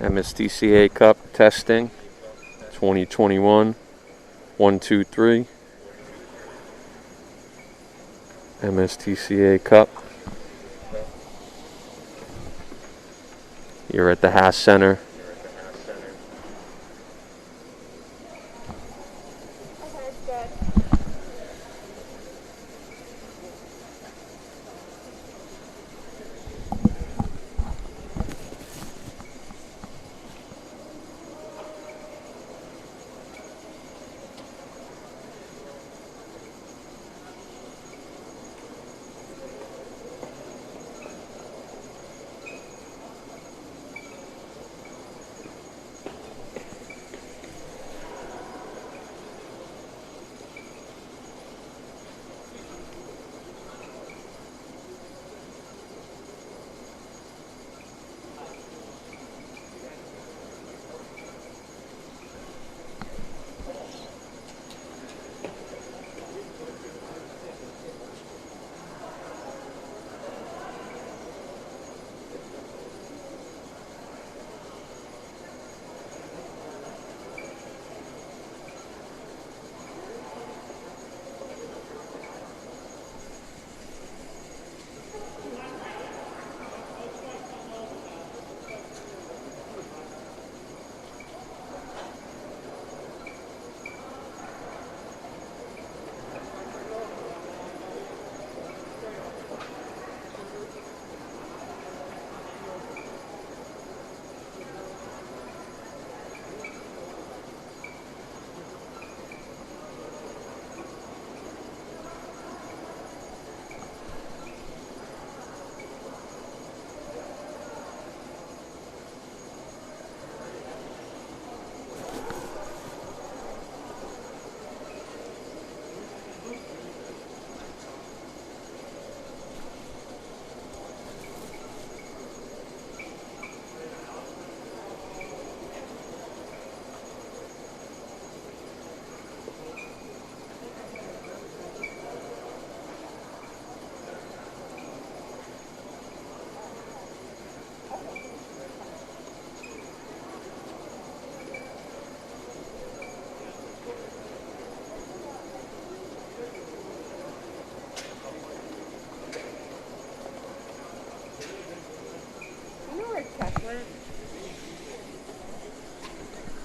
Mstca Cup testing 2021 1 2 3. Mstca Cup. You're at the Haas Center.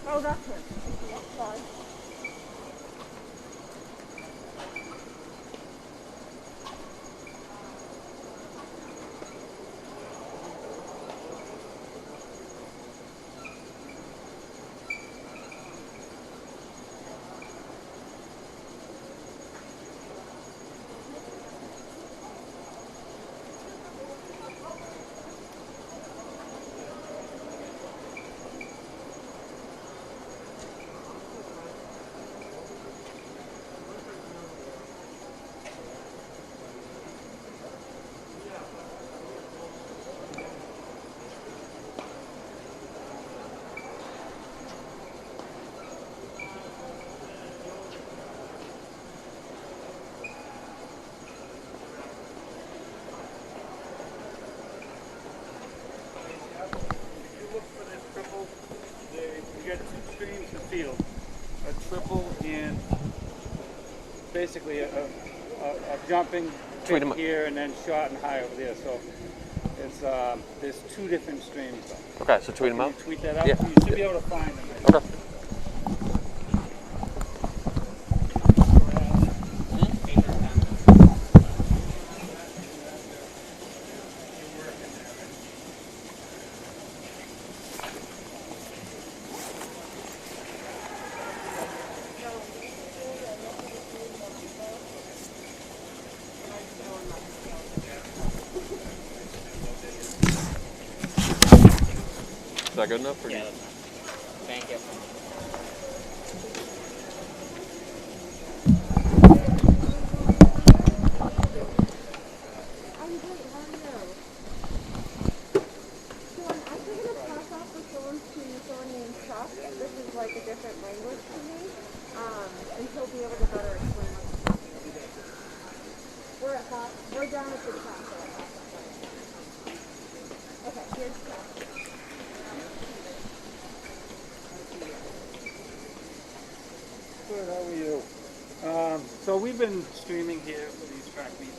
Oh, that's it. Sorry. You got two streams of field, a triple and basically a jumping here and then shot and high over there. So it's there's two different streams. Okay, so tweet them out. Tweet that out. Yeah. You should be able to find them. Okay. Is that good enough? Or yeah, that's fine. Thank you. I'm good. How are you? So I'm actually going to pass off the phone to someone named Chuck. This is like a different language to me. And he'll be able to better explain what's happening. We're down at the top. Okay, here's Chuck. Good, how are you? So we've been streaming here for these track meets.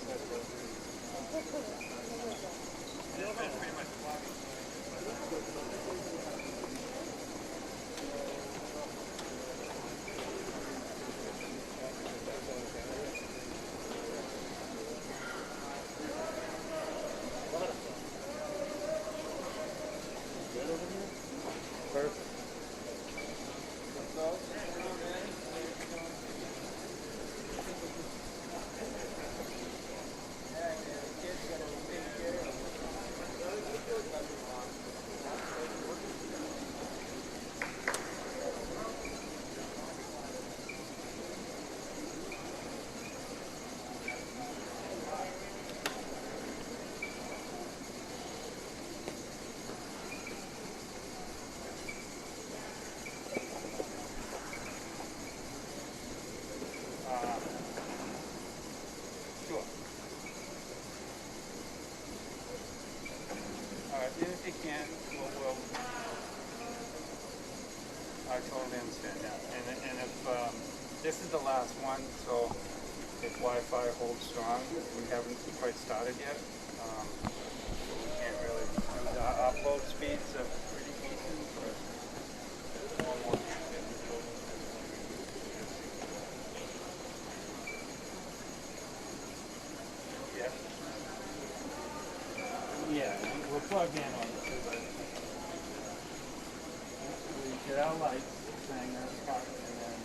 Sure. All right, if you can, we'll I totally understand that. And if this is the last one, so if Wi-Fi holds strong, we haven't quite started yet. We can't really do the upload speeds are pretty decent. Yeah. Yeah, we're plugged in on this. We get our lights, hang our spot, and then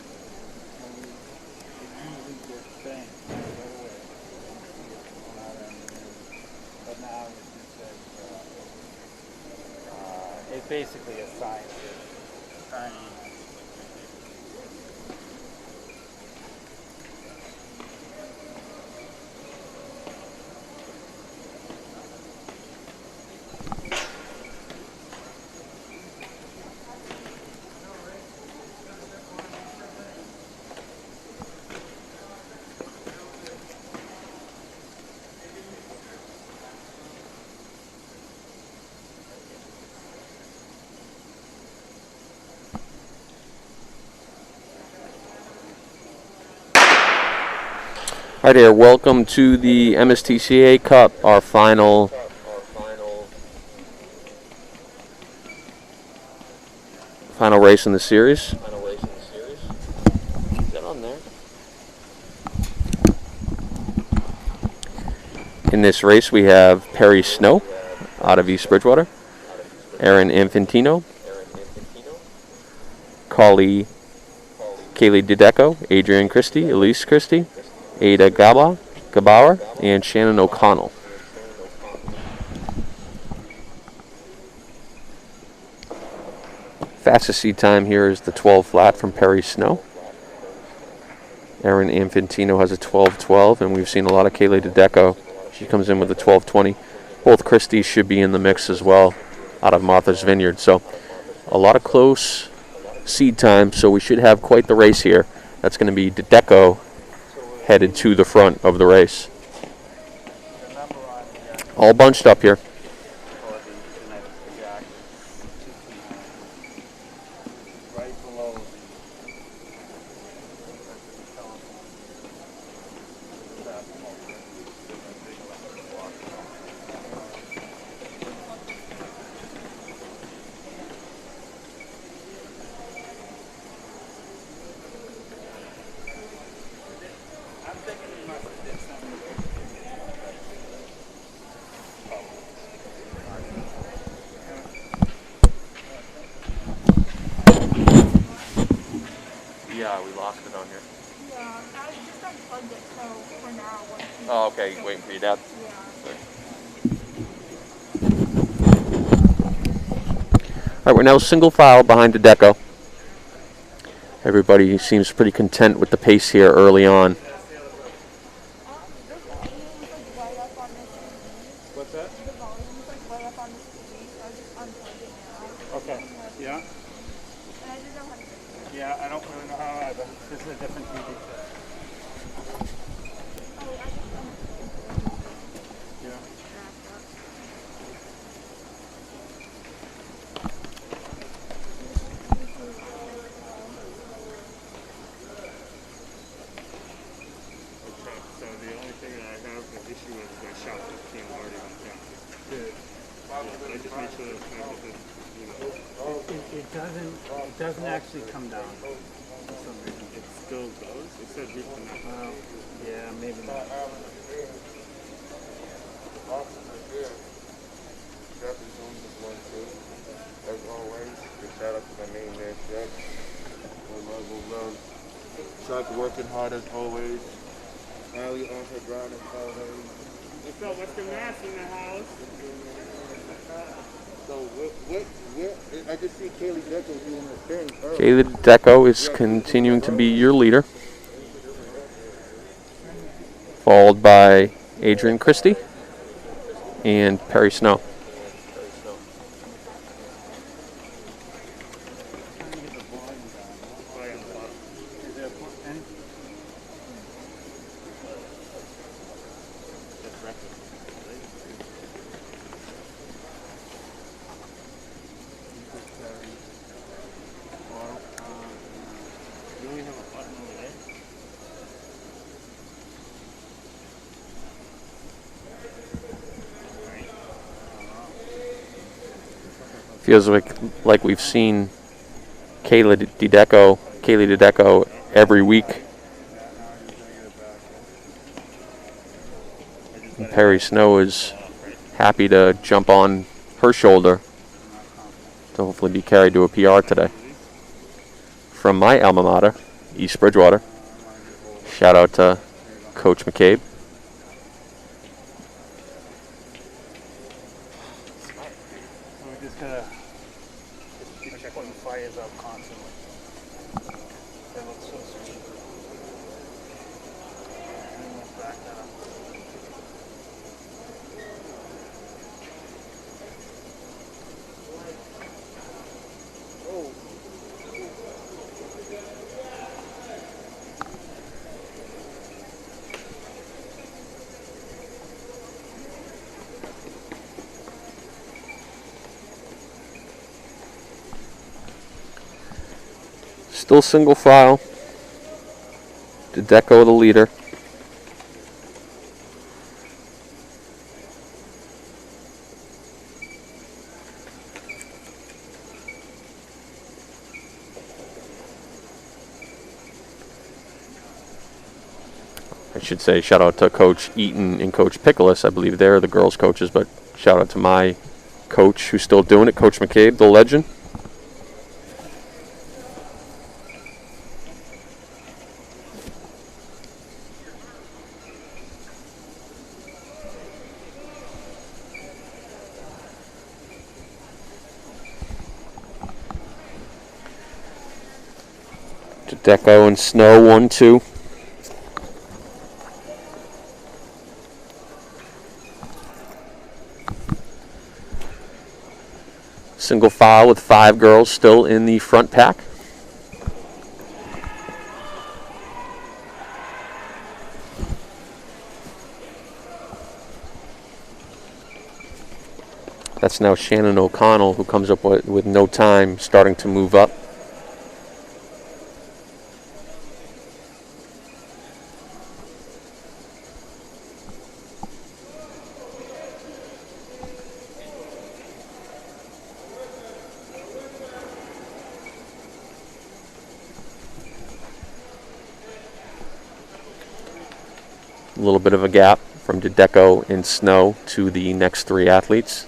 it usually gets banged right away. But now it just says, it's basically a sign. Hi there, welcome to the Mstca Cup, our final race in the series. Is that on there? In this race we have Perry Snow out of East Bridgewater, Aaron Infantino, Kaylee Dideco, Adrian Christie, Elise Christie, Ada Gabauer, and Shannon O'Connell. Fastest seed time here is the 12 flat from Perry Snow. Aaron Infantino has a 12:12, and we've seen a lot of Kaylee Dideco. She comes in with a 12:20. Both Christies should be in the mix as well out of Martha's Vineyard. So a lot of close seed time, so we should have quite the race here. That's going to be Dideco headed to the front of the race. All bunched up here. Yeah, we lost it on here. Yeah, I just unplugged it, so for now, Oh, okay, waiting for your dad. All right, we're now single file behind the deco. Everybody seems pretty content with the pace here early on. What's that? The volume's like way up on the TV, so I just unplugged it now. Okay. Yeah. And I didn't know how to do it. Yeah, I don't really know how either. This is a different TV. Oh, I just Yeah. doesn't actually come down for some reason. It still goes. It said reconnect. Well, yeah, maybe not. As always, big shout out to my main man, Chef. Love. Chuck working hard as always. Allie on her grind as always. What's up? What's the mass in the house? So what? I just see Kaylee Deco doing her thing. Kaylee Deco is continuing to be your leader, followed by Adrian Christie and Perry Snow. Feels like we've seen Kaylee DeDeco every week. And Perry Snow is happy to jump on her shoulder to hopefully be carried to a PR today. From my alma mater, East Bridgewater, shout out to Coach McCabe. We just gotta keep putting fires up constantly. They look so sweet. And we'll back that up. Still single file. DeDeco the leader. I should say shout out to Coach Eaton and Coach Pickles. I believe they're the girls' coaches, but shout out to my coach who's still doing it, Coach McCabe, the legend. Deco and Snow 1-2. Single file with 5 girls still in the front pack. That's now Shannon O'Connell, who comes up with no time, starting to move up. A little bit of a gap from DeDeco and Snow to the next 3 athletes.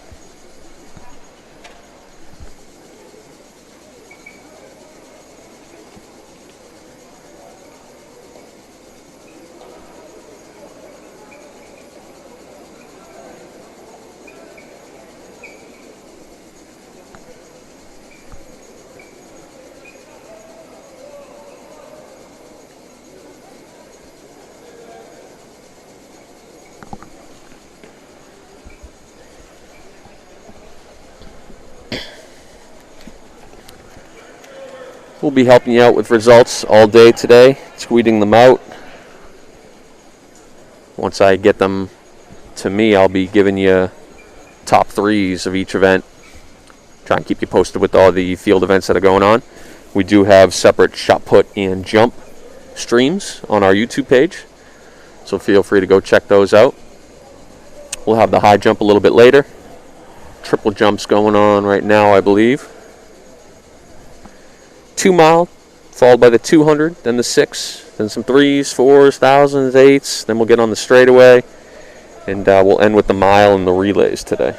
We'll be helping you out with results all day today, tweeting them out. Once I get them to me, I'll be giving you top 3s of each event. Try and keep you posted with all the field events that are going on. We do have separate shot put and jump streams on our YouTube page, so feel free to go check those out. We'll have the high jump a little bit later. Triple jumps going on right now, I believe. 2 mile, followed by the 200, then the 6, then some 3s, 4s, 1000s, 8s. Then we'll get on the straightaway, and we'll end with the mile and the relays today.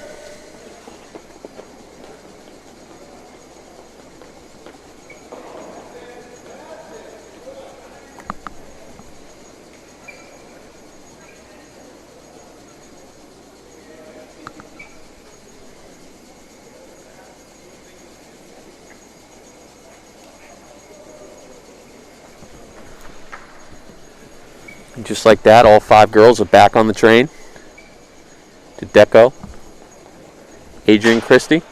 And just like that, all 5 girls are back on the train. Deco, Adrian Christie,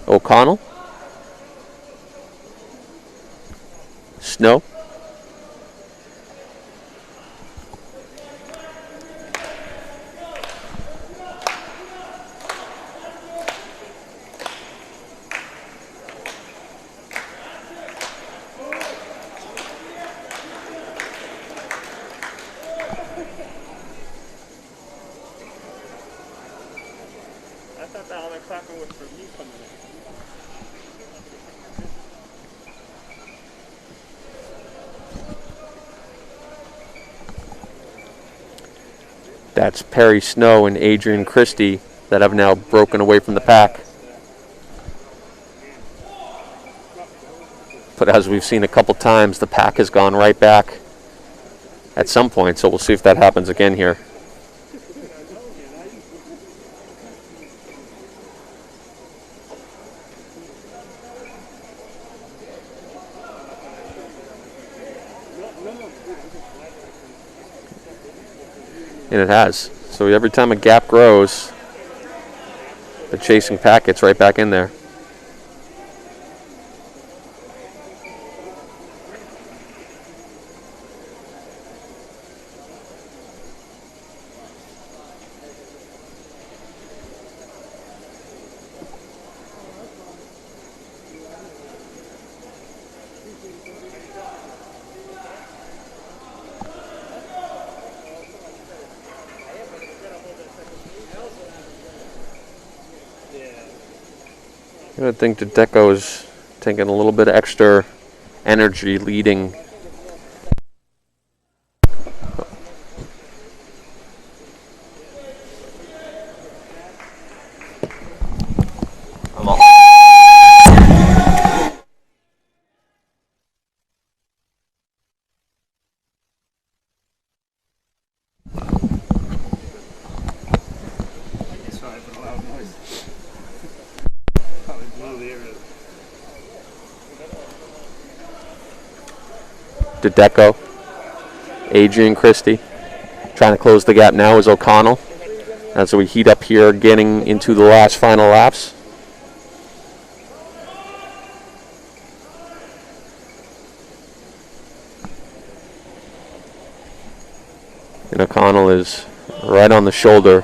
O'Connell, Snow, I thought that all that clapping was for me coming in. That's Perry Snow and Adrian Christie that have now broken away from the pack. But as we've seen a couple times, the pack has gone right back at some point, so we'll see if that happens again here. And it has. So every time a gap grows, the chasing pack gets right back in there. I would think Deco is taking a little bit of extra energy leading. Sorry for the loud noise. Probably blew the air. Deco, Adrian Christie. Trying to close the gap now is O'Connell. As we heat up here, getting into the last final laps. And O'Connell is right on the shoulder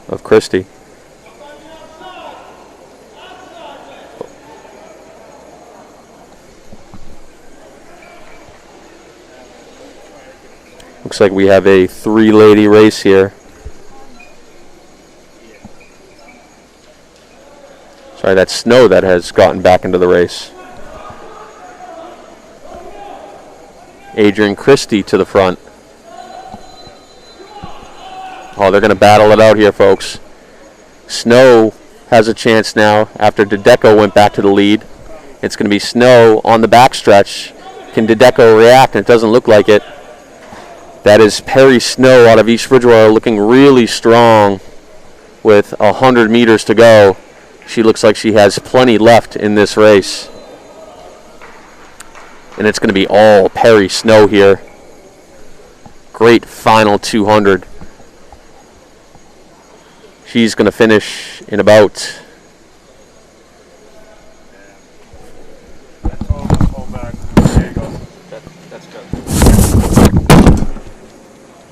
of Christie. Looks like we have a 3-lady race here. Sorry, that's Snow that has gotten back into the race. Adrian Christie to the front. Oh, they're going to battle it out here, folks. Snow has a chance now after Deco went back to the lead. It's going to be Snow on the backstretch. Can Deco react? And it doesn't look like it. That is Perry Snow out of East Bridgewater looking really strong with 100 meters to go. She looks like she has plenty left in this race. And it's going to be all Perry Snow here. Great final 200. She's going to finish in about... Hold back. There you go. That's good.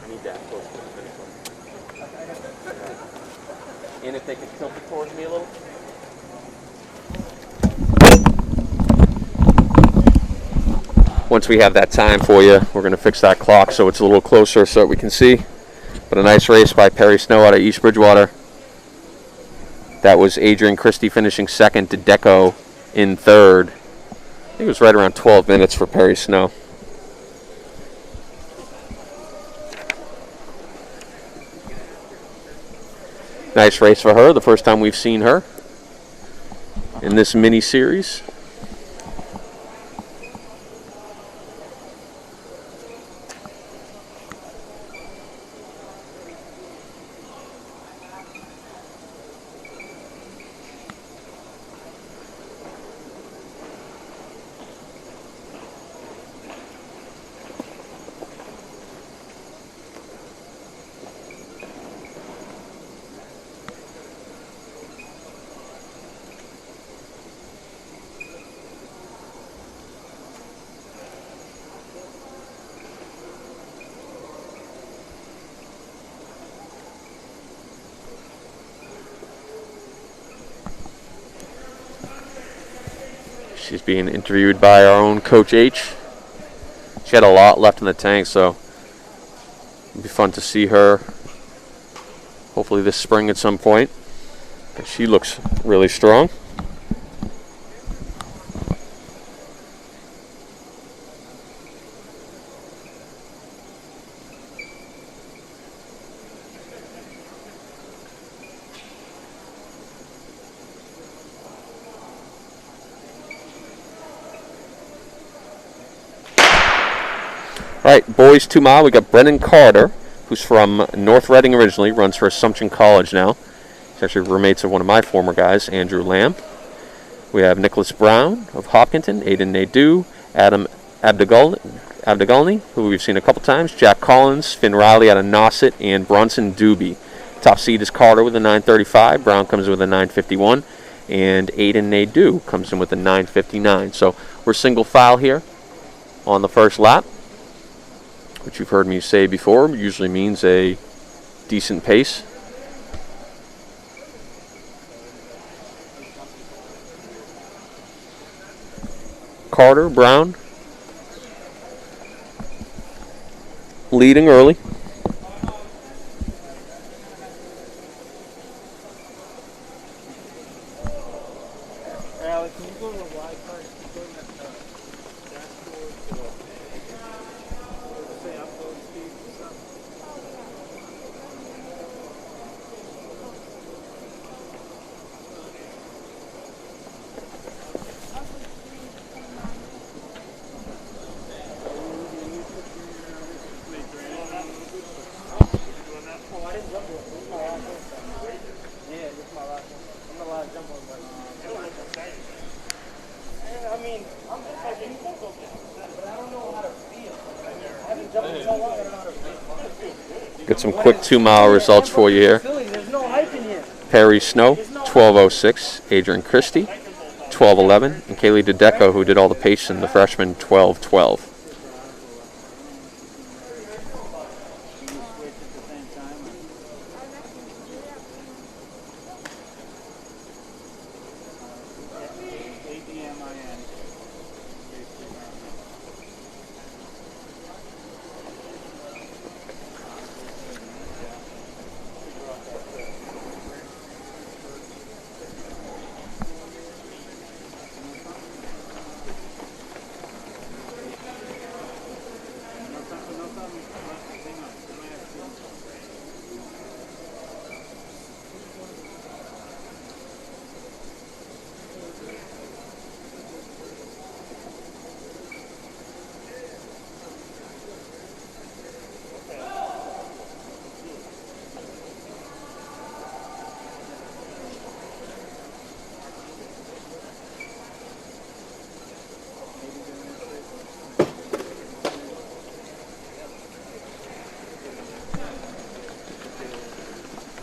I need that close to the finish line. And if they can tilt it towards me a little. Once we have that time for you, we're going to fix that clock so it's a little closer so that we can see. But a nice race by Perry Snow out of East Bridgewater. That was Adrian Christie finishing second. Deco in third. I think it was right around 12 minutes for Perry Snow. Nice race for her, the first time we've seen her in this mini series. She's being interviewed by our own Coach H. She had a lot left in the tank, so it'll be fun to see her hopefully this spring at some point. She looks really strong. All right, boys 2 mile. We got Brennan Carter, who's from North Reading originally, runs for Assumption College now. He's actually roommates of one of my former guys, Andrew Lamb. We have Nicholas Brown of Hopkinton, Aiden Nadeau, Adam Abdegalny, who we've seen a couple times, Jack Collins, Finn Riley out of Nauset, and Bronson Doobie. Top seed is Carter with a 9:35. Brown comes in with a 9:51, and Aiden Nadeau comes in with a 9:59. So we're single file here on the first lap, which you've heard me say before, usually means a decent pace. Carter, Brown, leading early. Alex, can you go to the wide part? Go to that dashboard to say upload speed and stuff? Get some quick 2 mile results for you here. Perry Snow, 12:06. Adrian Christie, 12:11. And Kaylee DeDeco, who did all the pacing, the freshman, 12:12.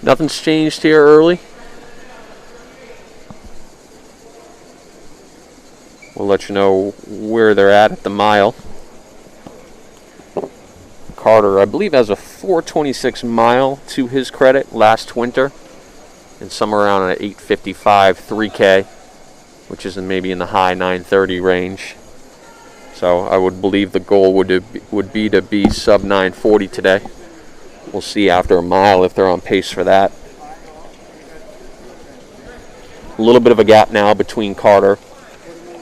Nothing's changed here early. We'll let you know where they're at the mile. Carter, I believe, has a 4:26 mile to his credit last winter, and somewhere around an 8:55 3K, which is maybe in the high 9:30 range. So I would believe the goal would be to be sub 9:40 today. We'll see after a mile if they're on pace for that. A little bit of a gap now between Carter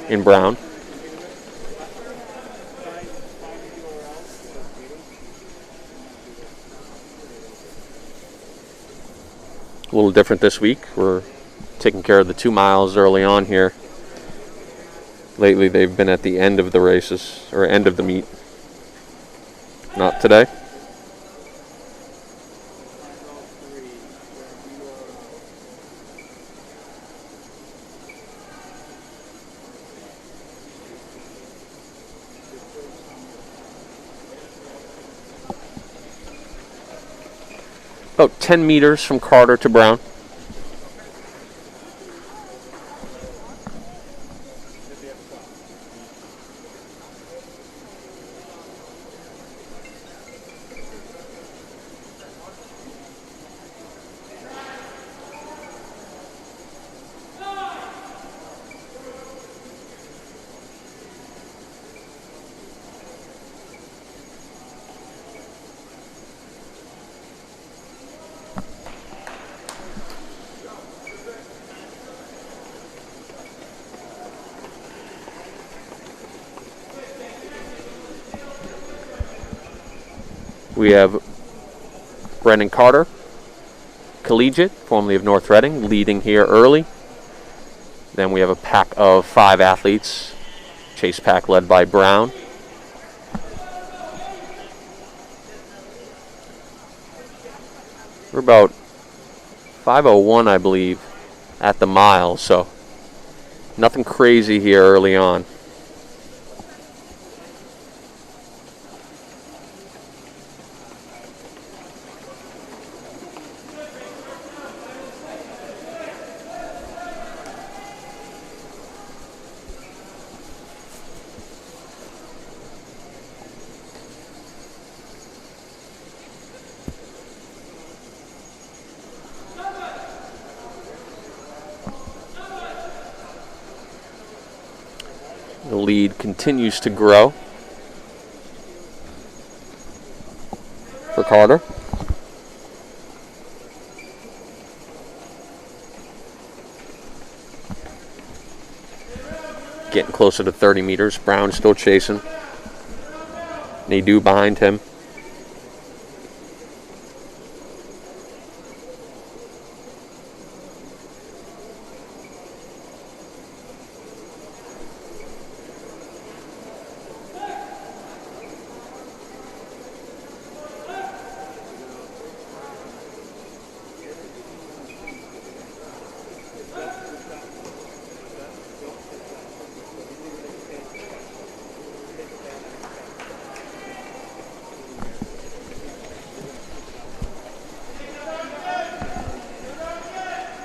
in Brown. A little different this week. We're taking care of the 2 miles early on here. Lately they've been at the end of the races, or end of the meet. Not today. About 10 meters from Carter to Brown. We have Brendan Carter, collegiate, formerly of North Reading, leading here early. Then we have a pack of 5 athletes, chase pack led by Brown. We're about 5:01, I believe, at the mile, so nothing crazy here early on. The lead continues to grow for Carter. Getting closer to 30 meters. Brown still chasing. Nadeau behind him.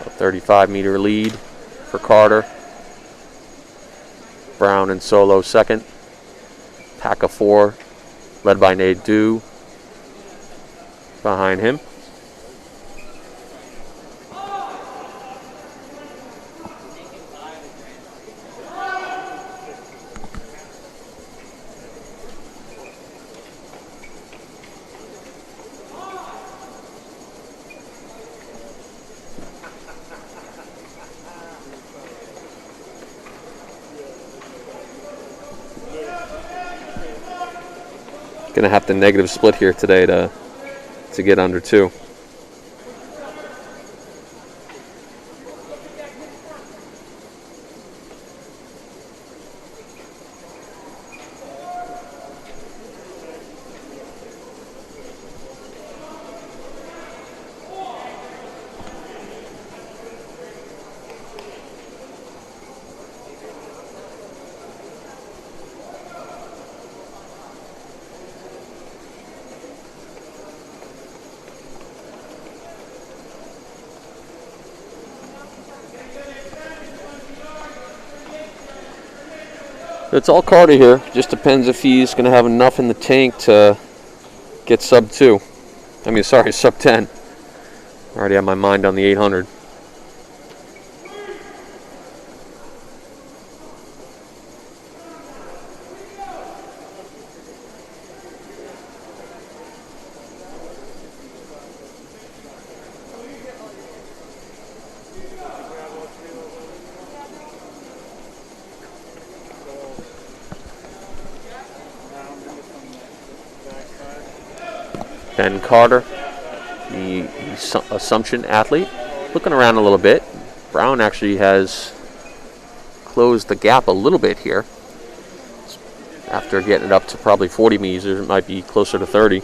A 35-meter lead for Carter. Brown and Solo second. Pack of 4 led by Nadeau behind him. Gonna have to negative split here today to get under 2. It's all Carter here. Just depends if he's going to have enough in the tank to get sub 2. I mean, sorry, sub 10. I already have my mind on the 800. Ben Carter, the Assumption athlete, looking around a little bit. Brown actually has closed the gap a little bit here. After getting it up to probably 40 meters, it might be closer to 30.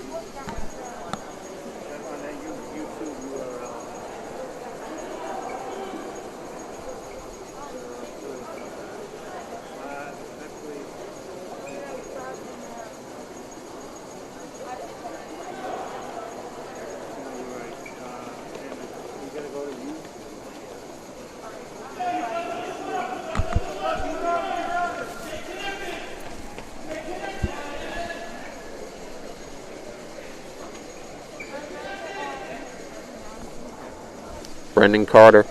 Brendan Carter.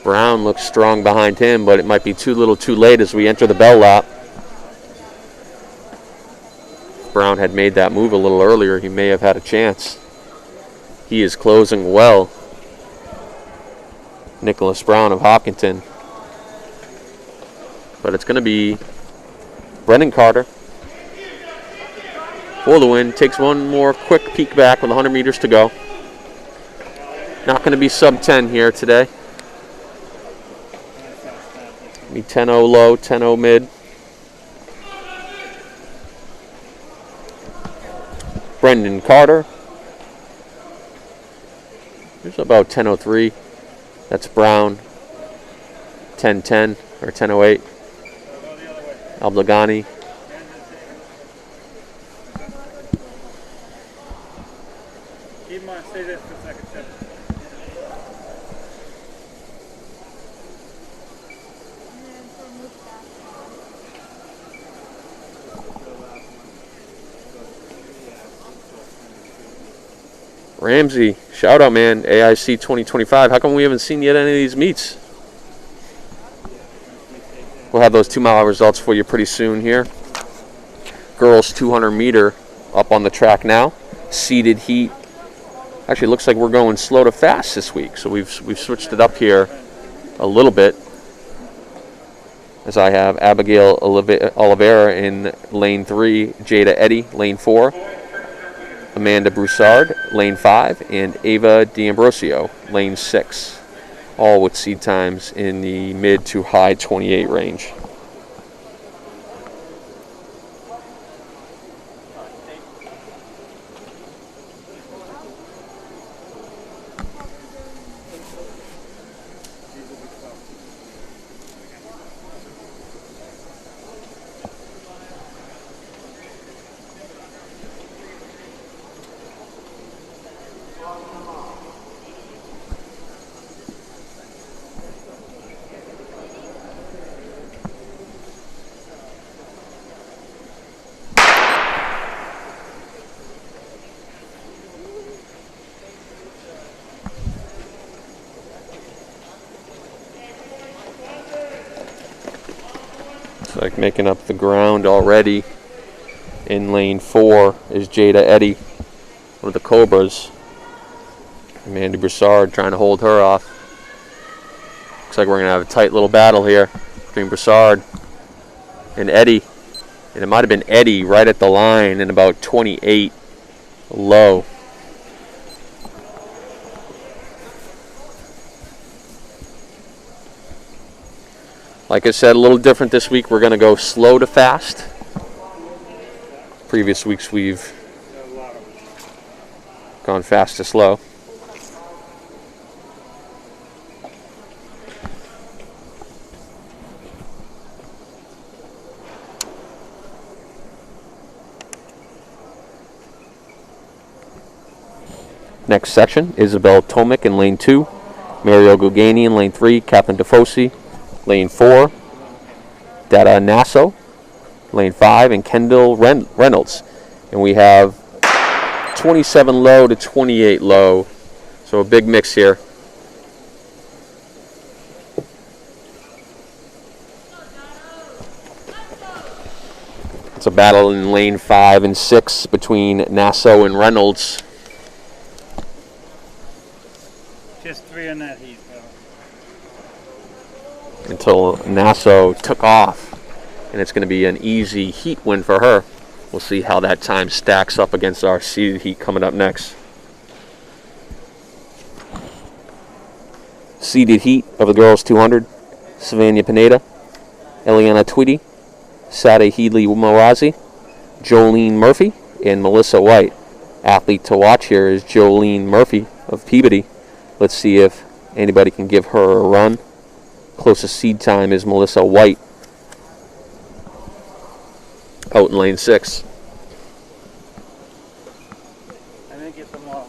Brown looks strong behind him, but it might be too little too late as we enter the bell lap. If Brown had made that move a little earlier, he may have had a chance. He is closing well. Nicholas Brown of Hopkinton. But it's going to be Brendan Carter for the win. Takes one more quick peek back with 100 meters to go. Not going to be sub 10 here today. Be 10.0 low, 10.0 mid. Brendan Carter. There's about 10.03. That's Brown. 10.10 or 10.08. Ablegani. Keep him on, stay there for a second, Chip. Ramsey, shout out, man. AIC 2025. How come we haven't seen yet any of these meets? We'll have those 2-mile results for you pretty soon here. Girls 200 meter up on the track now. Seeded heat. Actually, looks like we're going slow to fast this week, so we've switched it up here a little bit. As I have Abigail Oliveira in lane 3, Jada Eddy, lane 4. Amanda Broussard, lane 5, and Ava D'Ambrosio, lane 6, all with seed times in the mid to high 28 range. Like making up the ground already in lane 4 is Jada Eddy, one of the Cobras. Amanda Broussard trying to hold her off. Looks like we're going to have a tight little battle here between Broussard and Eddy. And it might have been Eddy right at the line in about 28 low. Like I said, a little different this week. We're going to go slow to fast. Previous weeks we've gone fast to slow. Next section, Isabel Tomic in lane 2, Mario Gugani in lane 3, Catherine DeFosi, lane 4, Dada Nasso, lane 5, and Kendall Reynolds. And we have 27 low to 28 low, so a big mix here. It's a battle in lane 5 and 6 between Nasso and Reynolds. Just 3 on that heat, though. Until Nasso took off, and it's going to be an easy heat win for her. We'll see how that time stacks up against our seeded heat coming up next. Seeded heat of the girls 200, Savannah Pineda, Eliana Tweedy, Sadeh Heedley Marazi, Jolene Murphy, and Melissa White. Athlete to watch here is Jolene Murphy of Peabody. Let's see if anybody can give her a run. Closest seed time is Melissa White out in lane 6. I didn't get them all.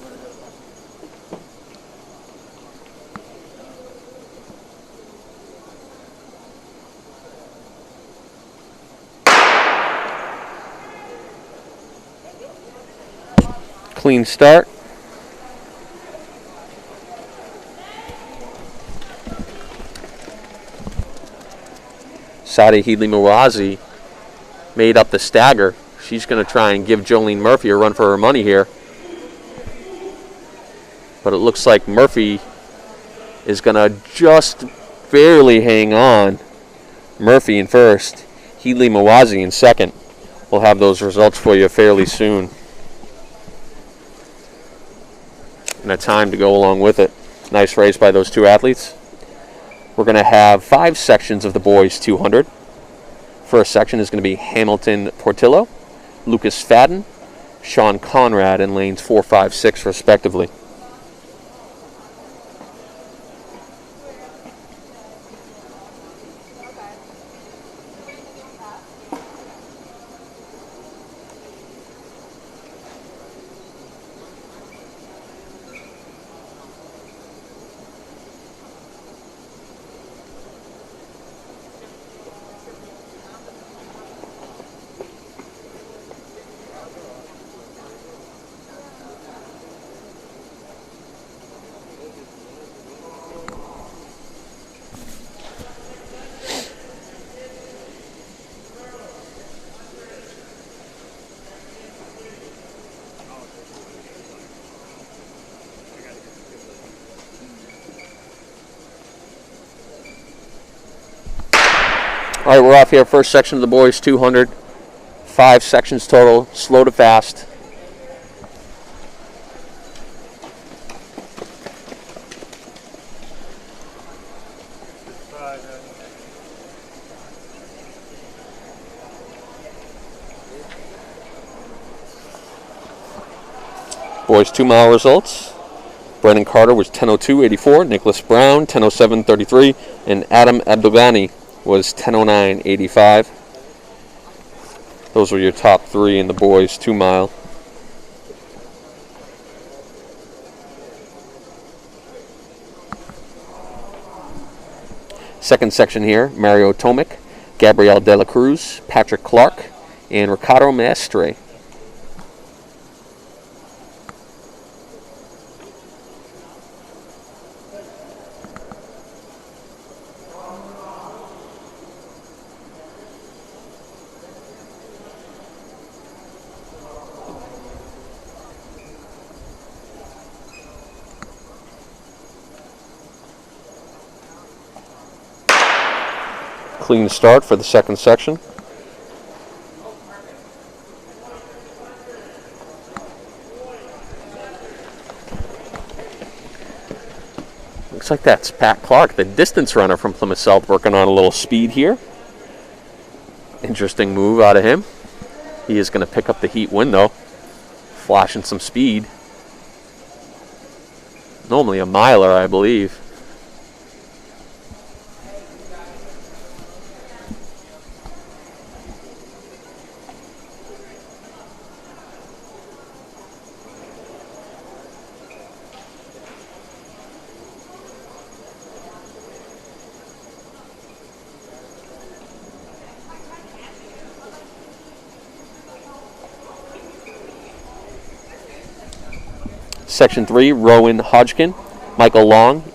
Clean start. Sadeh Heedley Marazi made up the stagger. She's going to try and give Jolene Murphy a run for her money here. But it looks like Murphy is going to just barely hang on. Murphy in first, Heedley Marazi in second. We'll have those results for you fairly soon. And a time to go along with it. Nice race by those two athletes. We're going to have 5 sections of the boys 200. First section is going to be Hamilton Portillo, Lucas Fadden, Sean Conrad in lanes 4, 5, 6 respectively. All right, we're off here. First section of the boys 200. 5 sections total, slow to fast. Boys 2 mile results. Brendan Carter was 10:02.84, Nicholas Brown 10:07.33, and Adam Abdogani was 10:09.85. Those were your top 3 in the boys 2 mile. Second section here, Mario Tomic, Gabriel De La Cruz, Patrick Clark, and Ricardo Mestre. Clean start for the second section. Looks like that's Pat Clark, the distance runner from Plymouth South, working on a little speed here. Interesting move out of him. He is going to pick up the heat win though. Flashing some speed. Normally a miler, I believe. Section 3, Rowan Hodgkin, Michael Long,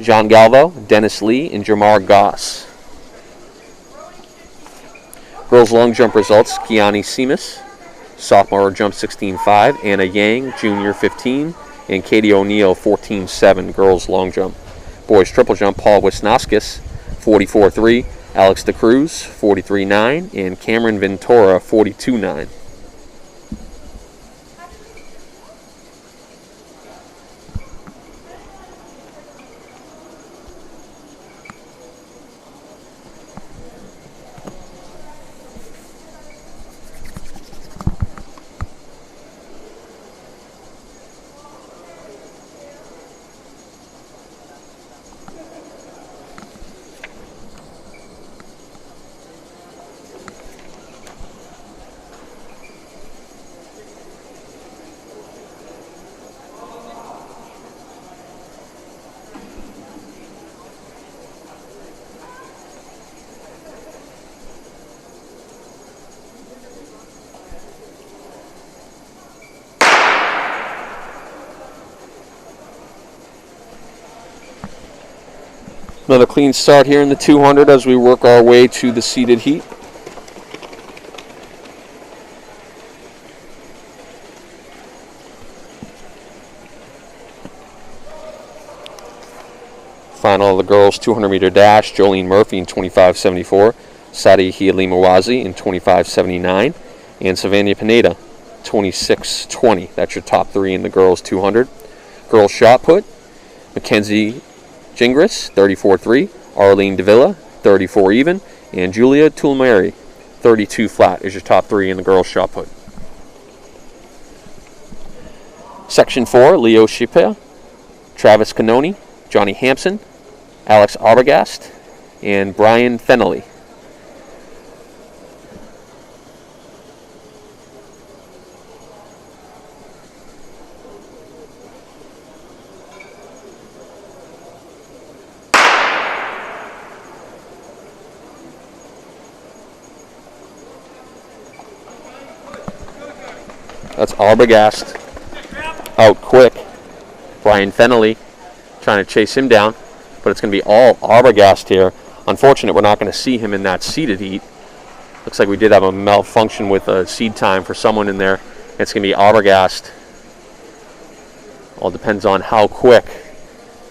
Jean Galvo, Dennis Lee, and Jamar Goss. Girls long jump results, Kiani Seamus, sophomore jump 16.5, Anna Yang, junior 15, and Katie O'Neill 14.7, girls long jump. Boys triple jump, Paul Wisnauskas 44.3, Alex DeCruz 43.9, and Cameron Ventura 42.9. Another clean start here in the 200 as we work our way to the seeded heat. Final of the girls 200 meter dash, Jolene Murphy in 25.74, Sadi Hialimawazi in 25.79, and Savannah Pineda 26.20. That's your top three in the girls 200. Girls shot put, Mackenzie Gingras 34.3, Arlene Davila 34 even, and Julia Tulmeri 32 flat is your top three in the girls shot put. Section 4, Leo Shipea, Travis Canoni, Johnny Hampson, Alex Arbogast, and Brian Fennelly. That's Arbogast out quick. Brian Fennelly trying to chase him down, but it's going to be all Arbogast here. Unfortunate we're not going to see him in that seeded heat. Looks like we did have a malfunction with a seed time for someone in there. It's going to be Arbogast. All depends on how quick,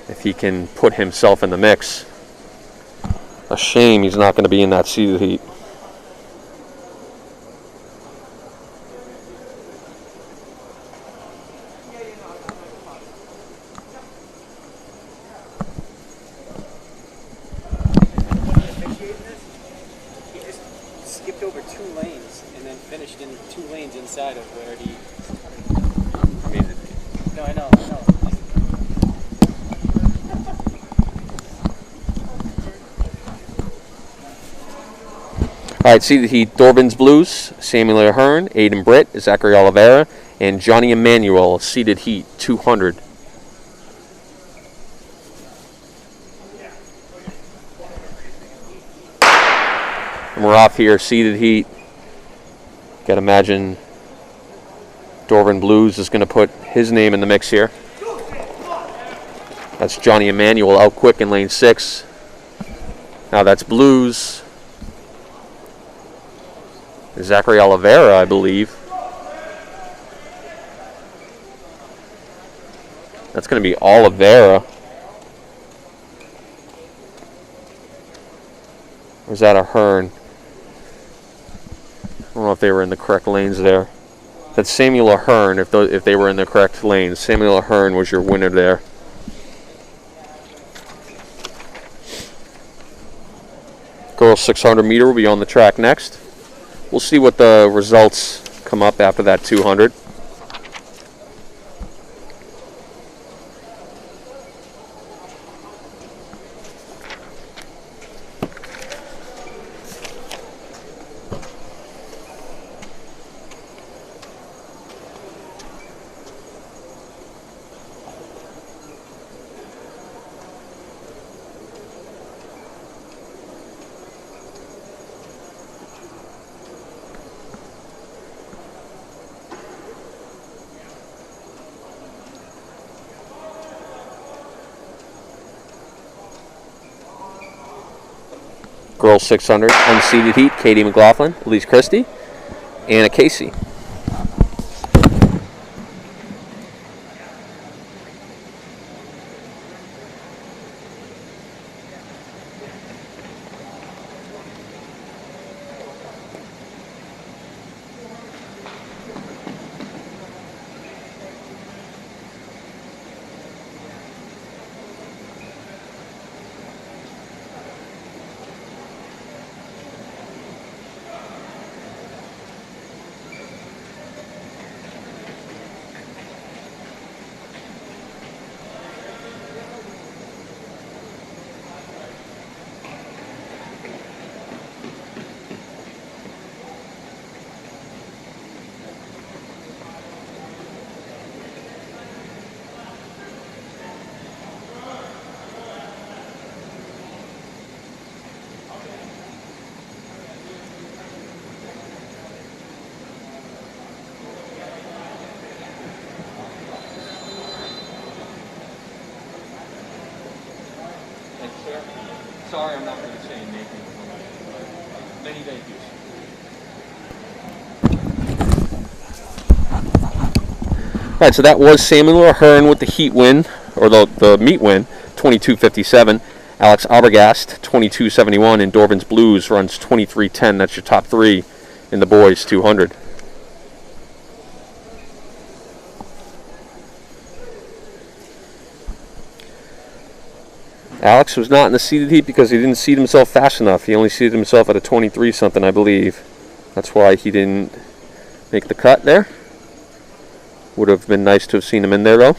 if he can put himself in the mix. A shame he's not going to be in that seeded heat. Skipped over 2 lanes and then finished in 2 lanes inside of where he. I mean, No, I know. all right, seeded heat, Dorbin's Blues, Samuel Ahern, Aiden Britt, Zachary Oliveira, and Johnny Emmanuel, seeded heat 200. And we're off here, seeded heat. Got to imagine Dorvin Blues is going to put his name in the mix here. That's Johnny Emmanuel out quick in lane 6. Now that's Blues. Zachary Oliveira, I believe. That's going to be Oliveira. Or is that Ahern? I don't know if they were in the correct lanes there. That's Samuel Ahern, if they were in the correct lanes. Samuel Ahern was your winner there. Girls 600 meter will be on the track next. We'll see what the results come up after that 200. Girls 600 unseeded heat, Katie McLaughlin, Elise Christie, Anna Casey. sorry, I'm not going to say anything. Many thank yous. All right, so that was Samuel Ahern with the heat win, or the meet win, 22:57. Alex Arbogast, 22:71, and Dorvan's Blues runs 23:10. That's your top three in the boys 200. Alex was not in the seeded heat because he didn't seed himself fast enough. He only seeded himself at a 23 something, I believe. That's why he didn't make the cut there. Would have been nice to have seen him in there though.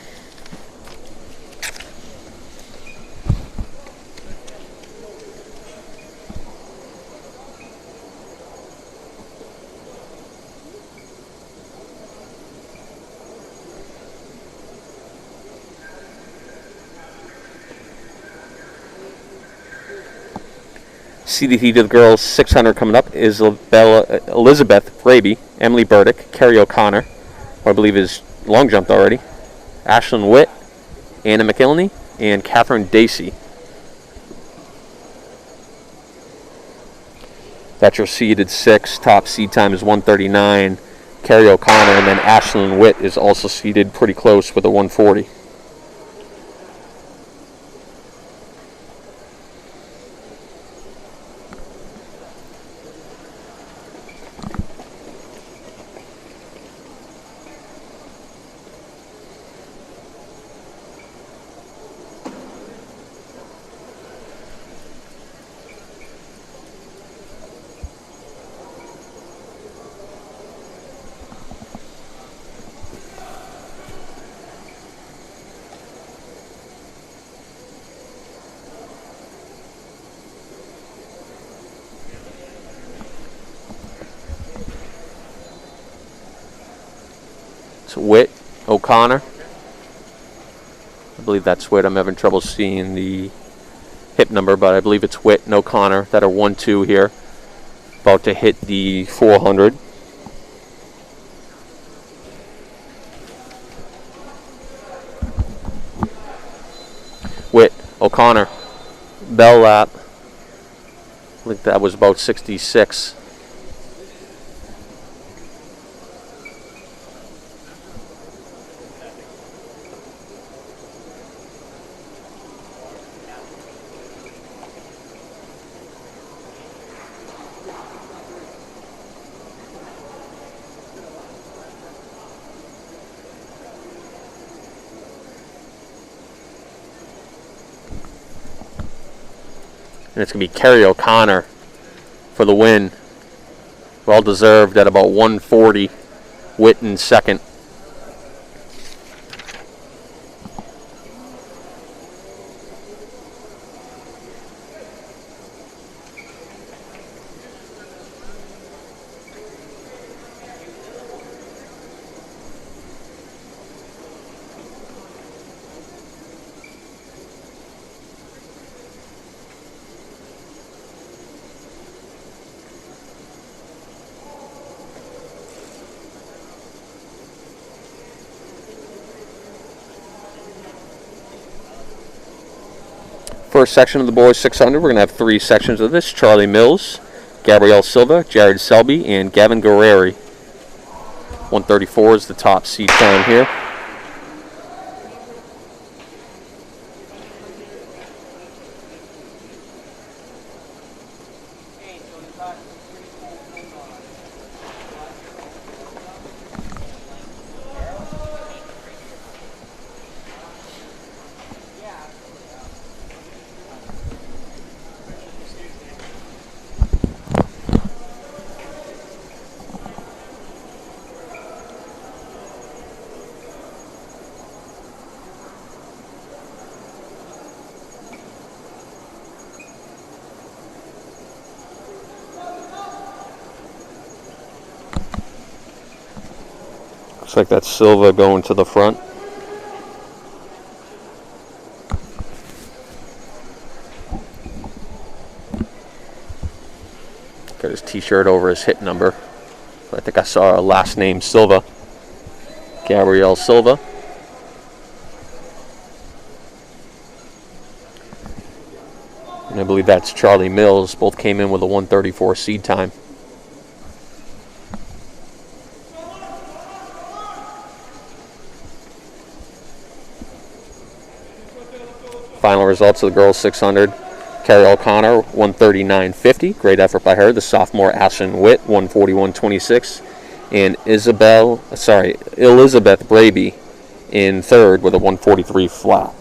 Seeded heat of the girls 600 coming up is Elizabeth Raby, Emily Burdick, Carrie O'Connor, who I believe is long jumped already, Ashlyn Witt, Anna McIlney, and Catherine Dacey. That's your seeded 6. Top seed time is 1:39. Carrie O'Connor, and then Ashlyn Witt is also seeded pretty close with a 1:40. Witt, O'Connor. I believe that's Witt. I'm having trouble seeing the hip number, but I believe it's Witt and O'Connor that are 1-2 here. About to hit the 400. Witt, O'Connor, bell lap. I think that was about 66. And it's going to be Carrie O'Connor for the win. Well deserved at about 140. Witt in second. First section of the boys 600, we're going to have 3 sections of this. Charlie Mills, Gabrielle Silva, Jared Selby, and Gavin Guerreri. 134 is the top seed time here. Looks like that's Silva going to the front. Got his t-shirt over his hit number. I think I saw a last name Silva. Gabrielle Silva. And I believe that's Charlie Mills. Both came in with a 1:34 seed time. Final results of the girls 600. Carrie O'Connor, 139.50. Great effort by her. The sophomore Ashton Witt, 141.26. And Elizabeth Braby in third with a 143 flat.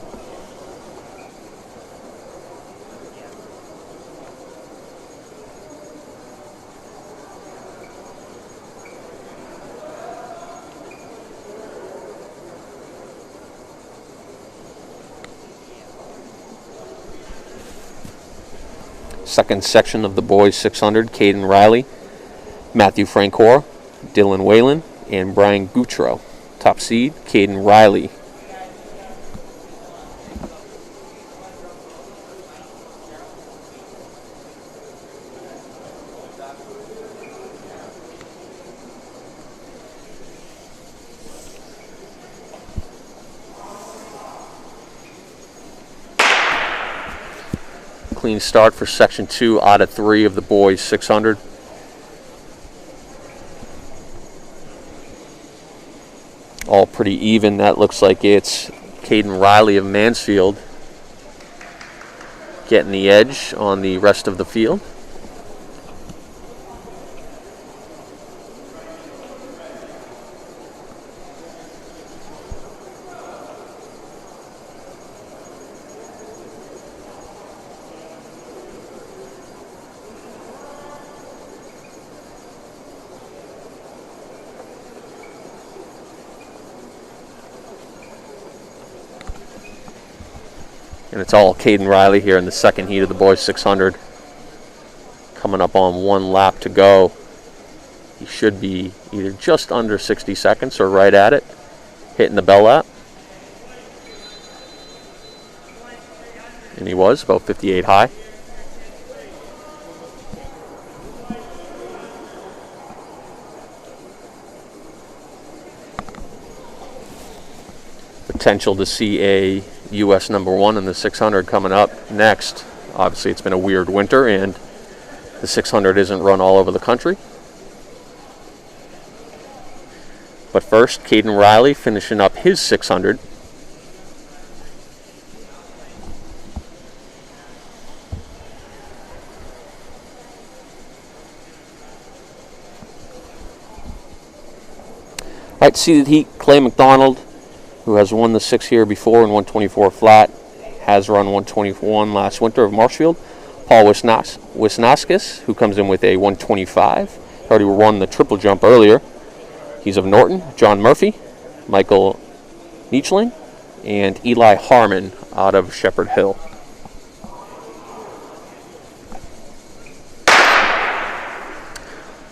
Second section of the boys 600, Caden Riley, Matthew Francor, Dylan Whalen, and Brian Goutreau. Top seed, Caden Riley. Clean start for section 2 out of 3 of the boys 600. All pretty even. That looks like it's Caden Riley of Mansfield getting the edge on the rest of the field. And it's all Caden Riley here in the second heat of the boys 600. Coming up on 1 lap to go. He should be either just under 60 seconds or right at it, hitting the bell lap. And he was about 58 high. Potential to see a U.S. #1 in the 600 coming up next. Obviously, it's been a weird winter, and the 600 isn't run all over the country. But first, Caden Riley finishing up his 600. All right, seeded heat, Clay McDonald, who has won the 6 here before in 124 flat, has run 121 last winter of Marshfield. Paul Wisnaskis, who comes in with a 125, already won the triple jump earlier. He's of Norton. John Murphy, Michael Neachling, and Eli Harmon out of Shepherd Hill.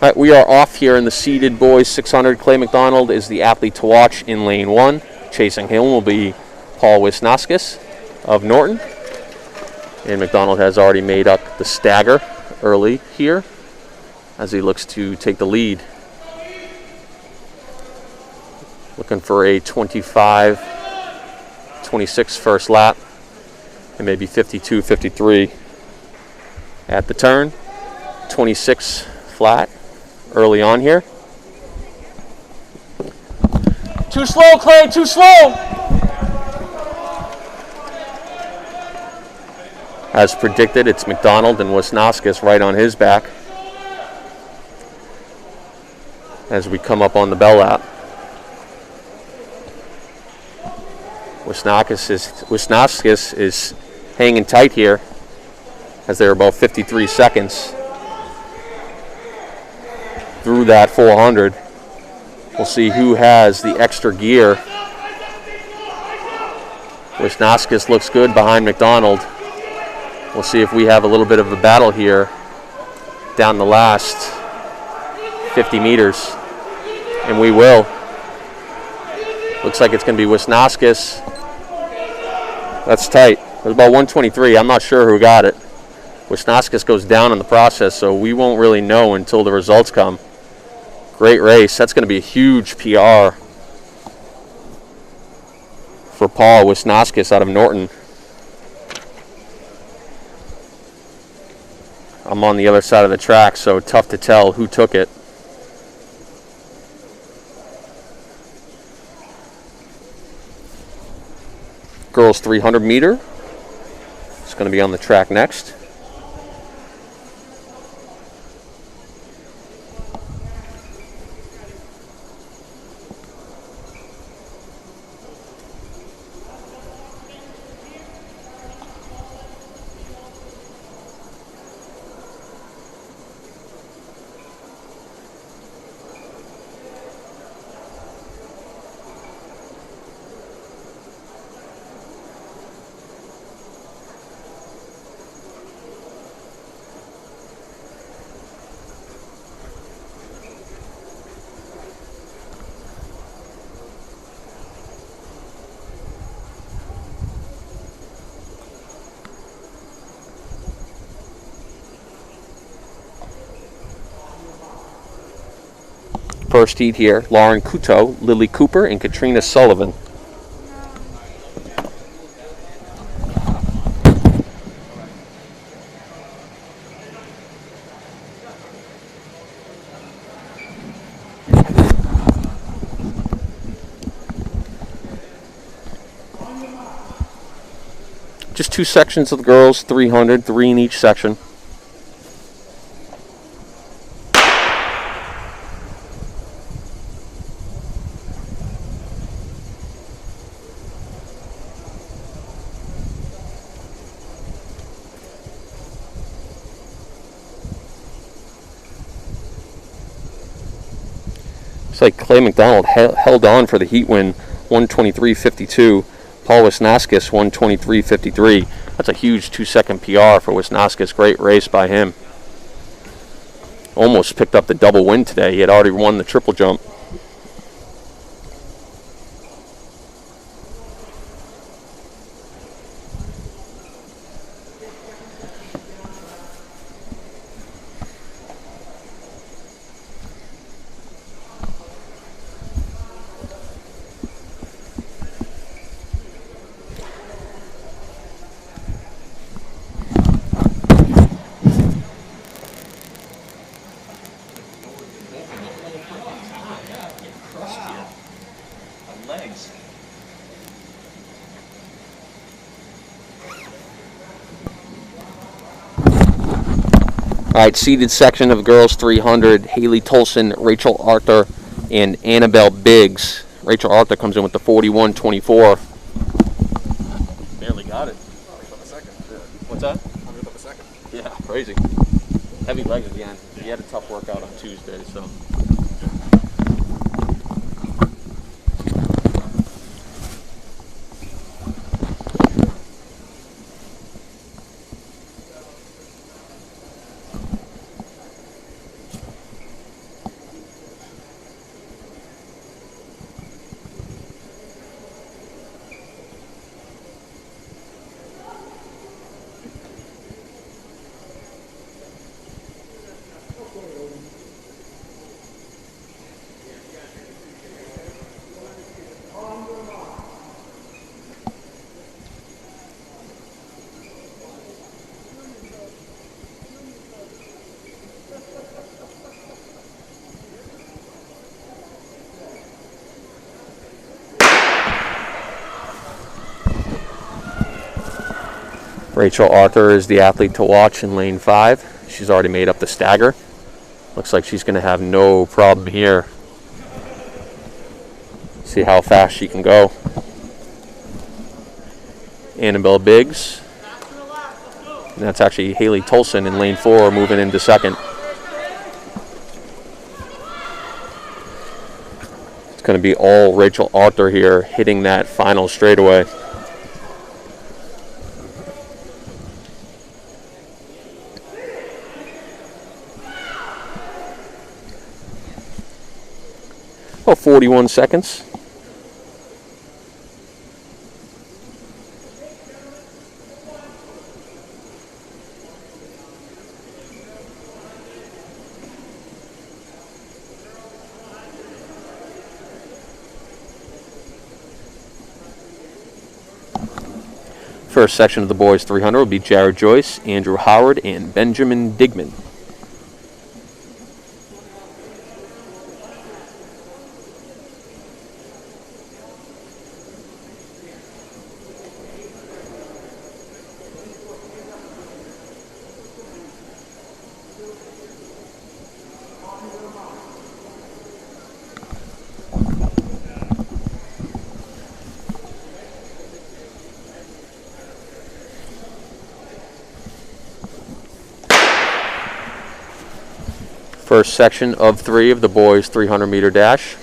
All right, we are off here in the seeded boys 600. Clay McDonald is the athlete to watch in lane 1. Chasing him will be Paul Wisnaskis of Norton. And McDonald has already made up the stagger early here as he looks to take the lead. Looking for a 25-26 first lap and maybe 52-53 at the turn. 26 flat early on here. Too slow, Clay, too slow! As predicted, it's McDonald and Wisnaskis right on his back as we come up on the bell lap. Wisnaskis is hanging tight here as they're about 53 seconds through that 400. We'll see who has the extra gear. Wisnaskis looks good behind McDonald. We'll see if we have a little bit of a battle here down the last 50 meters. And we will. Looks like it's going to be Wisnaskis. That's tight. It was about 123. I'm not sure who got it. Wisnaskis goes down in the process, so we won't really know until the results come. Great race. That's going to be a huge PR for Paul Wisnaskis out of Norton. I'm on the other side of the track, so tough to tell who took it. Girls 300 meter. It's going to be on the track next. First heat here, Lauren Couto, Lily Cooper, and Katrina Sullivan. Just two sections of the girls, 300, 3 in each section. Looks like Clay McDonald held on for the heat win, 123.52. Paul Wisnaskis, 123.53. That's a huge 2-second PR for Wisnaskis. Great race by him. Almost picked up the double win today. He had already won the triple jump. All right, seeded section of girls 300, Haley Tolson, Rachel Arthur, and Annabelle Biggs. Rachel Arthur comes in with the 41.24. Barely got it. What's that? Yeah, crazy. Heavy legs again. He had a tough workout on Tuesday, so. Rachel Arthur is the athlete to watch in lane 5. She's already made up the stagger. Looks like she's going to have no problem here. See how fast she can go. Annabelle Biggs. And that's actually Haley Tolson in lane 4 moving into second. It's going to be all Rachel Arthur here hitting that final straightaway. About 41 seconds. First section of the boys 300 will be Jared Joyce, Andrew Howard, and Benjamin Digman. First section of 3 of the boys 300-meter dash.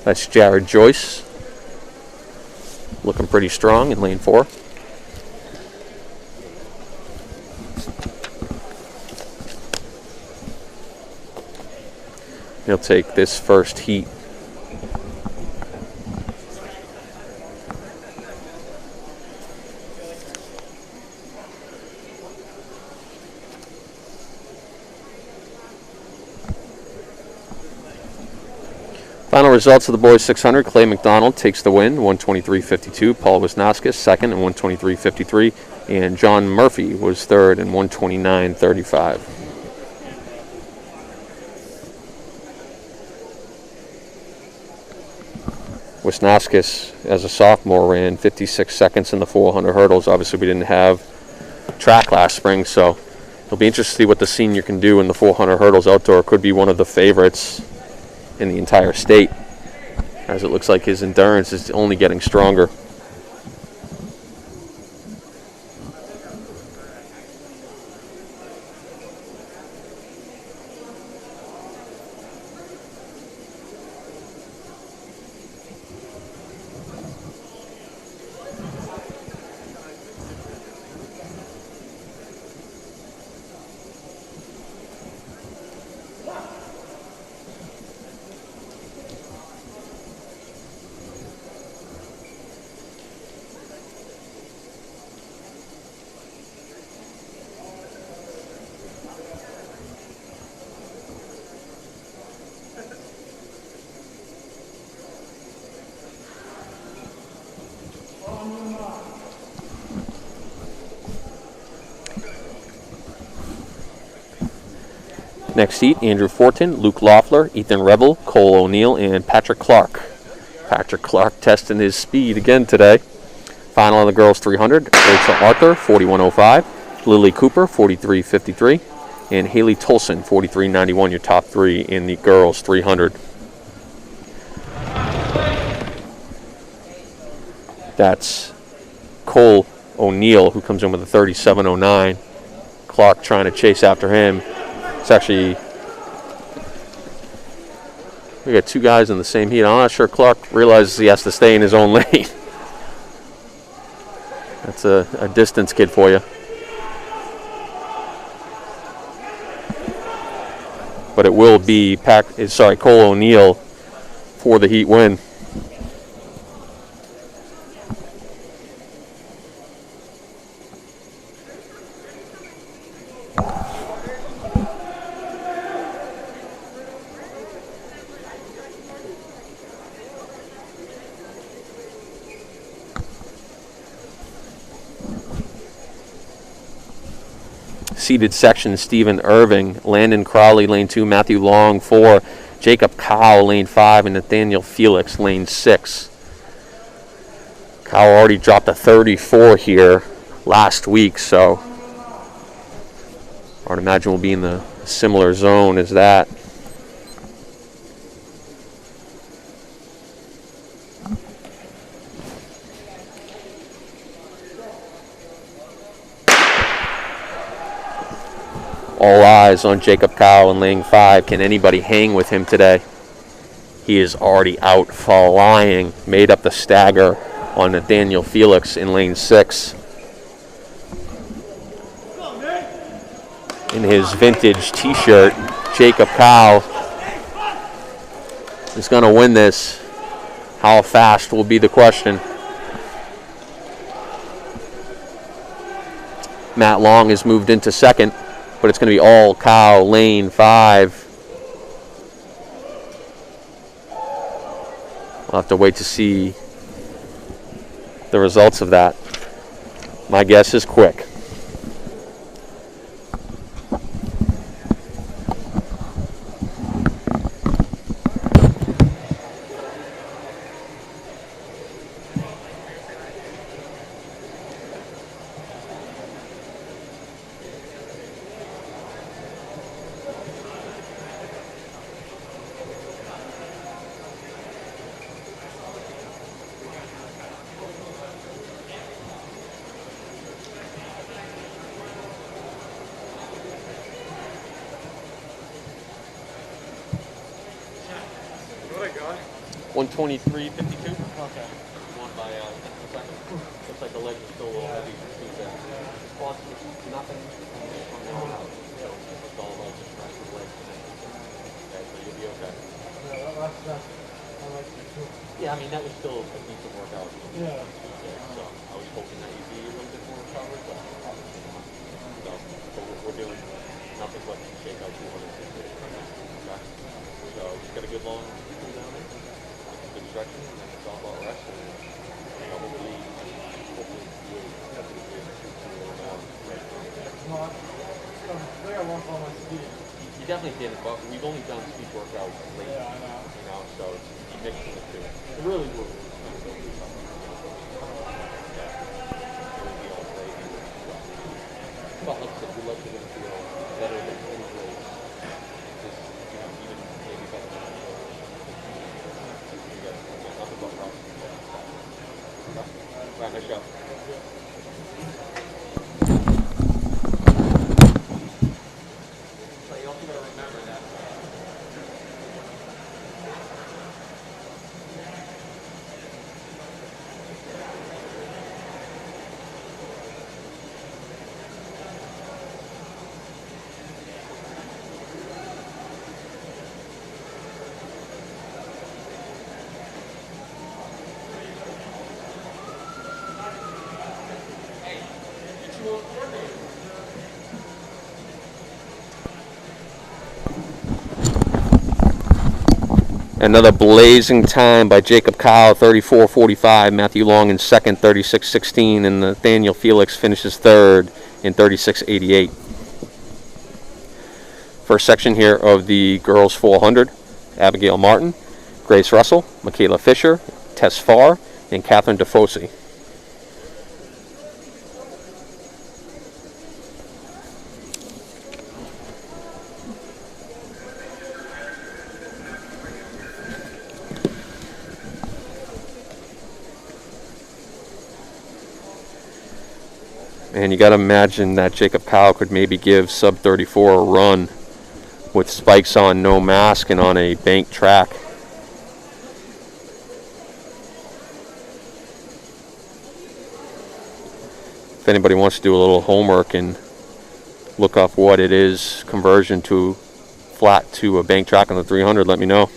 That's Jared Joyce, looking pretty strong in lane 4. He'll take this first heat. Final results of the boys 600. Clay McDonald takes the win, 123.52. Paul Wisnauskas second and 123.53. And John Murphy was third and 129.35. Wisnauskas, as a sophomore, ran 56 seconds in the 400 hurdles. Obviously, we didn't have track last spring, so it'll be interesting to see what the senior can do in the 400 hurdles outdoor. Could be one of the favorites in the entire state, as it looks like his endurance is only getting stronger. Next heat, Andrew Fortin, Luke Loeffler, Ethan Revel, Cole O'Neill, and Patrick Clark. Patrick Clark testing his speed again today. Final of the girls 300, Rachel Arthur, 41.05, Lily Cooper, 43.53, and Haley Tolson, 43.91, your top 3 in the girls 300. That's Cole O'Neill, who comes in with a 37.09. Clark trying to chase after him. It's actually, we got 2 guys in the same heat. I'm not sure Clark realizes he has to stay in his own lane. That's a distance kid for you. But it will be Cole O'Neill for the heat win. Seated section, Stephen Irving, Landon Crowley, lane 2, Matthew Long, 4, Jacob Cow, lane 5, and Nathaniel Felix, lane 6. Cow already dropped a 34 here last week, so I would imagine we'll be in the similar zone as that. All eyes on Jacob Cow in lane 5. Can anybody hang with him today? He is already out flying. Made up the stagger on Nathaniel Felix in lane 6. In his vintage t-shirt, Jacob Cow is going to win this. How fast will be the question. Matt Long has moved into second, but it's going to be all cow lane 5. We'll have to wait to see the results of that. My guess is quick. What I got? 123.52. Okay. Won by looks like the leg is still a little heavy for Tuesday. Plus, nothing from now on out. So it's all about just rest of the leg. Okay, so you'll be okay. Yeah, I like it too. Yeah, I mean, that was still a decent workout. Yeah. So I was hoping that you'd be a little bit more recovered, but obviously not. So but we're doing nothing but shake out 200. Okay? So just got a good long cool down there, good stretching, and then it's all about rest. And hopefully you'll have to do No, I won't on my speed. You definitely did it, but we've only done speed workouts late. Yeah, I know. So it's mixing the two. It really will. But like I said, we'd like to feel better than any race. Just, even maybe better than any race. Nothing but rest. Right, nice job. So you also got to remember that. Another blazing time by Jacob Kyle, 34.45. Matthew Long in second, 36.16. And Nathaniel Felix finishes third in 36.88. First section here of the girls 400. Abigail Martin, Grace Russell, Michaela Fisher, Tess Farr, and Catherine DeFosi. And you got to imagine that Jacob Kyle could maybe give sub 34 a run with spikes on, no mask, and on a bank track. If anybody wants to do a little homework and look up what it is, conversion to flat to a bank track on the 300, let me know.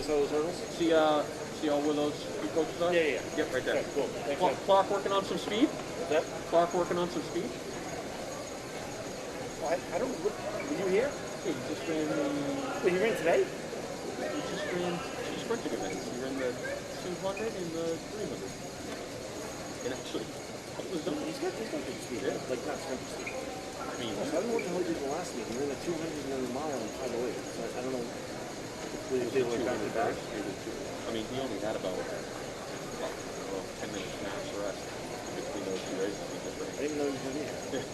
saw those hurdles? See where those few coaches are? Yeah. Yep, right there. Okay, cool. Thanks, man. Clark working on some speed? What's that? Clark working on some speed? Oh, I don't. Were you here? Yeah, you just ran the. Wait, you ran today? You just ran two sprinting events. You ran the 200 and the 300. And actually, what was done? He's got good speed. Yeah. Like not sprinter speed. I mean, So I don't know what the hell he did the last meet. He ran the 200 and then the mile and 508. So I don't know. If they like back to back. I mean, he only had about 10 minutes max rest between those two races. He just ran. I didn't even know he was in here.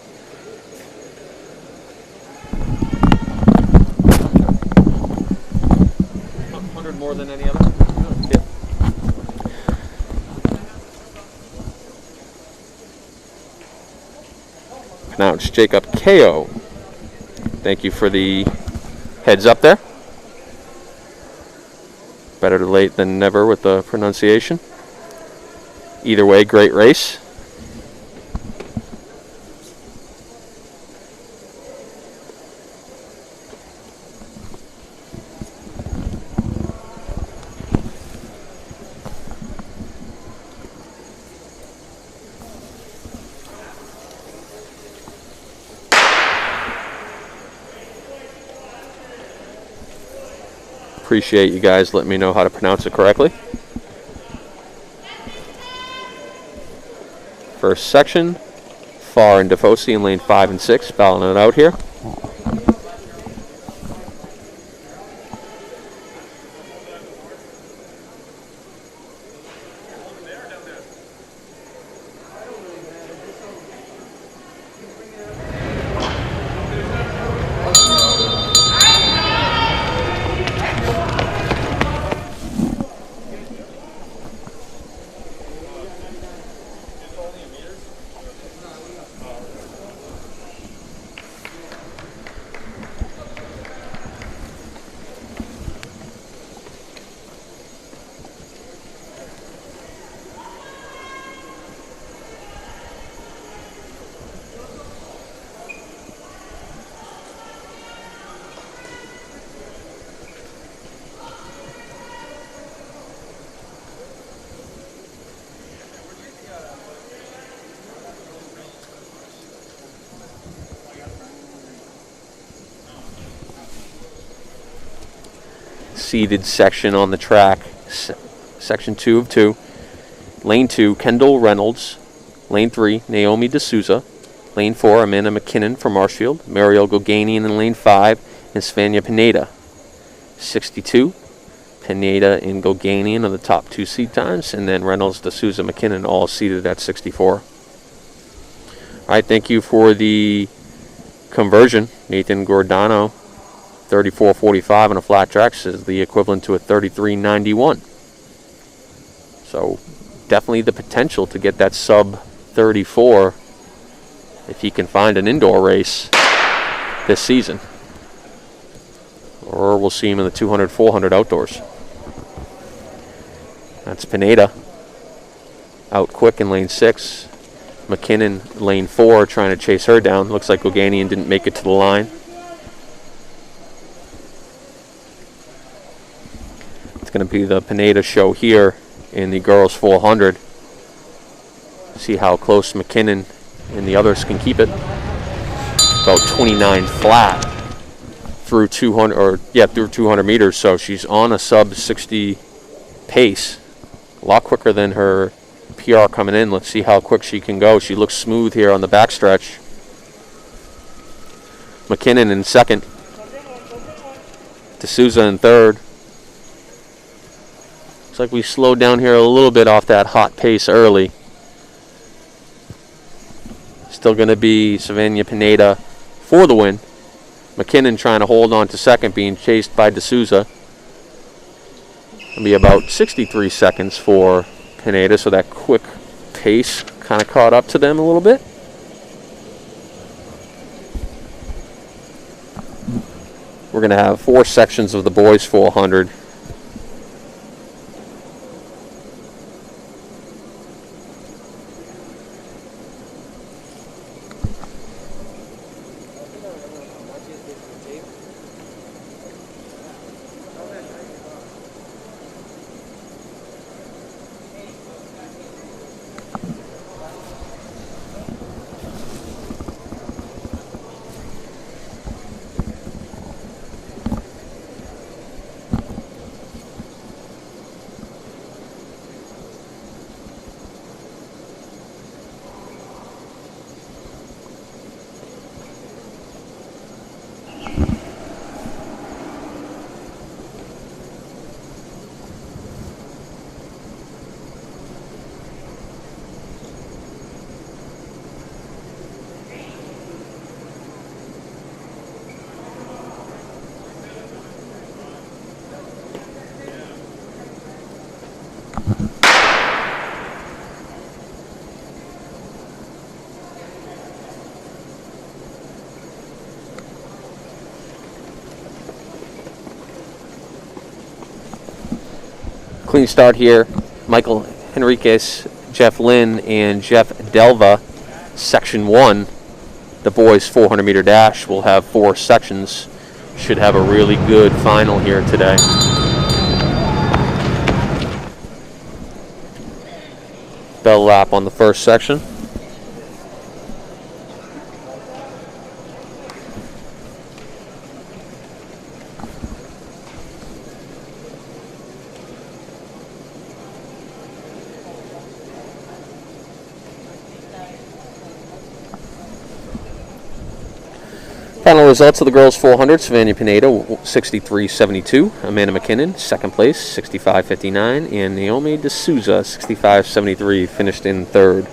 More than any other? Yeah. Now it's Jacob KO. Thank you for the heads up there. Better to late than never with the pronunciation. Either way, great race. Appreciate you guys letting me know how to pronounce it correctly. First section, Farr and Defosse in lane 5 and 6, battling it out here. Seated section on the track, section 2 of 2. Lane 2, Kendall Reynolds. Lane 3, Naomi D'Souza. Lane 4, Amanda McKinnon from Marshfield. Mariel Goganian in lane 5, and Svenya Pineda. 62, Pineda and Goganian are the top 2 seat times, and then Reynolds, D'Souza, McKinnon all seated at 64. All right, thank you for the conversion. Nathan Gordano, 34.45 on a flat track is the equivalent to a 33.91. So definitely the potential to get that sub 34 if he can find an indoor race this season. Or we'll see him in the 200, 400 outdoors. That's Pineda out quick in lane 6. McKinnon lane 4 trying to chase her down. Looks like Goganian didn't make it to the line. It's going to be the Pineda show here in the girls 400. See how close McKinnon and the others can keep it. About 29 flat through 200 meters. So she's on a sub 60 pace, a lot quicker than her PR coming in. Let's see how quick she can go. She looks smooth here on the backstretch. McKinnon in second. D'Souza in third. Looks like we slowed down here a little bit off that hot pace early. Still going to be Svenya Pineda for the win. McKinnon trying to hold on to second, being chased by D'Souza. It'll be about 63 seconds for Pineda, so that quick pace kind of caught up to them a little bit. We're going to have 4 sections of the boys 400. Clean start here. Michael Henriquez, Jeff Lynn, and Jeff Delva. Section 1, the boys 400-meter dash, will have 4 sections. Should have a really good final here today. Bell lap on the first section. Final results of the girls 400. Savannah Pinedo, 63.72. Amanda McKinnon, second place, 65.59. And Naomi D'Souza, 65.73, finished in third.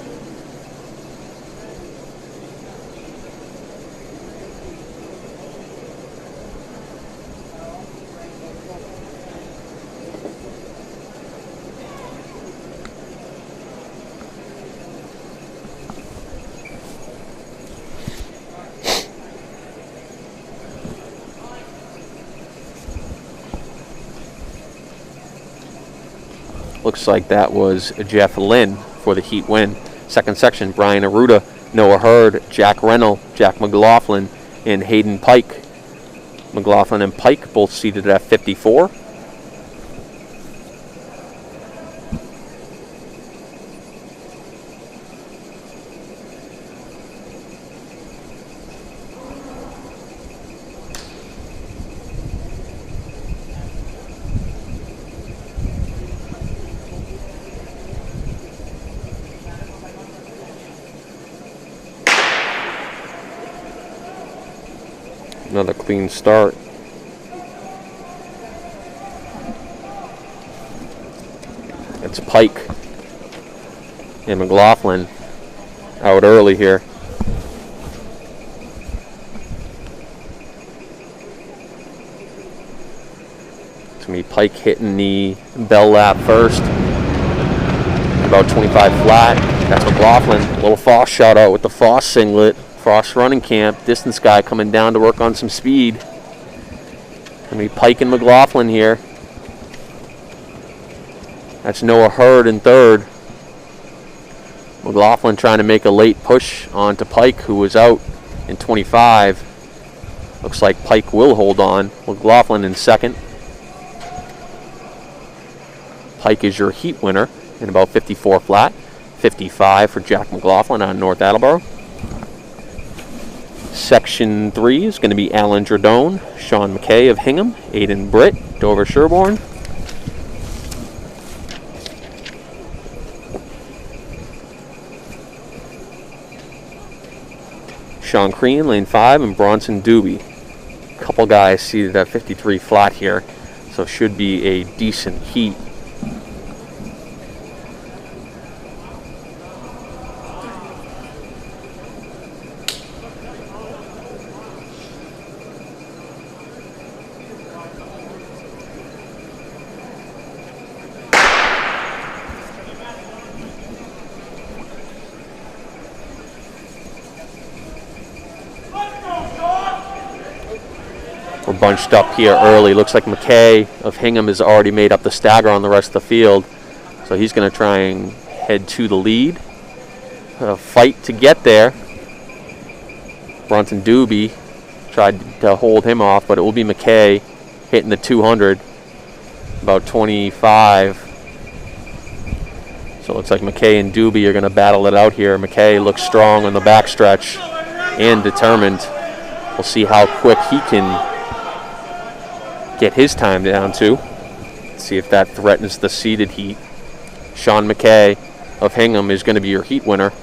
Looks like that was Jeff Lynn for the heat win. Second section, Brian Aruda, Noah Hurd, Jack Rennell, Jack McLaughlin, and Hayden Pike. McLaughlin and Pike both seated at 54. Another clean start. It's Pike and McLaughlin out early here. It's going to be Pike hitting the bell lap first. About 25 flat. That's McLaughlin. A little Foss shot out with the Foss singlet. Frost running camp, distance guy coming down to work on some speed. Gonna be Pike and McLaughlin here. That's Noah Hurd in third. McLaughlin trying to make a late push onto Pike, who was out in 25. Looks like Pike will hold on. McLaughlin in second. Pike is your heat winner in about 54 flat. 55 for Jack McLaughlin on North Attleboro. Section 3 is going to be Alan Dradone, Sean McKay of Hingham, Aiden Britt, Dover Sherborne. Sean Crean, lane 5, and Bronson Doobie. A couple guys seated at 53 flat here, so should be a decent heat. We're bunched up here early. Looks like McKay of Hingham has already made up the stagger on the rest of the field. So he's going to try and head to the lead. A fight to get there. Bronson Doobie tried to hold him off, but it will be McKay hitting the 200. About 25. So it looks like McKay and Doobie are going to battle it out here. McKay looks strong on the backstretch and determined. We'll see how quick he can get his time down to. See if that threatens the seeded heat. Sean McKay of Hingham is going to be your heat winner.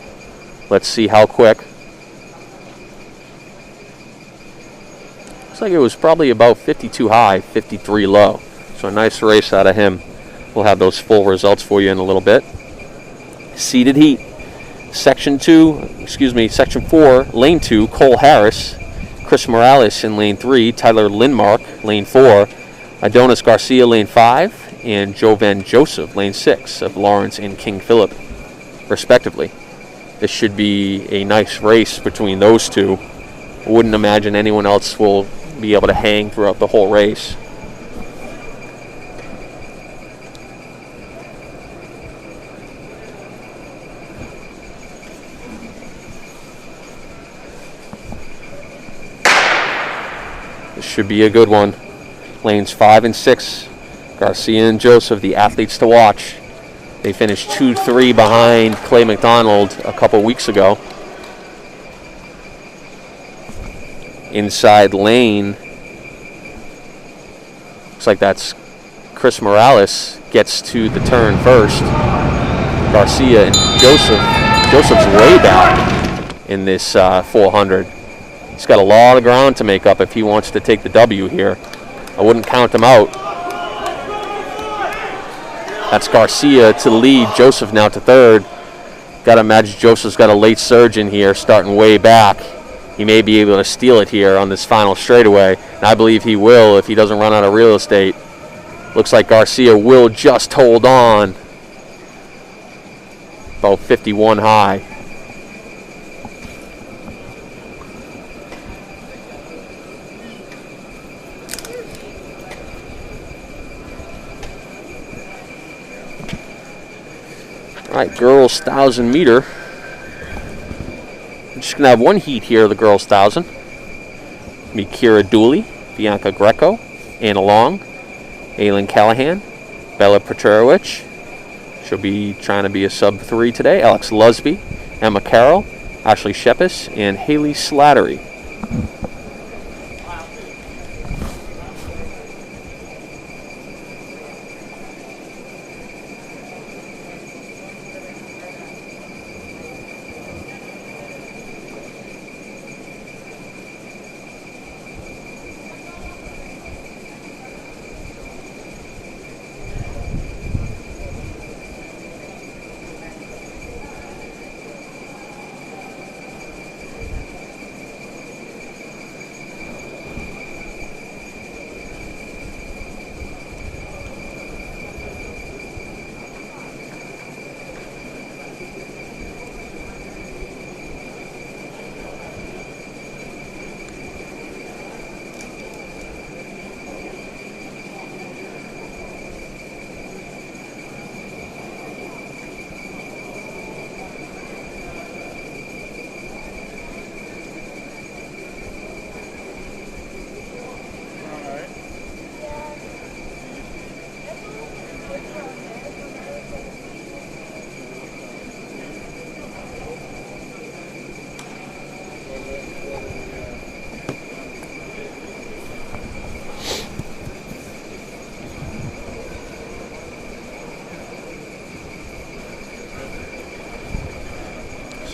Let's see how quick. Looks like it was probably about 52 high, 53 low. So a nice race out of him. We'll have those full results for you in a little bit. Seeded heat. Section 4, lane 2, Cole Harris, Chris Morales in lane 3, Tyler Lindmark, lane 4, Adonis Garcia, lane 5, and Jovan Joseph, lane 6, of Lawrence and King Philip, respectively. This should be a nice race between those two. I wouldn't imagine anyone else will be able to hang throughout the whole race. should be a good one. Lanes 5 and 6. Garcia and Joseph, the athletes to watch. They finished 2-3 behind Clay McDonald a couple weeks ago. Inside lane. Looks like that's Chris Morales gets to the turn first. Garcia and Joseph. Joseph's way back in this 400. He's got a lot of ground to make up if he wants to take the W here. I wouldn't count him out. That's Garcia to lead. Joseph now to third. Got to imagine Joseph's got a late surge in here, starting way back. He may be able to steal it here on this final straightaway. And I believe he will if he doesn't run out of real estate. Looks like Garcia will just hold on. About 51 high. All right, girls 1,000 meter. We're just gonna have one heat here, the girls 1,000. Be Kira Dooley, Bianca Greco, Anna Long, Aylin Callahan, Bella Petrowicz. She'll be trying to be a sub-3 today. Alex Lusby, Emma Carroll, Ashley Shepis, and Haley Slattery.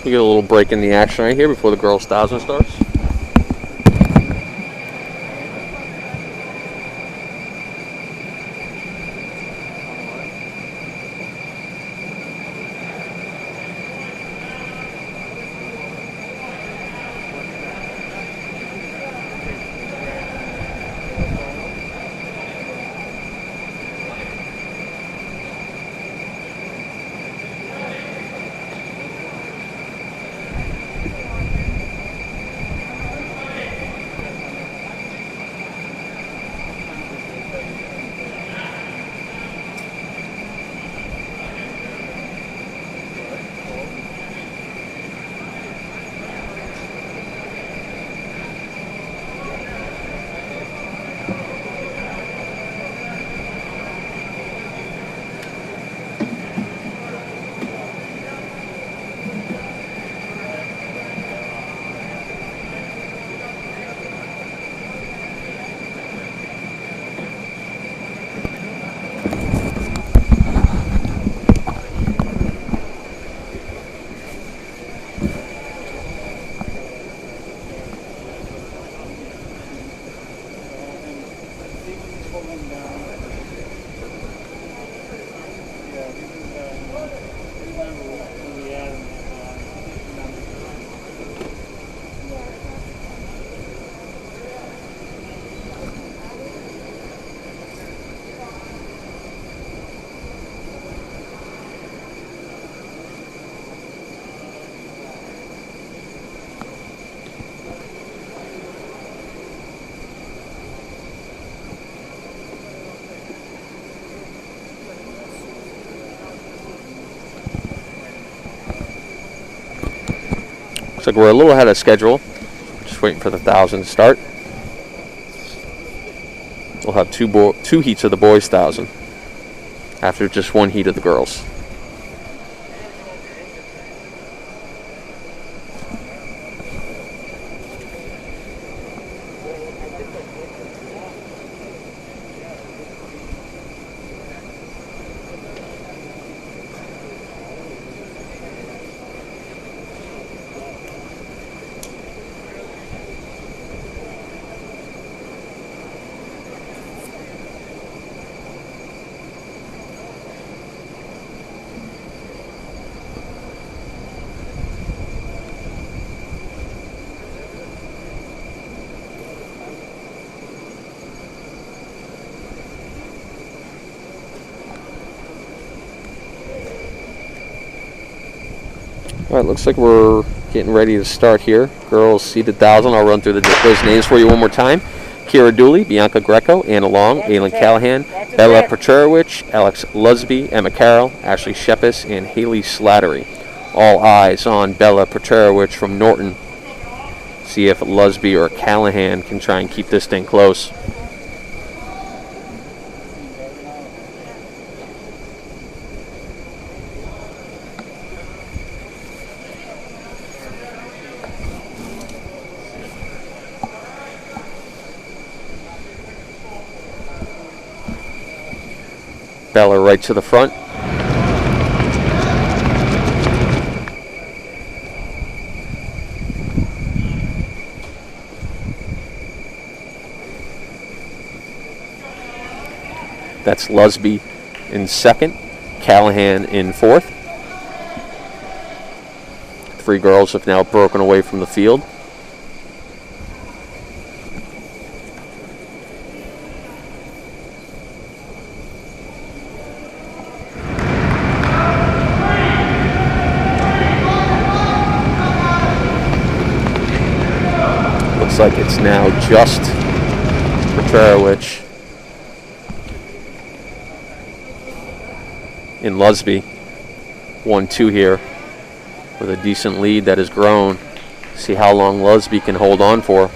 We get a little break in the action right here before the girls 1,000 starts. Looks like we're a little ahead of schedule. Just waiting for the 1,000 to start. We'll have two heats of the boys 1,000 after just one heat of the girls. All right, looks like we're getting ready to start here. Girls seated 1,000. I'll run through those names for you one more time. Kira Dooley, Bianca Greco, Anna Long, Aylin Callahan, Bella Procherowicz, Alex Lusby, Emma Carroll, Ashley Shepis, and Haley Slattery. All eyes on Bella Procherowicz from Norton. See if Lusby or Callahan can try and keep this thing close. Bella right to the front. That's Lusby in second, Callahan in fourth. Three girls have now broken away from the field. Looks like it's now just Procherowicz in Lusby. 1-2 here with a decent lead that has grown. See how long Lusby can hold on for.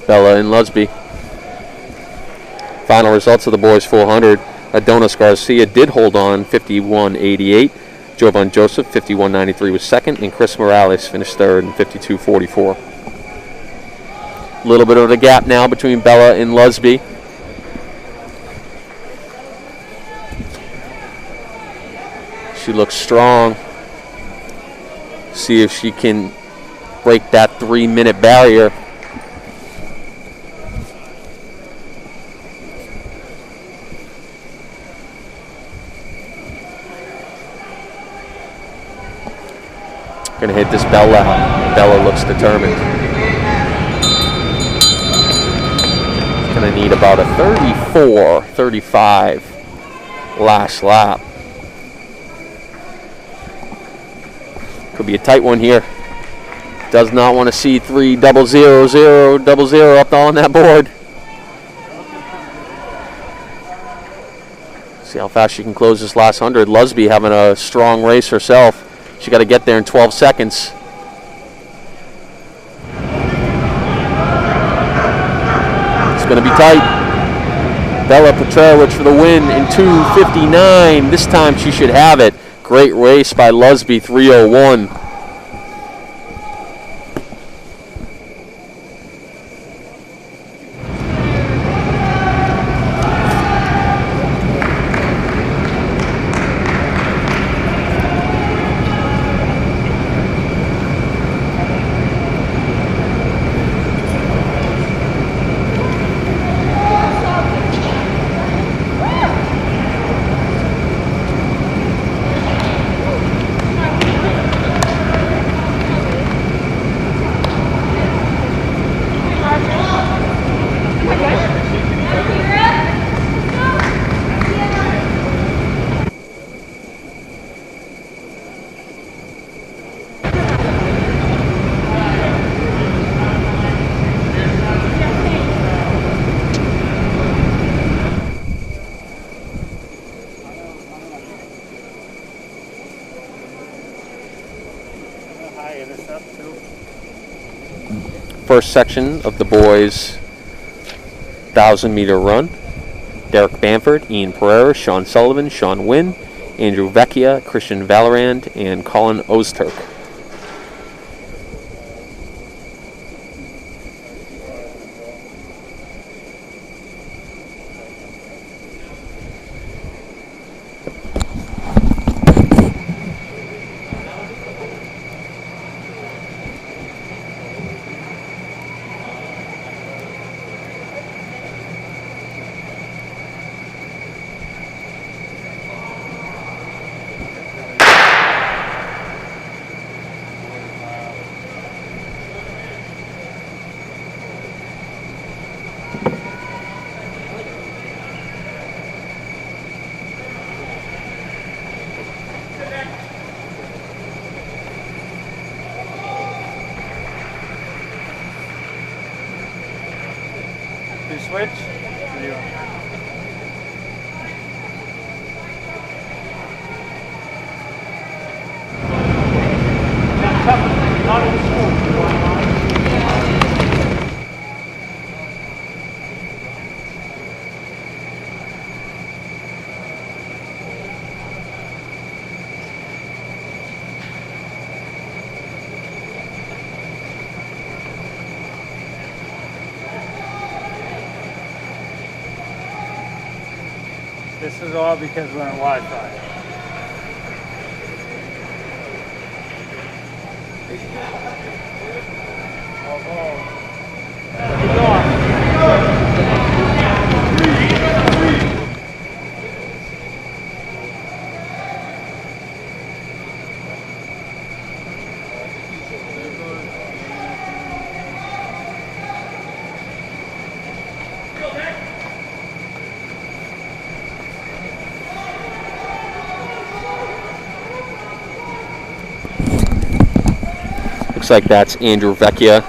Bella and Lusby. Final results of the boys 400. Adonis Garcia did hold on 51.88. Jovan Joseph 51.93 was second, and Chris Morales finished third in 52.44. A little bit of a gap now between Bella and Lusby. She looks strong. See if she can break that 3-minute barrier. Gonna hit this Bella. Bella looks determined. Gonna need about a 34, 35 last lap. Could be a tight one here. Does not want to see 3 0 0 0 0 0 up on that board. See how fast she can close this last 100. Lusby having a strong race herself. She got to get there in 12 seconds. It's going to be tight. Bella Procherowicz for the win in 2:59. This time she should have it. Great race by Lusby, 3:01. First section of the boys' 1,000-meter run. Derek Bamford, Ian Pereira, Sean Sullivan, Sean Wynn, Andrew Vecchia, Christian Valorand, and Colin Ozturk. You switch? Or you- This is all because we're on Wi-Fi. Looks like that's Andrew Vecchia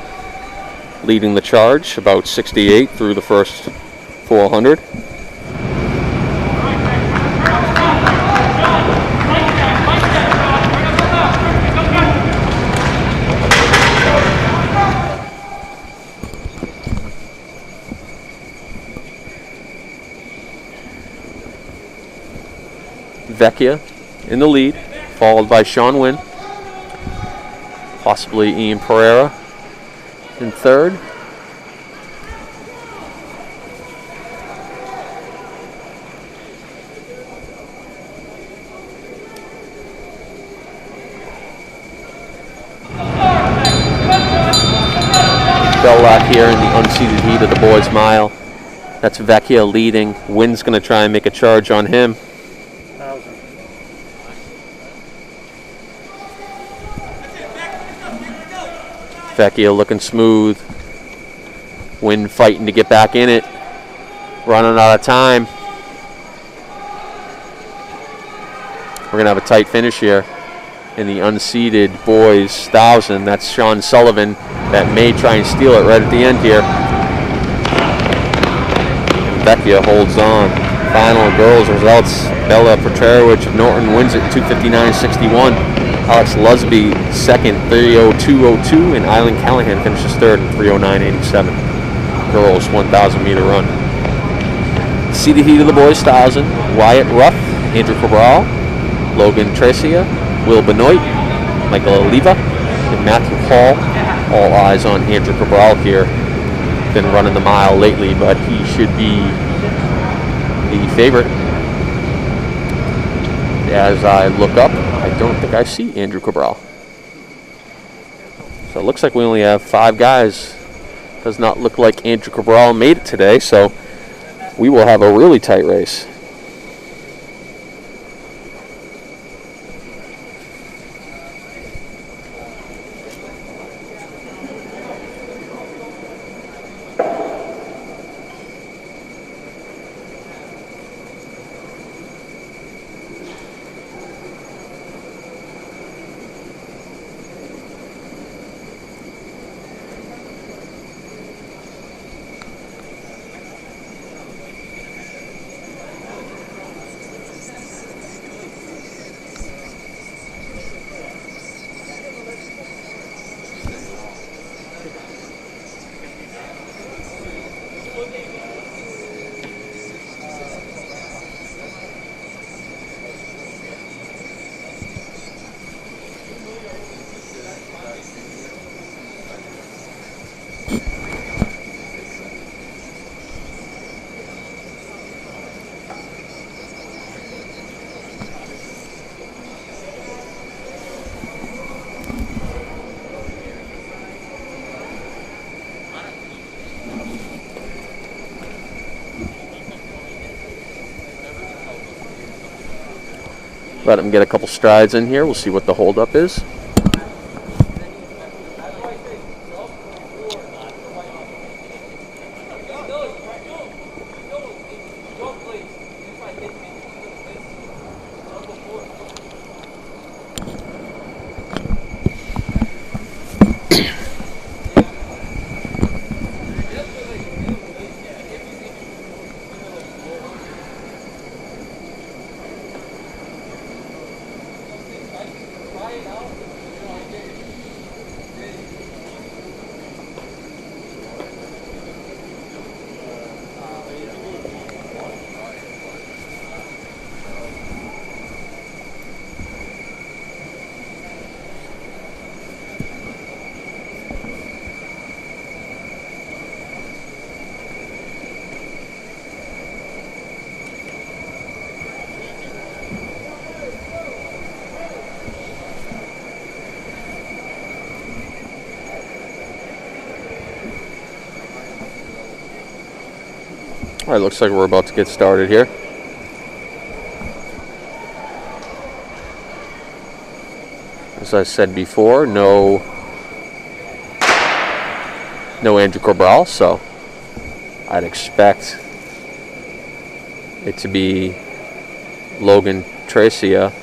leading the charge, about 68 through the first 400. Vecchia in the lead, followed by Sean Wynn, possibly Ian Pereira in third. Bell here in the unseeded heat of the boys' mile. That's Vecchia leading. Wynn's going to try and make a charge on him. 1,000. Vecchia looking smooth. Wynn fighting to get back in it. Running out of time. We're going to have a tight finish here in the unseeded boys 1,000. That's Sean Sullivan that may try and steal it right at the end here. And Vecchia holds on. Final girls results. Bella Petrarowicz of Norton wins it 2:59.61. Alex Lusby second, 3:02.02, and Eileen Callahan finishes third in 3:09.87. Girls 1,000-meter run. Seeded heat of the boys 1,000. Wyatt Ruff, Andrew Cabral, Logan Trecia, Will Benoit, Michael Oliva, and Matthew Hall. All eyes on Andrew Cabral here. Been running the mile lately, but he should be the favorite. As I look up, I don't think I see Andrew Cabral. So it looks like we only have 5 guys. Does not look like Andrew Cabral made it today, so we will have a really tight race. Let him get a couple strides in here. We'll see what the holdup is. All right, looks like we're about to get started here. As I said before, no Andrew Cabral, so I'd expect it to be Logan Tracia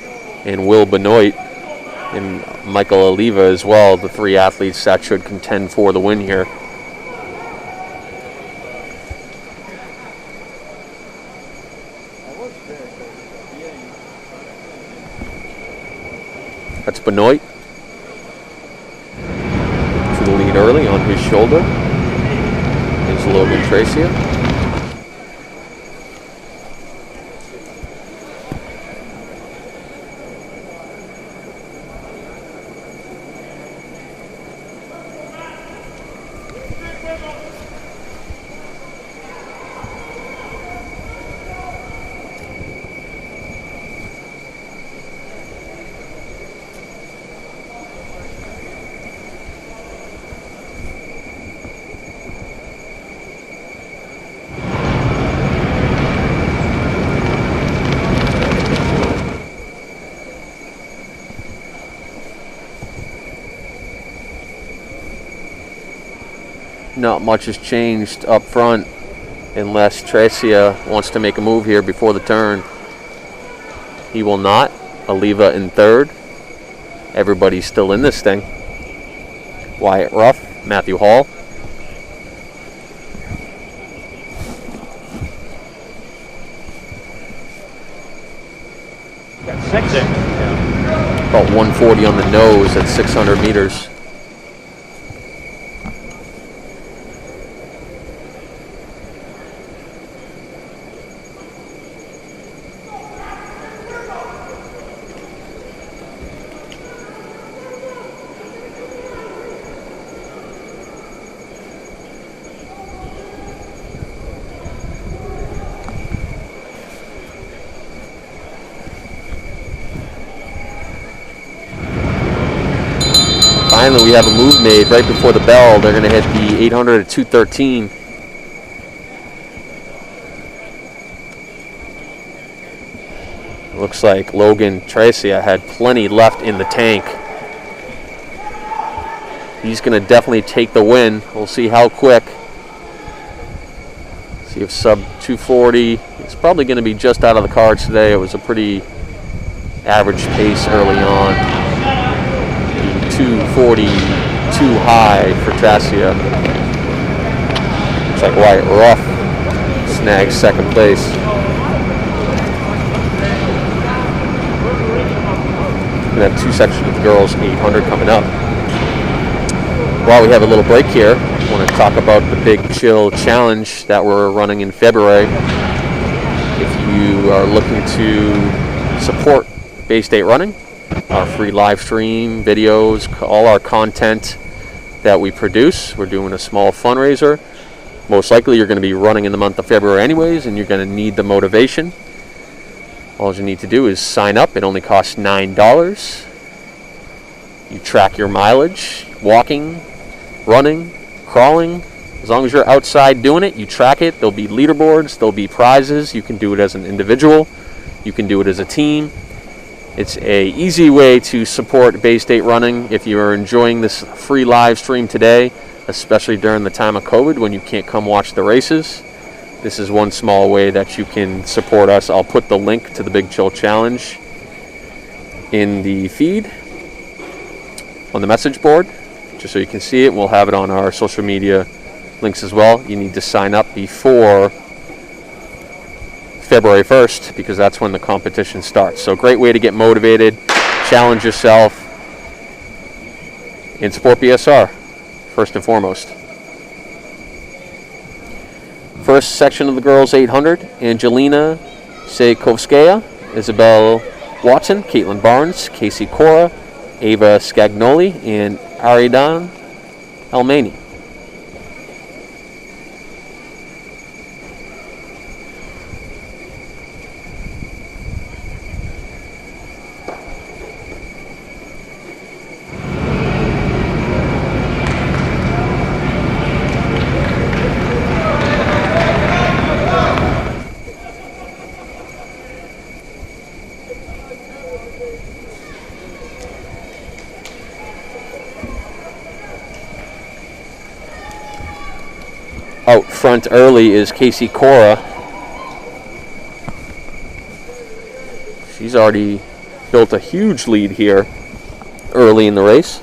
and Will Benoit and Michael Oliva as well, the three athletes that should contend for the win here. That's Benoit to the lead early on his shoulder. Is Logan Tracia. Not much has changed up front unless Tracia wants to make a move here before the turn. He will not. Oliva in third. Everybody's still in this thing. Wyatt Ruff, Matthew Hall. Got 6 in. Yeah. About 140 on the nose at 600 meters. Finally, we have a move made right before the bell. They're going to hit the 800 at 213. Looks like Logan Tracia had plenty left in the tank. He's going to definitely take the win. We'll see how quick. See if sub 240. It's probably going to be just out of the cards today. It was a pretty average pace early on. 240 too high for Tracia. Looks like Wyatt Ruff snags second place. We're going to have two sections of the girls 800 coming up. While we have a little break here, I want to talk about the Big Chill Challenge that we're running in February. If you are looking to support Bay State Running, our free live stream, videos, all our content that we produce. We're doing a small fundraiser. Most likely you're going to be running in the month of February anyways, and you're going to need the motivation. All you need to do is sign up. It only costs $9. You track your mileage, walking, running, crawling. As long as you're outside doing it, you track it. There'll be leaderboards, there'll be prizes. You can do it as an individual. You can do it as a team. It's a easy way to support Bay State Running if you are enjoying this free live stream today, especially during the time of COVID when you can't come watch the races. This is one small way that you can support us. I'll put the link to the Big Chill Challenge in the feed on the message board, just so you can see it. We'll have it on our social media links as well. You need to sign up before February 1st because that's when the competition starts. So great way to get motivated, challenge yourself, and support BSR first and foremost. First section of the girls 800, Angelina Sejkovskaya, Isabel Watson, Caitlin Barnes, Casey Cora, Ava Scagnoli, and Aridan Almani. Out front early is Casey Cora. She's already built a huge lead here early in the race.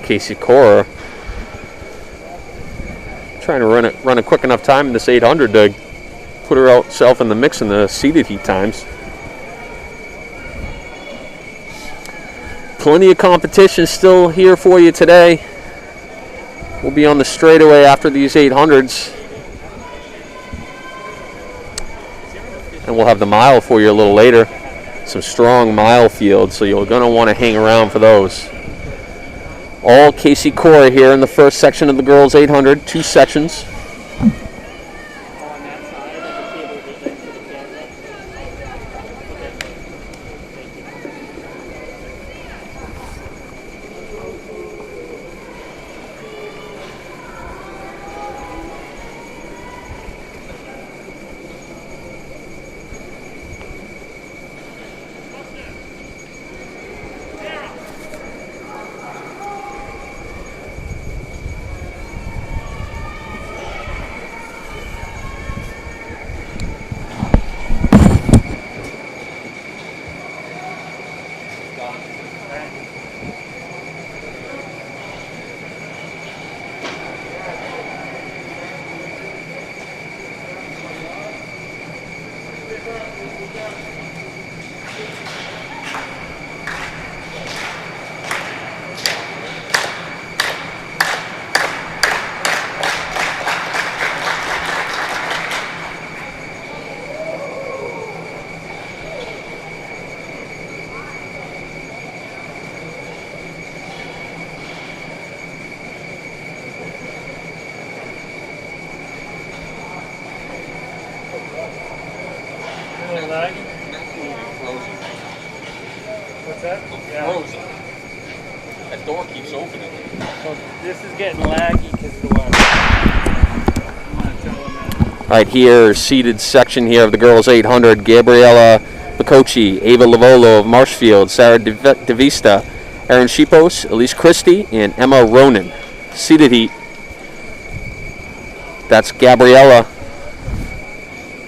Casey Cora trying to run a quick enough time in this 800 to put herself in the mix in the seated heat times. Plenty of competition still here for you today. We'll be on the straightaway after these 800s. And we'll have the mile for you a little later. Some strong mile fields, so you're going to want to hang around for those. All Casey Cora here in the first section of the girls 800, 2 sections. What's that? Yeah. Frozen. That door keeps opening. So this is getting laggy because of the weather. I'm gonna tell them that. Right here, seated section here of the girls 800, Gabriella Bacocci, Ava Lavolo of Marshfield, Sarah DeVista, Erin Shipos, Elise Christie, and Emma Ronan. Seated heat. That's Gabriella.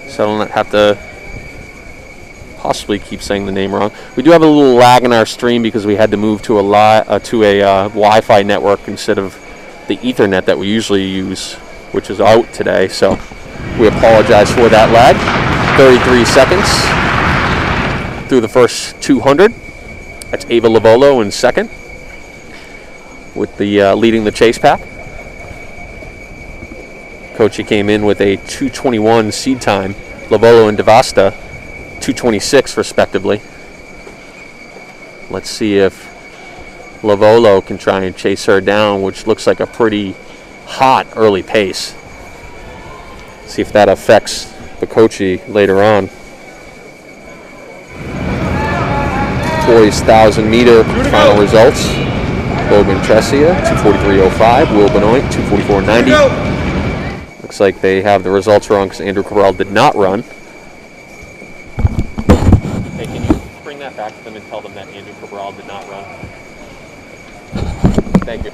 So I don't have to possibly keep saying the name wrong. We do have a little lag in our stream because we had to move to a Wi-Fi network instead of the Ethernet that we usually use, which is out today. So we apologize for that lag. 33 seconds through the first 200. That's Ava Lavolo in second. with the leading the chase pack. Kochi came in with a 2:21 seed time. Lavolo and Devasta 2:26 respectively. Let's see if Lavolo can try and chase her down, which looks like a pretty hot early pace. See if that affects the Kochi later on. Boys 1,000 meter final results. Logan Tresia 2:43.05. Will Benoit 2:44.90. Looks like they have the results wrong because Andrew Cabral did not run. Hey, can you bring that back to them and tell them that Andrew Cabral did not run? Thank you.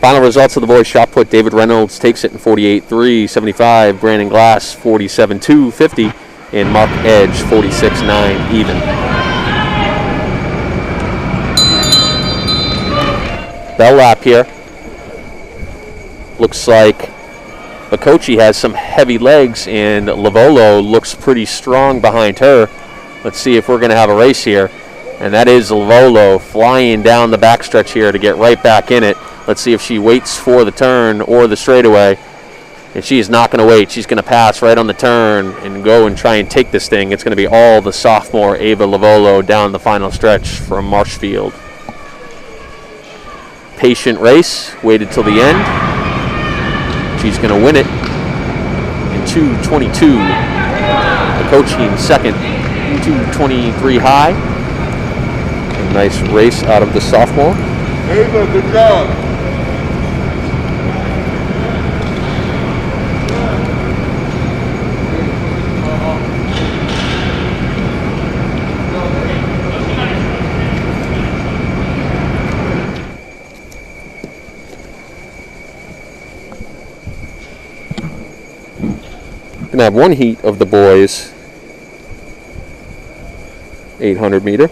Final results of the boys shot put. David Reynolds takes it in 48.3.75. Brandon Glass 47.2.50. And Mark Edge 46.9 even. Bell lap here. Looks like Bakochi has some heavy legs and Lavolo looks pretty strong behind her. Let's see if we're going to have a race here. And that is Lavolo flying down the backstretch here to get right back in it. Let's see if she waits for the turn or the straightaway. And she is not going to wait. She's going to pass right on the turn and go and try and take this thing. It's going to be all the sophomore Ava Lavolo down the final stretch from Marshfield. Patient race. Waited till the end. She's going to win it in 2:22. Bakochi in second. 2:23 high. A nice race out of the sophomore. Ava, good job. Gonna have one heat of the boys 800 meter.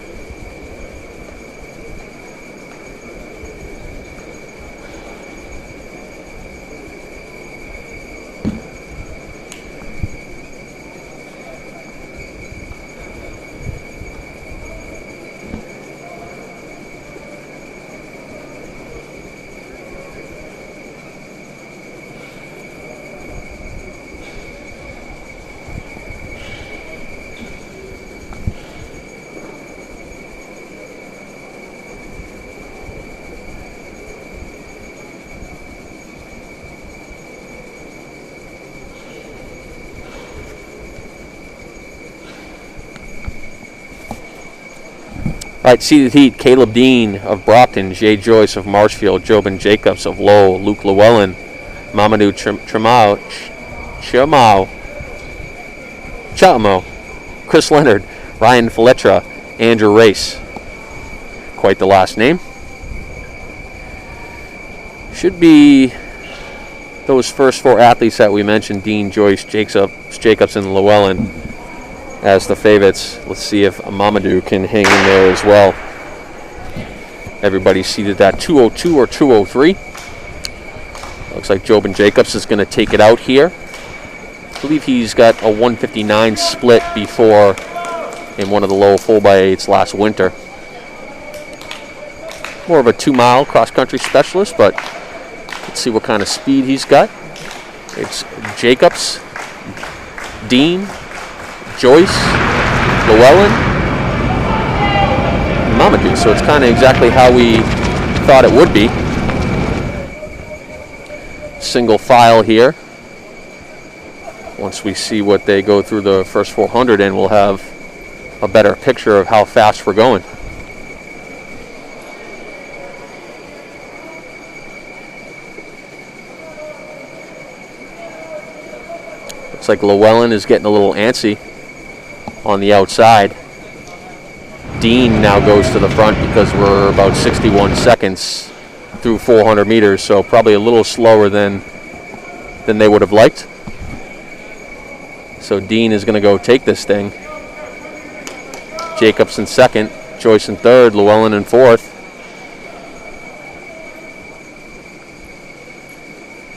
All right, seeded heat, Caleb Dean of Brockton, Jay Joyce of Marshfield, Jobin Jacobs of Lowell, Luke Llewellyn, Mamadou Chamo, Chris Leonard, Ryan Fletcher, Andrew Race. Quite the last name. Should be those first four athletes that we mentioned, Dean, Joyce, Jacobs, and Llewellyn, as the favorites. Let's see if Mamadou can hang in there as well. Everybody's seated at 2:02 or 2:03. Looks like Jobin Jacobs is going to take it out here. I believe he's got a 1:59 split before in one of the low 4x8s last winter. More of a 2-mile cross-country specialist, but let's see what kind of speed he's got. It's Jacobs, Dean, Joyce, Llewellyn, and Mamadou. So it's kind of exactly how we thought it would be. Single file here. Once we see what they go through the first 400 in, we'll have a better picture of how fast we're going. Looks like Llewellyn is getting a little antsy on the outside. Dean now goes to the front because we're about 61 seconds through 400 meters, so probably a little slower than they would have liked. So Dean is going to go take this thing. Jacobs in second, Joyce in third, Llewellyn in fourth.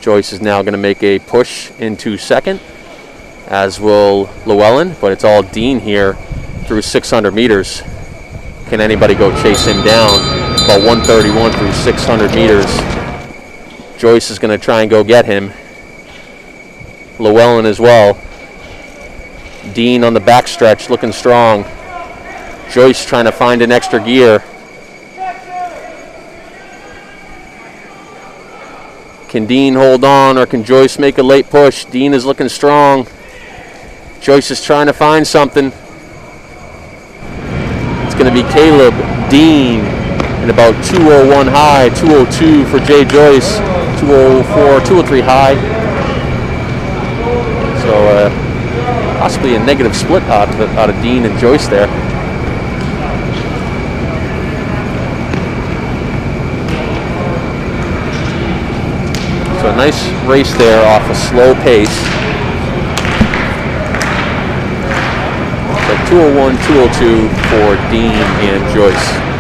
Joyce is now going to make a push into second, as will Llewellyn, but it's all Dean here through 600 meters. Can anybody go chase him down? About 131 through 600 meters. Joyce is going to try and go get him. Llewellyn as well. Dean on the backstretch looking strong. Joyce trying to find an extra gear. Can Dean hold on, or can Joyce make a late push? Dean is looking strong. Joyce is trying to find something. It's going to be Caleb, Dean, and about 201 high, 202 for Jay Joyce, 204, 203 high. So possibly a negative split out of Dean and Joyce there. So a nice race there off a slow pace. So 201, 202 for Dean and Joyce.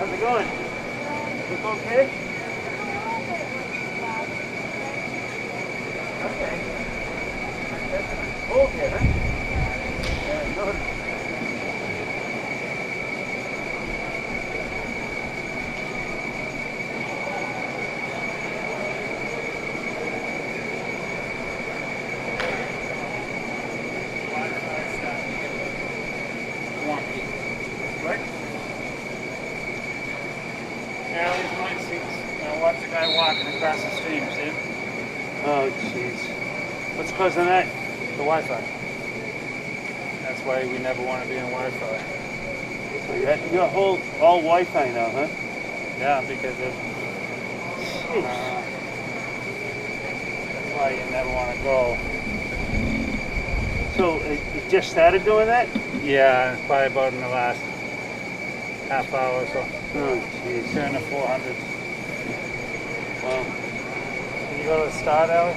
How's it going? Look okay? Okay. Okay, huh? Yeah, no. What? Yeah, these mine seats. Now watch the guy walking across the stream, see? Oh, jeez. What's causing that? The Wi-Fi. That's why we never want to be in Wi-Fi. So you're all Wi-Fi now, huh? Yeah, because of... that's why you never want to go. So it just started doing that? Yeah, probably about in the last half hour or so. Oh, jeez. Turn to 400. Wow. Can you go to the start, Ellie?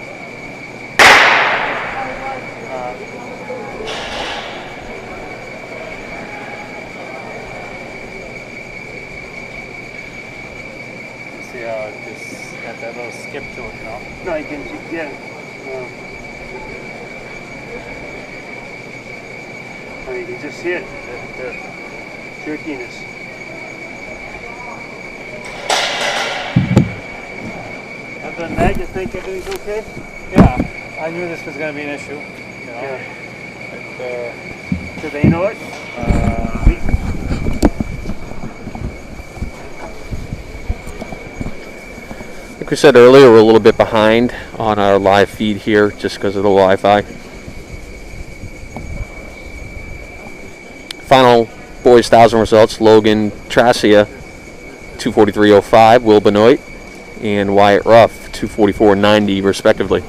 See how it just got that little skip to it, you know? No, you can, yeah. Oh, you can just hear it, the jerkiness. Other than that, you think everything's okay? Yeah, I knew this was going to be an issue. You know? Yeah. Do they know it? Like we said earlier, we're a little bit behind on our live feed here just because of the Wi-Fi. Final boys 1,000 results: Logan Tracia 243.05, Will Benoit and Wyatt Ruff 244.90 respectively.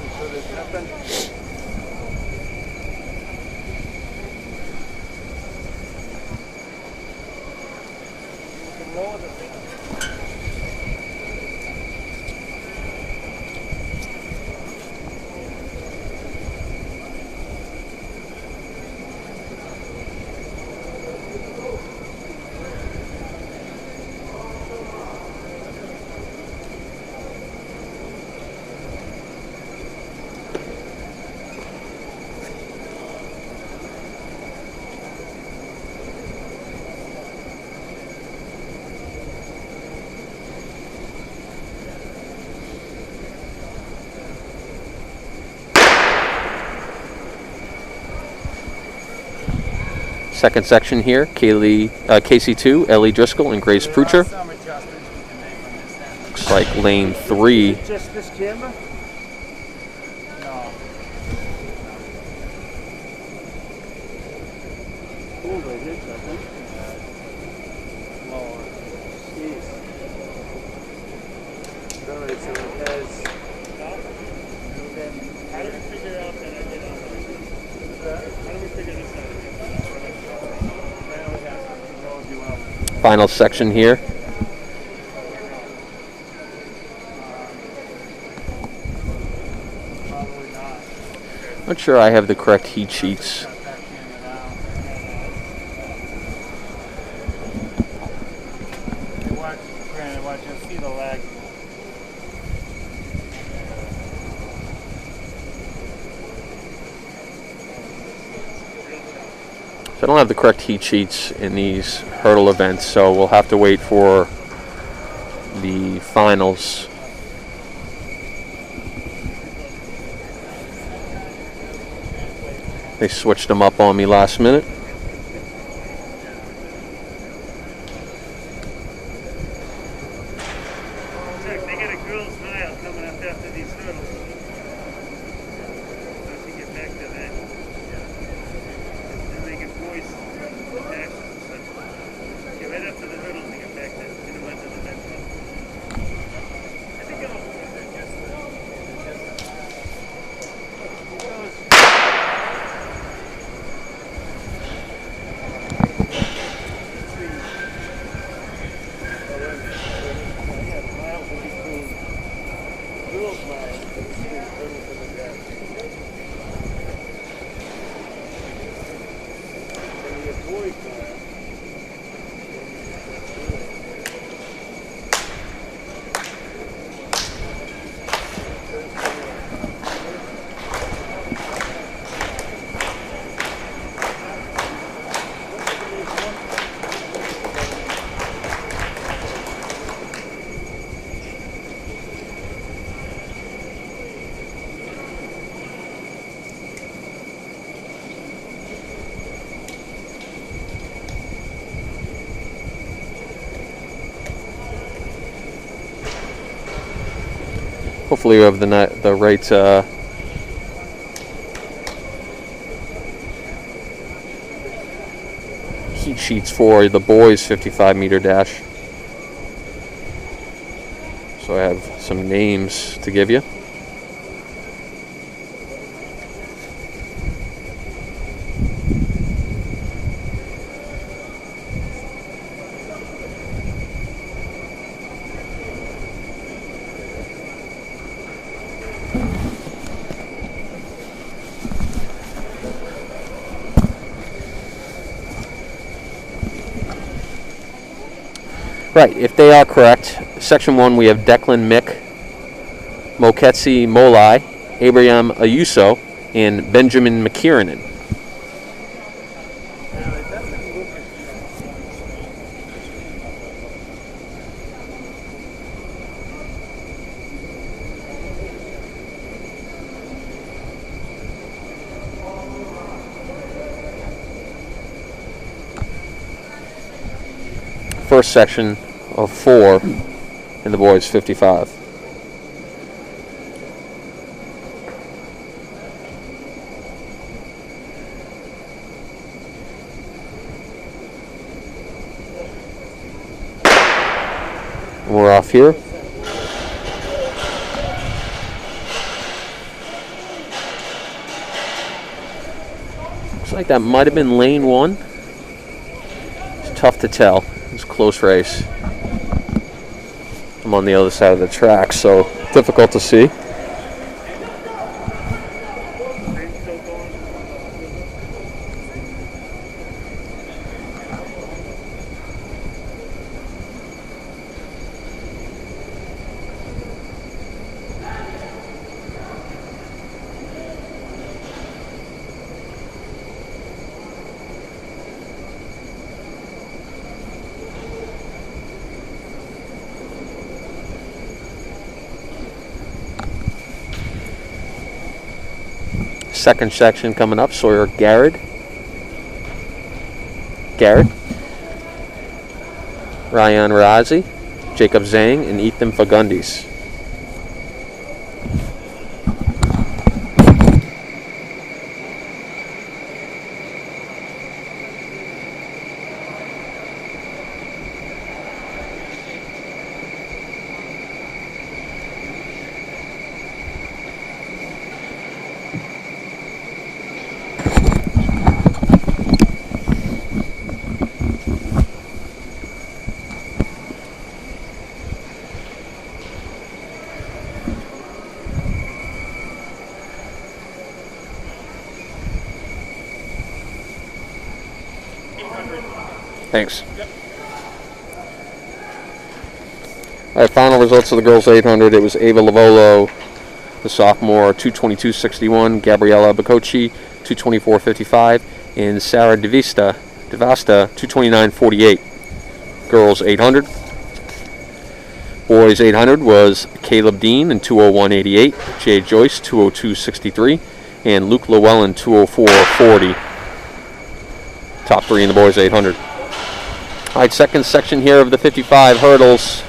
Second section here, KC2, Ellie Driscoll and Grace Prucher. Looks like lane 3. Just this camera? No. Hold right here, I think. Oh, jeez. Alright, so it has... How do we figure out that I did on How do we figure this out? Final section here. Not sure I have the correct heat sheets. Watch, you'll see the lag. So I don't have the correct heat sheets in these hurdle events, so we'll have to wait for the finals. They switched them up on me last minute. Look, they got a girl's smile coming up after these hurdles. Once you get back to that. Then they can voice the taxes and stuff. Get right up to the hurdles and get back to it. Get them under the next one. I think I'll... Hopefully you have the right heat sheets for the boys 55-meter dash. So I have some names to give you. Right, if they are correct, Section 1 we have Declan Mick, Moketsi Molai, Abraham Ayuso, and Benjamin McKiernan. First section of 4 in the boys 55. We're off here. Looks like that might have been lane 1. It's tough to tell. It's a close race. I'm on the other side of the track, so difficult to see. Second section coming up, Sawyer Garrett, Ryan Razi, Jacob Zhang, and Ethan Fagundes. Thanks. Yep. All right, final results of the girls 800. It was Ava Lavolo, the sophomore, 222.61. Gabriella Bacocci, 224.55. And Sarah Devasta, 229.48. Girls 800. Boys 800 was Caleb Dean in 201.88. Jay Joyce, 202.63. And Luke Llewellyn, 204.40. Top 3 in the boys 800. All right, second section here of the 55 hurdles.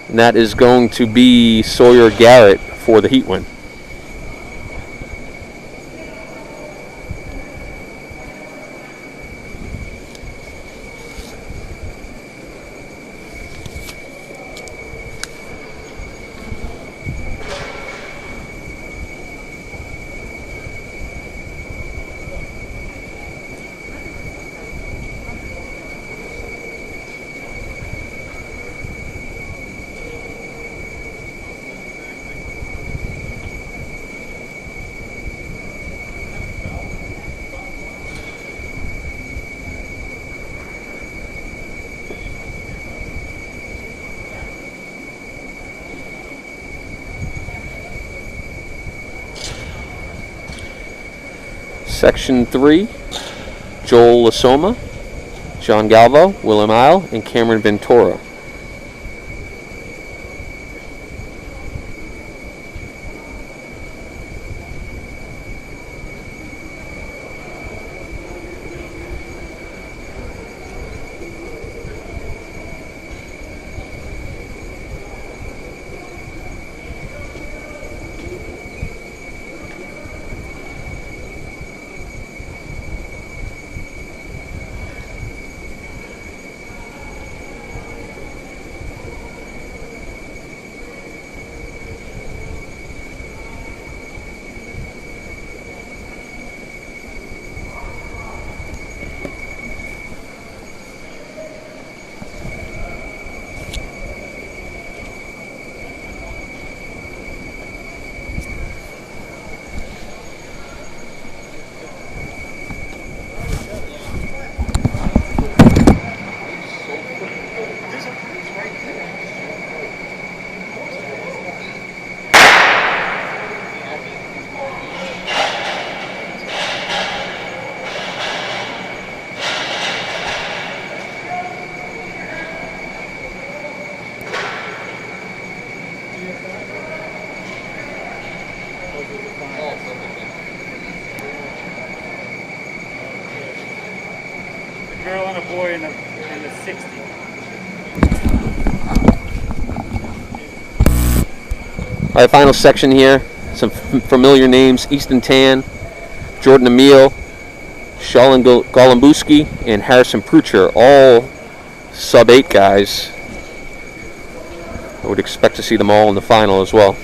And that is going to be Sawyer Garrett for the heat win. Section 3, Joel Lasoma, John Galvo, Willem Isle, and Cameron Ventura. boy in the 60. All right, final section here. Some familiar names: Easton Tan, Jordan Emile, Shalin Golembuski, and Harrison Prucher, all sub-8 guys. I would expect to see them all in the final as well.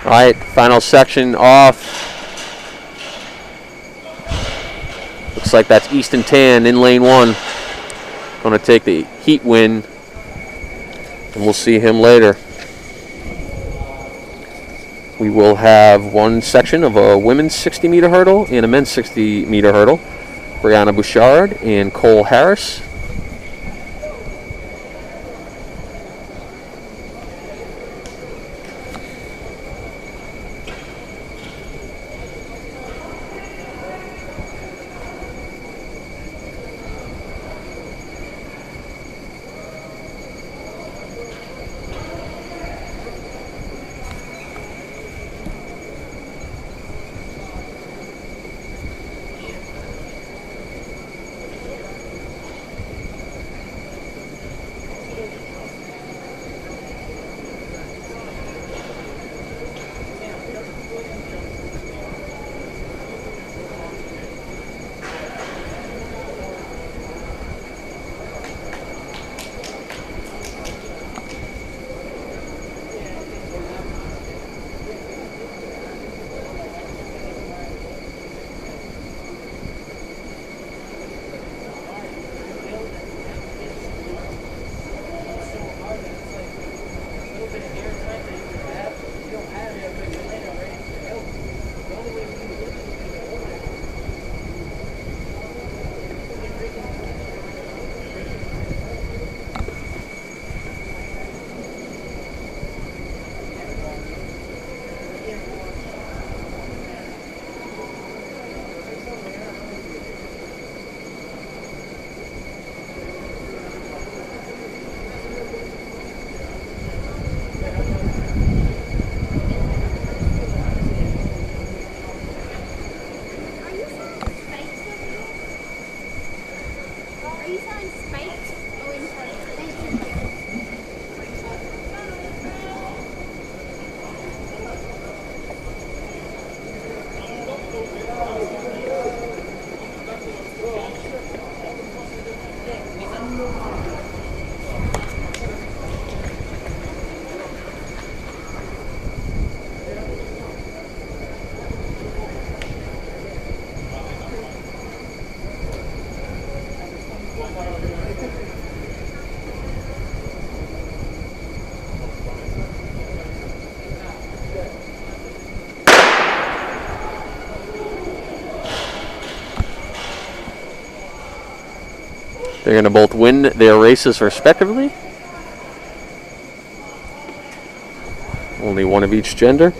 All right, final section off. Looks like that's Easton Tan in lane 1. Going to take the heat win, and we'll see him later. We will have one section of a women's 60-meter hurdle and a men's 60-meter hurdle. Brianna Bouchard and Cole Harris. They're going to both win their races respectively. Only one of each gender.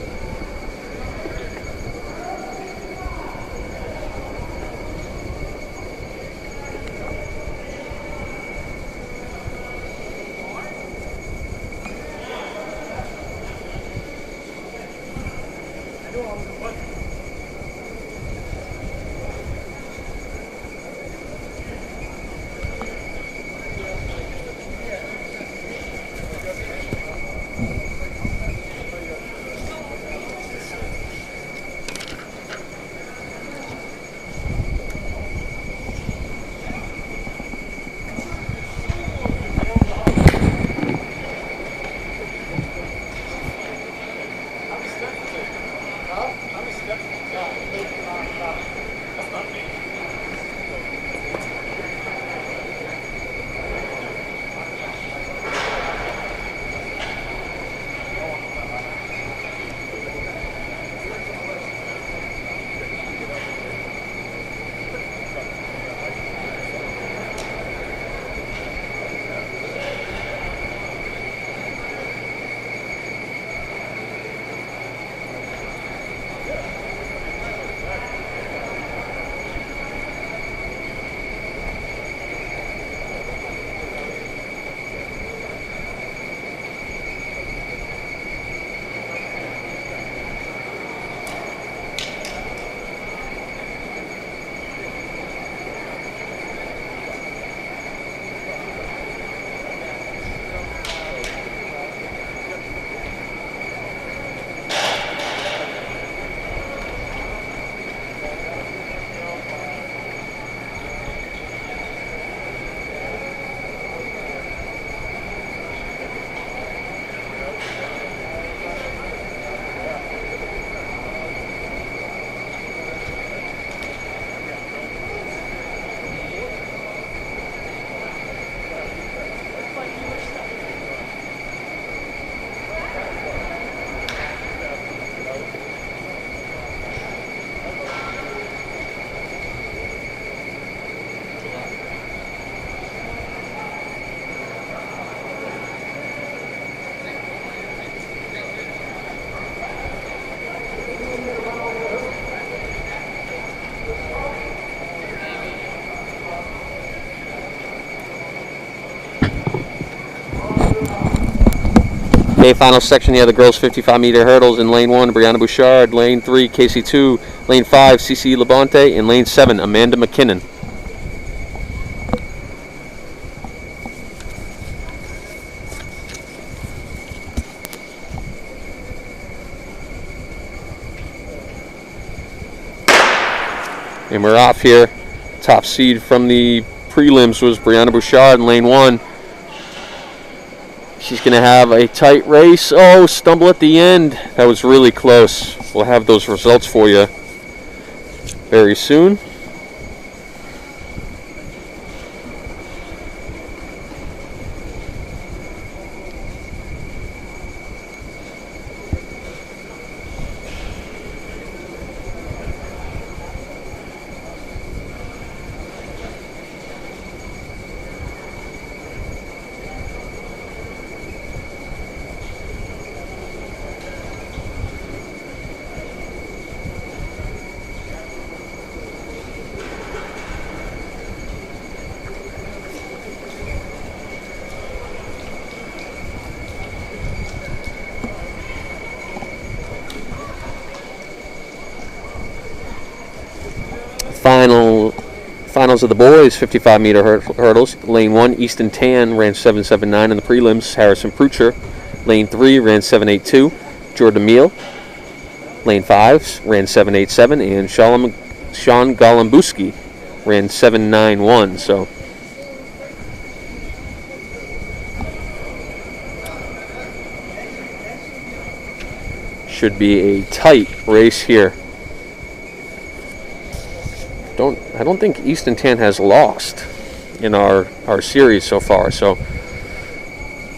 Okay, final section here, the girls 55-meter hurdles. In lane 1, Brianna Bouchard. Lane 3, Casey 2. Lane 5, CC Labonte. And lane 7, Amanda McKinnon. And we're off here. Top seed from the prelims was Brianna Bouchard in lane 1. She's going to have a tight race. Oh, stumble at the end. That was really close. We'll have those results for you very soon. Finals of the boys 55-meter hurdles. Lane 1, Easton Tan ran 7.79 in the prelims. Harrison Prucher. Lane 3 ran 7.82. Jordan Meal. Lane 5 ran 7.87, and Sean Golembuski ran 7.91. So should be a tight race here. I don't think Easton Tan has lost in our series so far, so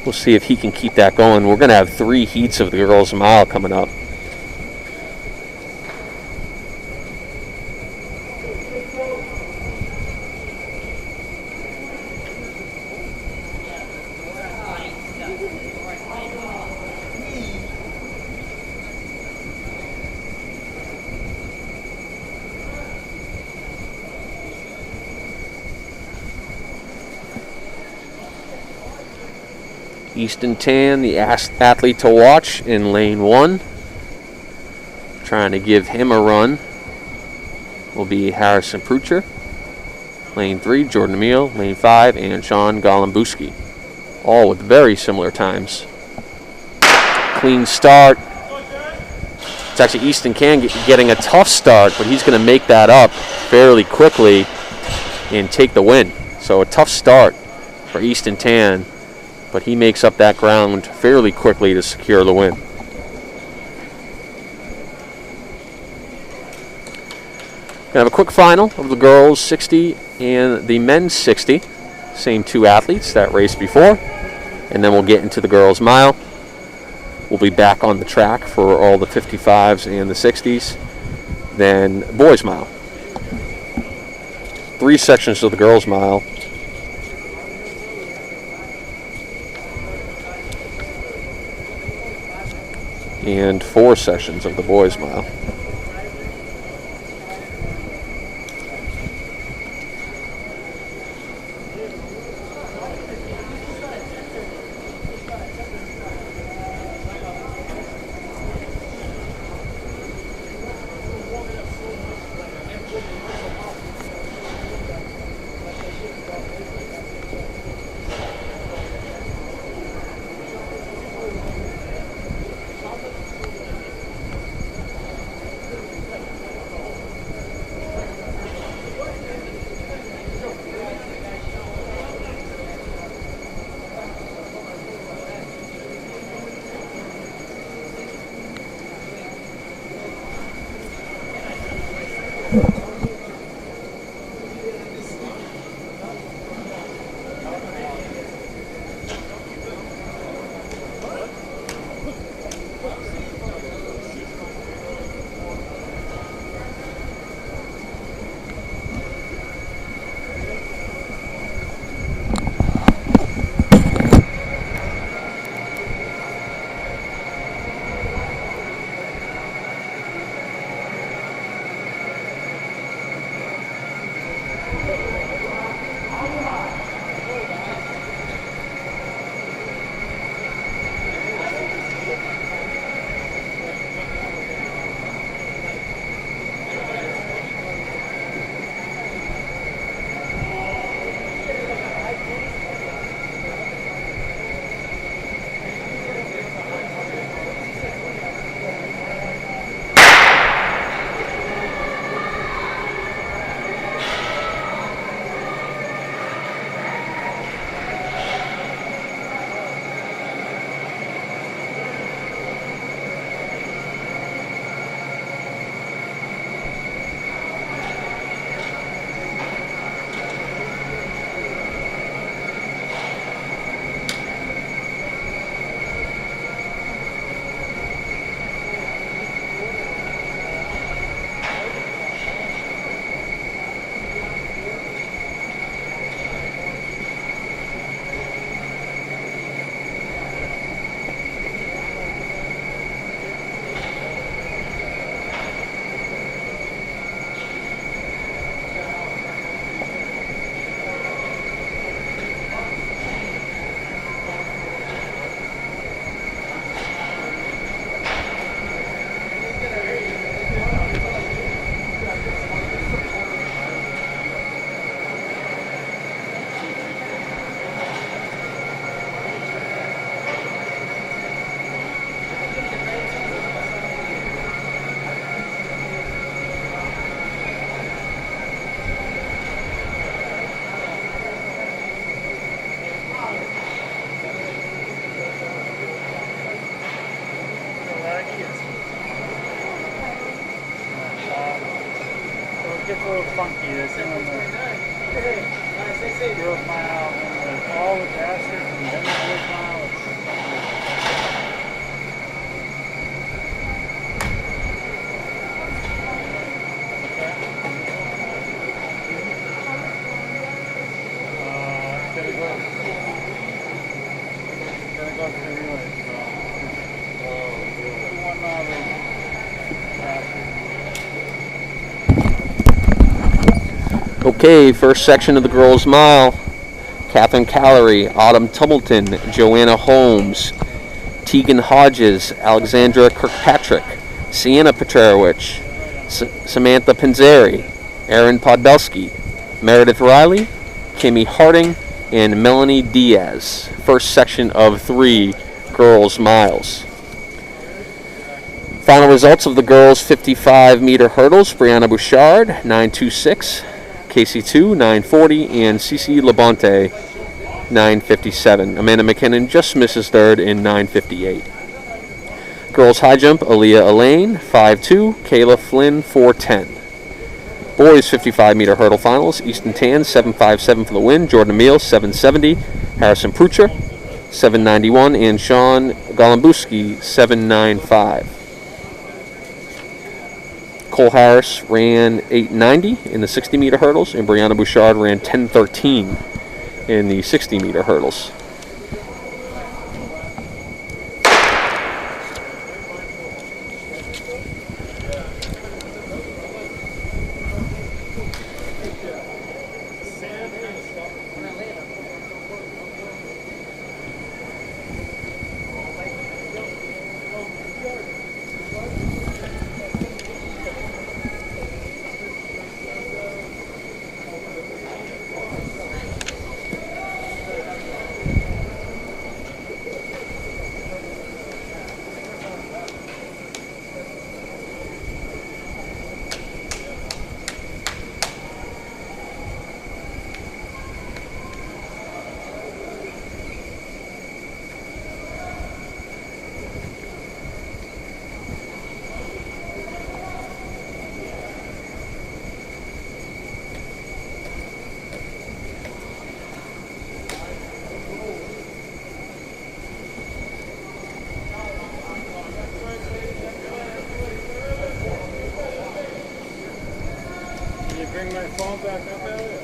we'll see if he can keep that going. We're going to have 3 heats of the girls' mile coming up. Easton Tan, the athlete to watch in lane 1. Trying to give him a run will be Harrison Prucher. Lane 3, Jordan Meal. Lane 5, and Sean Golembuski. All with very similar times. Clean start. It's actually Easton Tan getting a tough start, but he's going to make that up fairly quickly and take the win. So a tough start for Easton Tan, but he makes up that ground fairly quickly to secure the win. Gonna have a quick final of the girls 60 and the men's 60. Same 2 athletes that raced before. And then we'll get into the girls' mile. We'll be back on the track for all the 55s and the 60s. Then boys' mile. 3 sections of the girls' mile. And 4 sessions of the boys' mile. girls mile, and all the baskets and then the boys mile. Gonna go to the relay. So, 1 mile race. Okay, first section of the girls' mile. Catherine Callery, Autumn Tumbleton, Joanna Holmes, Tegan Hodges, Alexandra Kirkpatrick, Sienna Petrowicz, Samantha Panzeri, Erin Podbelski, Meredith Riley, Kimmy Harding, and Melanie Diaz. First section of 3 girls' miles. Final results of the girls' 55-meter hurdles: Brianna Bouchard, 9.26, Casey 2, 9.40, and Cece Labonte, 9.57. Amanda McKinnon just misses third in 9.58. Girls' high jump: Aaliyah Elaine, 5.2, Kayla Flynn, 4.10. Boys' 55-meter hurdle finals: Easton Tan, 7.57 for the win, Jordan Emile, 7.70, Harrison Prucher, 7.91, and Sean Golembuski, 7.95. Cole Harris ran 8.90 in the 60-meter hurdles, and Brianna Bouchard ran 10.13 in the 60-meter hurdles. Bring my phone back up, Elliot?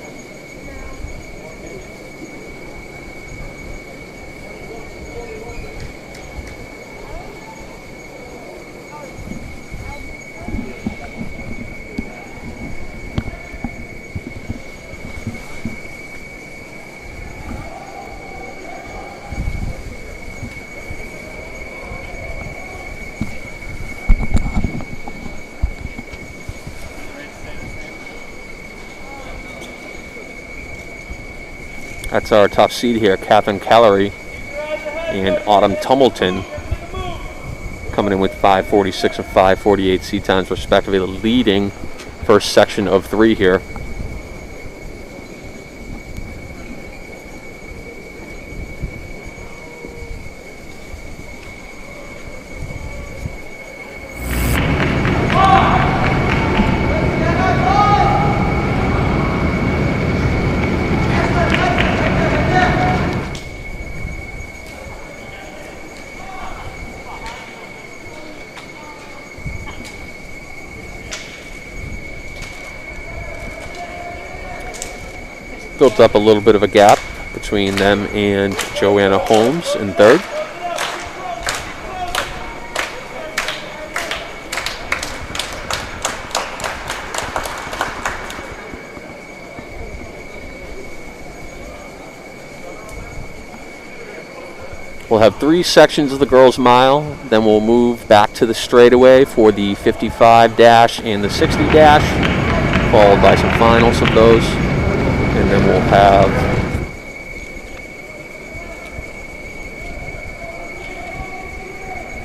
That's our top seed here: Catherine Callery and Autumn Tumbleton, coming in with 5.46 and 5.48 seed times respectively, leading first section of 3 here. Built up a little bit of a gap between them and Joanna Holmes in third. We'll have 3 sections of the girls' mile, then we'll move back to the straightaway for the 55 dash and the 60 dash, followed by some finals of those. And then we'll have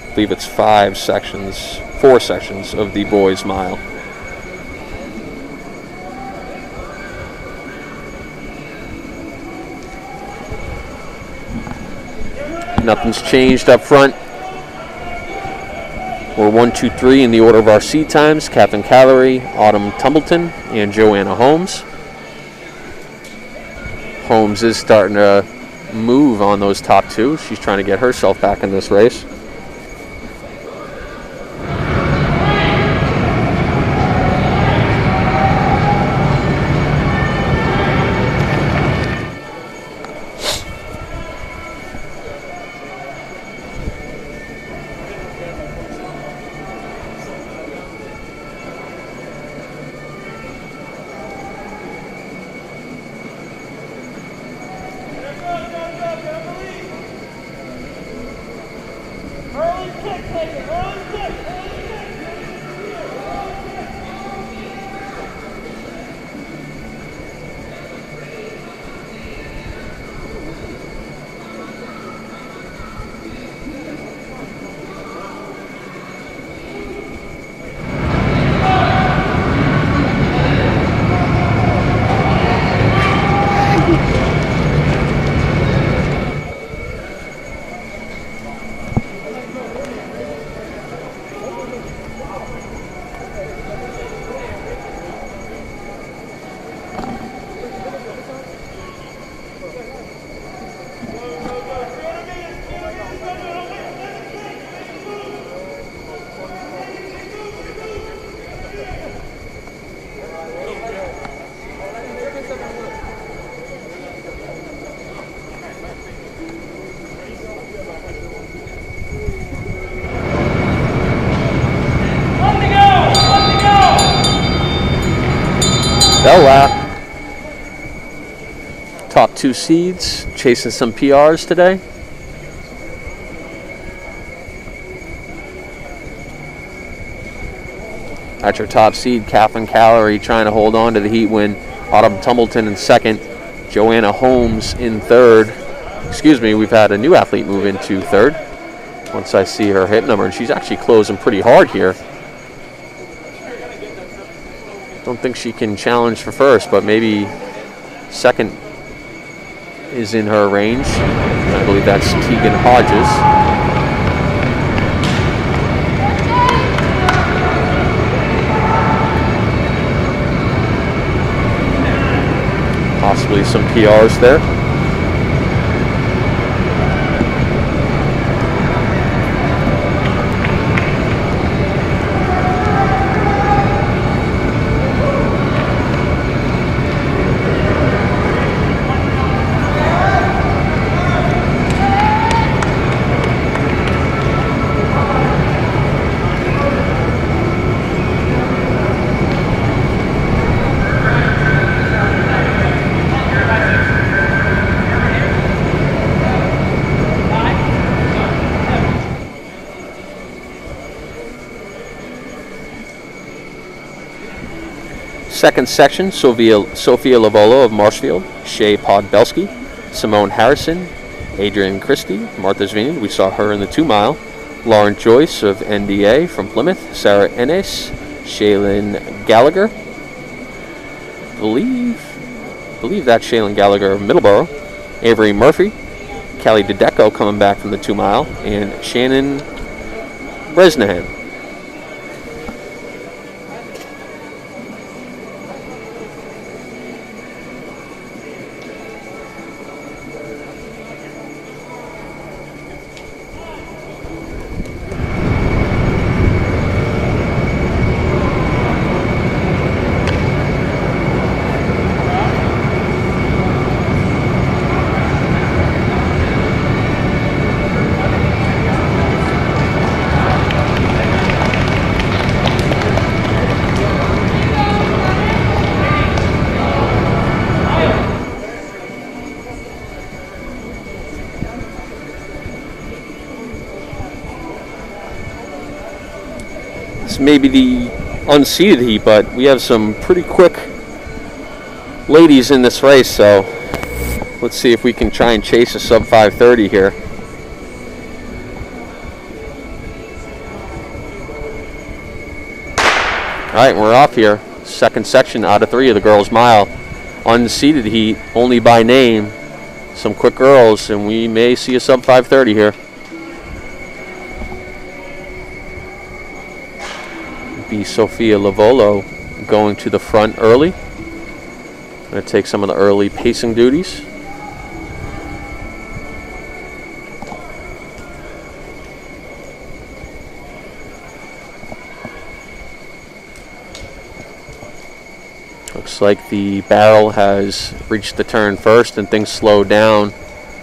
I believe it's 4 sections of the boys' mile. Nothing's changed up front. We're 1, 2, 3 in the order of our seed times: Catherine Callery, Autumn Tumbleton, and Joanna Holmes. Holmes is starting to move on those top two. She's trying to get herself back in this race. Bell lap. Top two seeds, chasing some PRs today. At your top seed, Catherine Callery trying to hold on to the heat win. Autumn Tumbleton in second. Joanna Holmes in third. Excuse me, we've had a new athlete move into third. Once I see her hip number, and she's actually closing pretty hard here. Don't think she can challenge for first, but maybe second is in her range. I believe that's Tegan Hodges. Possibly some PRs there. Second section, Sophia Lavolo of Marshfield, Shay Podbelski, Simone Harrison, Adrian Christie, Martha's Vineyard. We saw her in the 2 mile. Lauren Joyce of NDA from Plymouth, Sarah Ennis, Shaylin Gallagher. Believe that's Shaylin Gallagher of Middleborough. Avery Murphy, Callie DeDeco coming back from the 2 mile, and Shannon Bresnahan. Maybe the unseeded heat, but we have some pretty quick ladies in this race, so let's see if we can try and chase a sub 5:30 here. All right, we're off here. Second section out of 3 of the girls' mile. Unseeded heat, only by name. Some quick girls, and we may see a sub 5:30 here. Be Sophia Lavolo going to the front early. Going to take some of the early pacing duties. Looks like the barrel has reached the turn first and things slow down.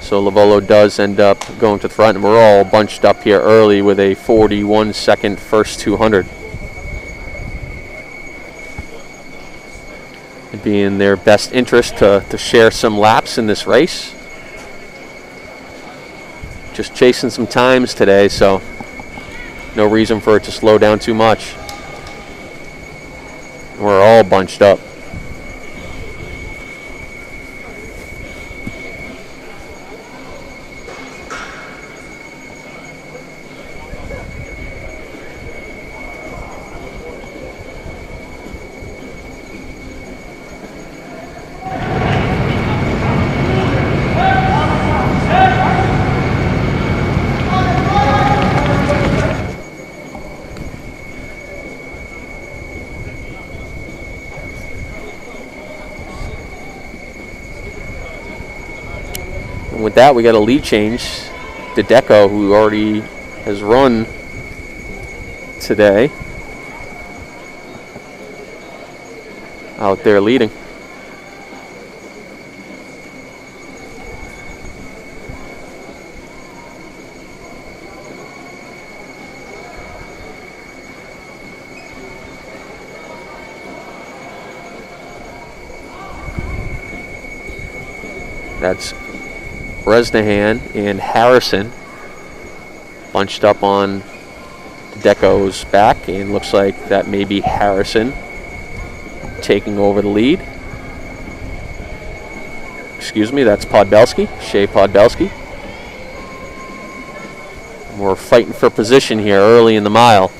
So Lavolo does end up going to the front, and we're all bunched up here early with a 41-second first 200. It'd be in their best interest to share some laps in this race. Just chasing some times today, so no reason for it to slow down too much. We're all bunched up. With that, we got a lead change. Dedeco, who already has run today, out there leading. That's Bresnahan and Harrison bunched up on Deco's back, and looks like that may be Harrison taking over the lead. Excuse me, that's Podbelski, Shea Podbelski. We're fighting for position here early in the mile.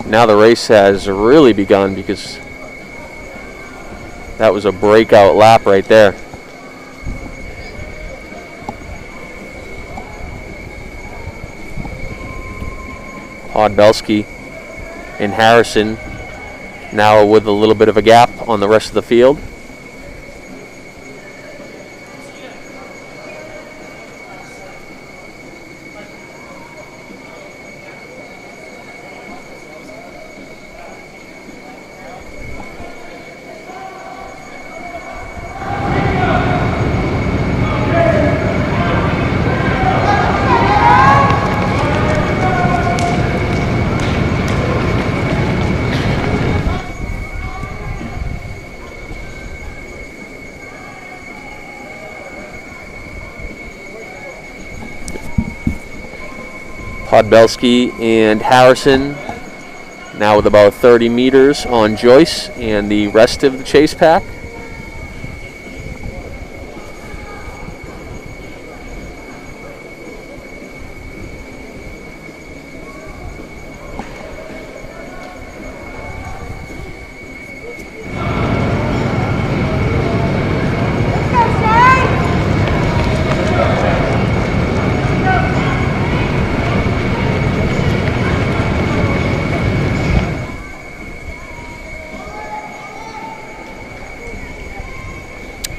Now the race has really begun, because that was a breakout lap right there. Podbelski and Harrison now with a little bit of a gap on the rest of the field. Podbelski and Harrison now with about 30 meters on Joyce and the rest of the chase pack.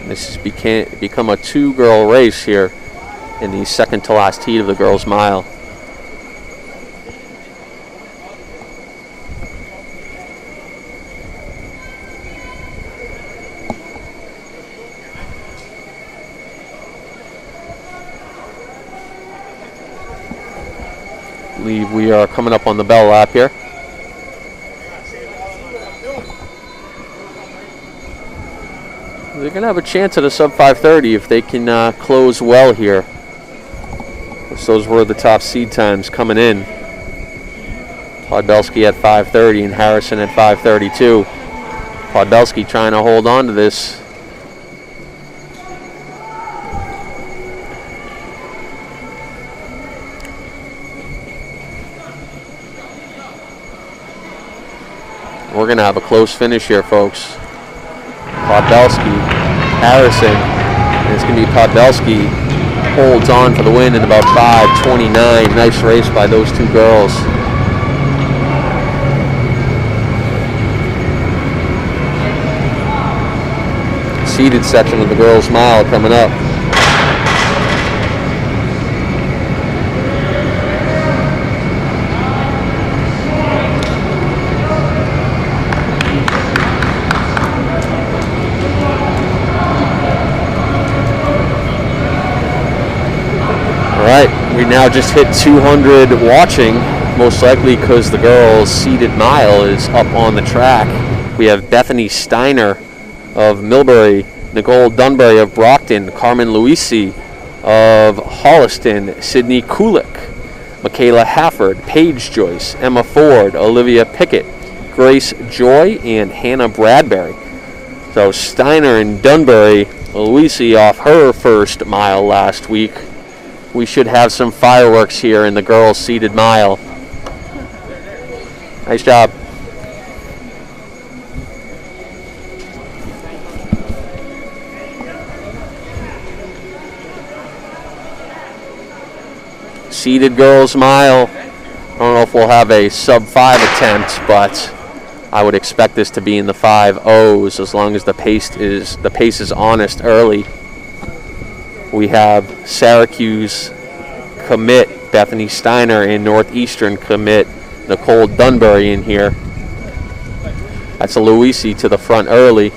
This has become a two-girl race here in the second to last heat of the girls' mile. I believe we are coming up on the bell lap here. They're going to have a chance at a sub 5:30 if they can close well here. Those were the top seed times coming in. Podbelski at 5:30 and Harrison at 5:32. Podbelski trying to hold on to this. We're going to have a close finish here, folks. Podbelski, Harrison, and it's going to be Podbelski holds on for the win in about 5:29. Nice race by those two girls. Seated section of the girls' mile coming up. All right, we now just hit 200 watching, most likely because the girls' seated mile is up on the track. We have Bethany Steiner of Millbury, Nicole Dunbury of Brockton, Carmen Luisi of Holliston, Sydney Kulik, Michaela Hafford, Paige Joyce, Emma Ford, Olivia Pickett, Grace Joy, and Hannah Bradbury. So Steiner and Dunbury, Luisi off her first mile last week. We should have some fireworks here in the girls' seated mile. Nice job. Seated girls mile. I don't know if we'll have a sub-5 attempt, but I would expect this to be in the 5:0s as long as the pace is honest early. We have Syracuse commit Bethany Steiner and Northeastern commit Nicole Dunbury in here. That's a Luisi to the front early.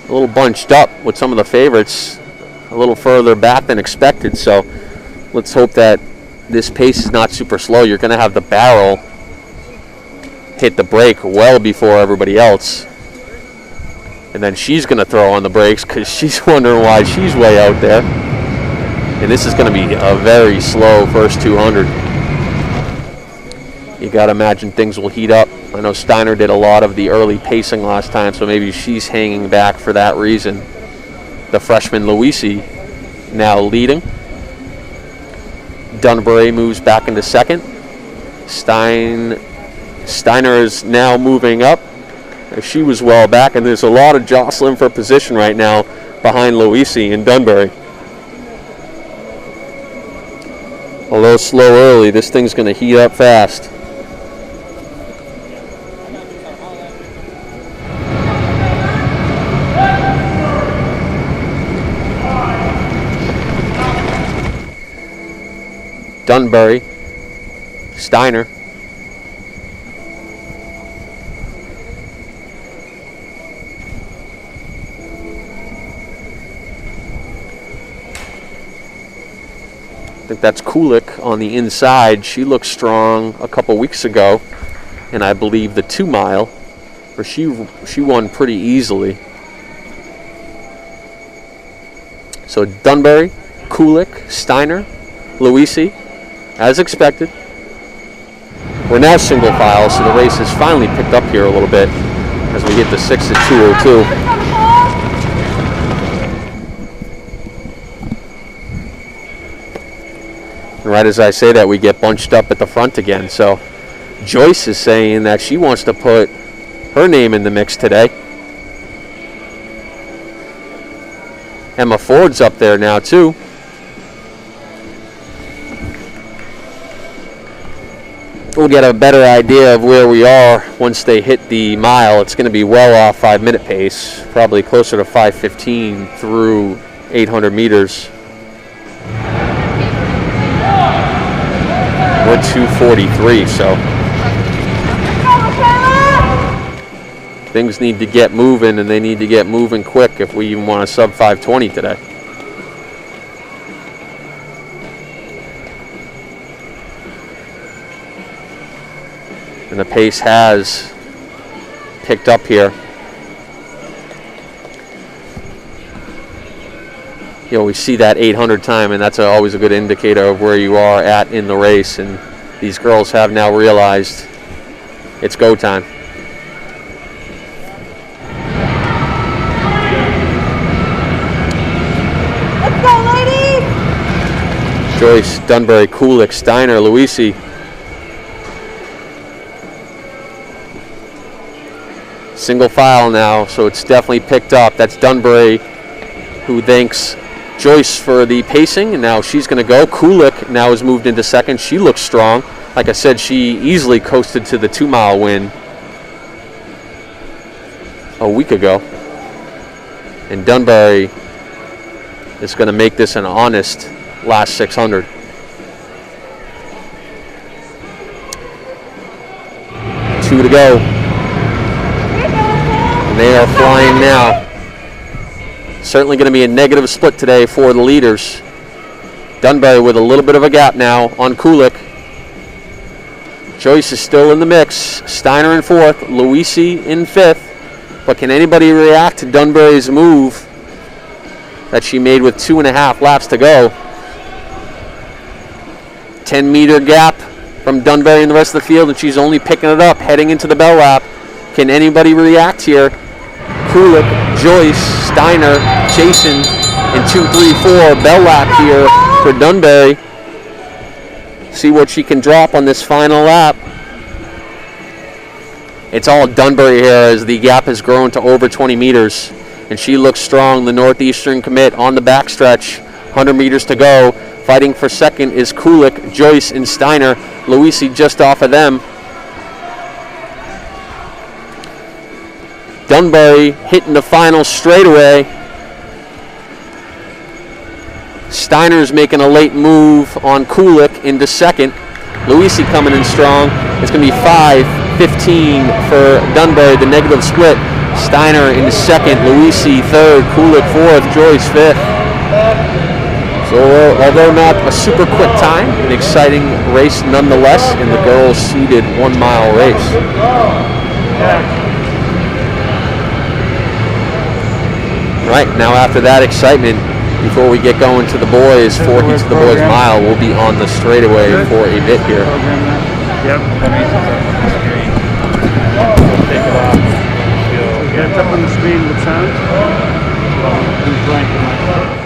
A little bunched up with some of the favorites a little further back than expected, so let's hope that this pace is not super slow. You're going to have the barrel hit the brake well before everybody else. And then she's going to throw on the brakes because she's wondering why she's way out there. And this is going to be a very slow first 200. You got to imagine things will heat up. I know Steiner did a lot of the early pacing last time, so maybe she's hanging back for that reason. The freshman Luisi now leading. Dunbury moves back into second. Steiner is now moving up. She was well back, and there's a lot of jostling for position right now behind Luisi and Dunbury. Although slow early, this thing's going to heat up fast. Dunbury, Steiner. I think that's Kulik on the inside. She looked strong a couple weeks ago, and I believe the 2 mile, where she won pretty easily. So Dunbury, Kulik, Steiner, Luisi, as expected. We're now single file, so the race has finally picked up here a little bit as we hit the 6 at 2:02. And right as I say that, we get bunched up at the front again. So Joyce is saying that she wants to put her name in the mix today. Emma Ford's up there now too. We'll get a better idea of where we are once they hit the mile. It's going to be well off 5-minute pace, probably closer to 5:15 through 800 meters. We're 2:43, so things need to get moving, and they need to get moving quick if we even want a sub 5:20 today. And the pace has picked up here. You know, we see that 800 time, and that's always a good indicator of where you are at in the race. And these girls have now realized it's go time. Let's go, ladies! Joyce, Dunbury, Kulik, Steiner, Luisi. Single file now, so it's definitely picked up. That's Dunbury, who thinks Joyce for the pacing, and now she's going to go. Kulik now has moved into second. She looks strong. Like I said, she easily coasted to the 2-mile win a week ago. And Dunbury is going to make this an honest last 600. Two to go. And they are flying now. Certainly going to be a negative split today for the leaders. Dunbury with a little bit of a gap now on Kulik. Joyce is still in the mix. Steiner in fourth. Luisi in fifth. But can anybody react to Dunbury's move that she made with 2.5 laps to go? 10-meter gap from Dunbury and the rest of the field, and she's only picking it up heading into the bell lap. Can anybody react here? Kulik, Joyce, Steiner, Jason in 2-3-4 bell lap here for Dunbury. See what she can drop on this final lap. It's all Dunbury here as the gap has grown to over 20 meters. And she looks strong, the Northeastern commit on the backstretch. 100 meters to go. Fighting for second is Kulik, Joyce, and Steiner. Luisi just off of them. Dunbury hitting the final straightaway. Steiner's making a late move on Kulik into second. Luisi coming in strong. It's going to be 5:15 for Dunbury, the negative split. Steiner in second, Luisi third, Kulik fourth, Joyce fifth. So although not a super quick time, an exciting race nonetheless in the girls' seeded 1-mile race. Right, now after that excitement, before we get going to the boys, 4 heats of the boys mile, we'll be on the straightaway for a bit here. Yep. That means it's up on the screen. Take it off. Get it up on the screen with sound. Who's blanking?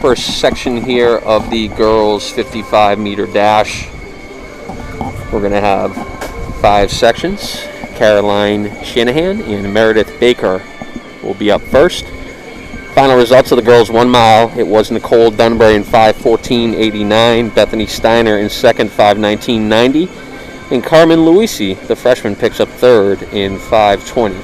First section here of the girls 55-meter dash. We're going to have 5 sections. Caroline Shanahan and Meredith Baker will be up first. Final results of the girls 1 mile. It was Nicole Dunbury in 5:14.89, Bethany Steiner in second, 5:19.90, and Carmen Luisi, the freshman, picks up third in 5:20.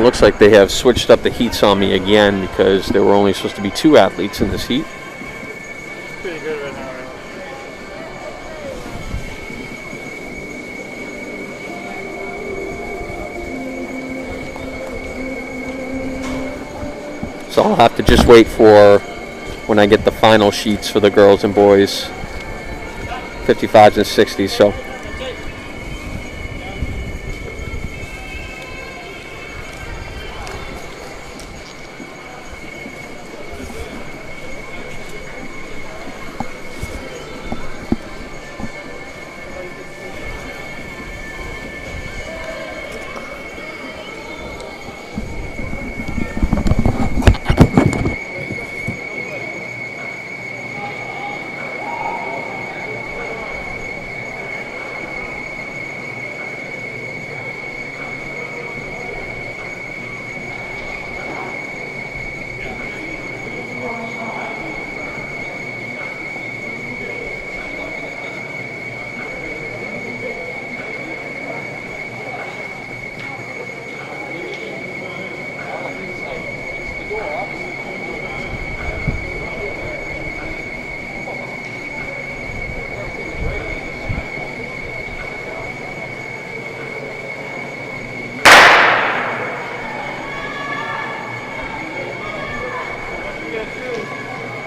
looks like they have switched up the heats on me again because there were only supposed to be 2 athletes in this heat. Pretty good right now. So I'll have to just wait for when I get the final sheets for the girls and boys, 55s and 60s. So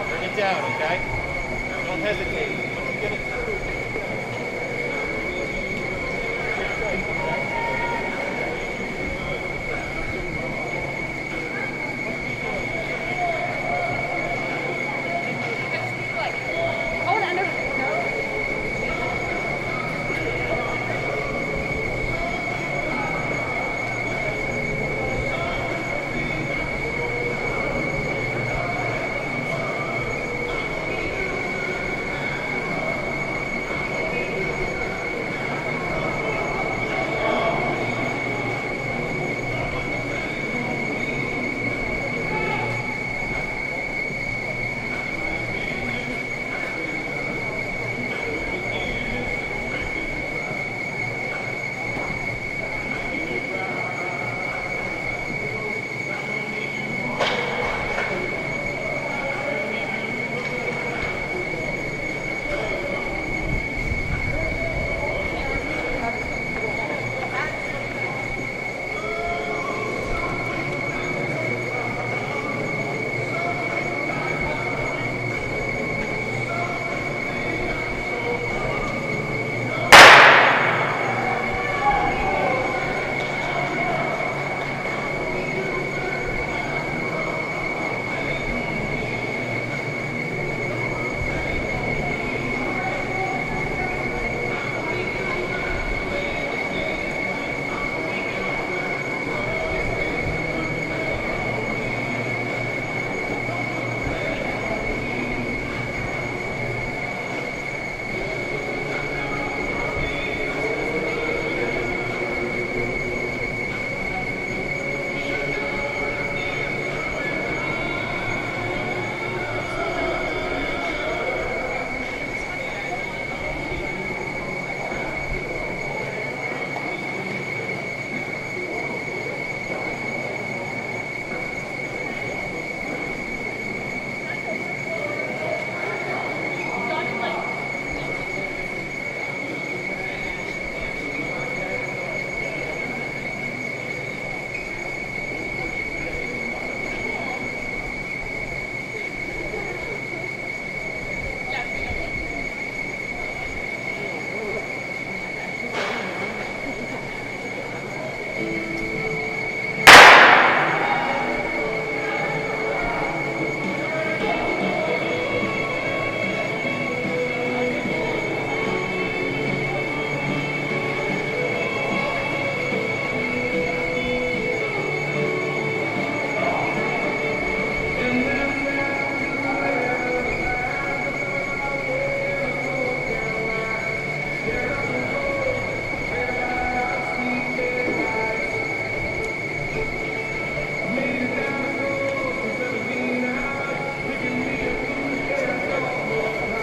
Bring it down, okay? Don't hesitate. Once you get it through. Hold on. Like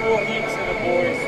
4 heats in the boys.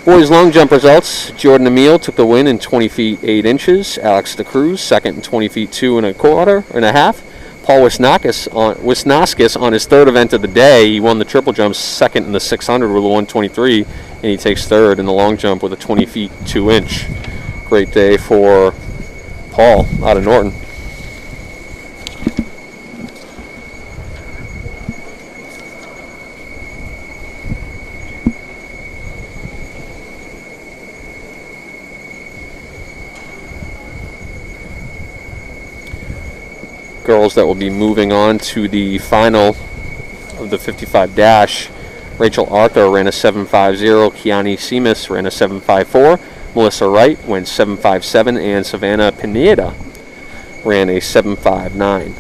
Boys long jump results. Jordan Emile took the win in 20 feet 8 inches. Alex DeCruz second in 20 feet 2 and a half. Paul Wisnaskis on his third event of the day. He won the triple jump second in the 600 with a 123, and he takes third in the long jump with a 20 feet 2 inch. Great day for Paul out of Norton. Girls that will be moving on to the final of the 55 dash. Rachel Arthur ran a 7.50. Kiani Seamus ran a 7.54. Melissa Wright went 7.57, and Savannah Pineda ran a 7.59.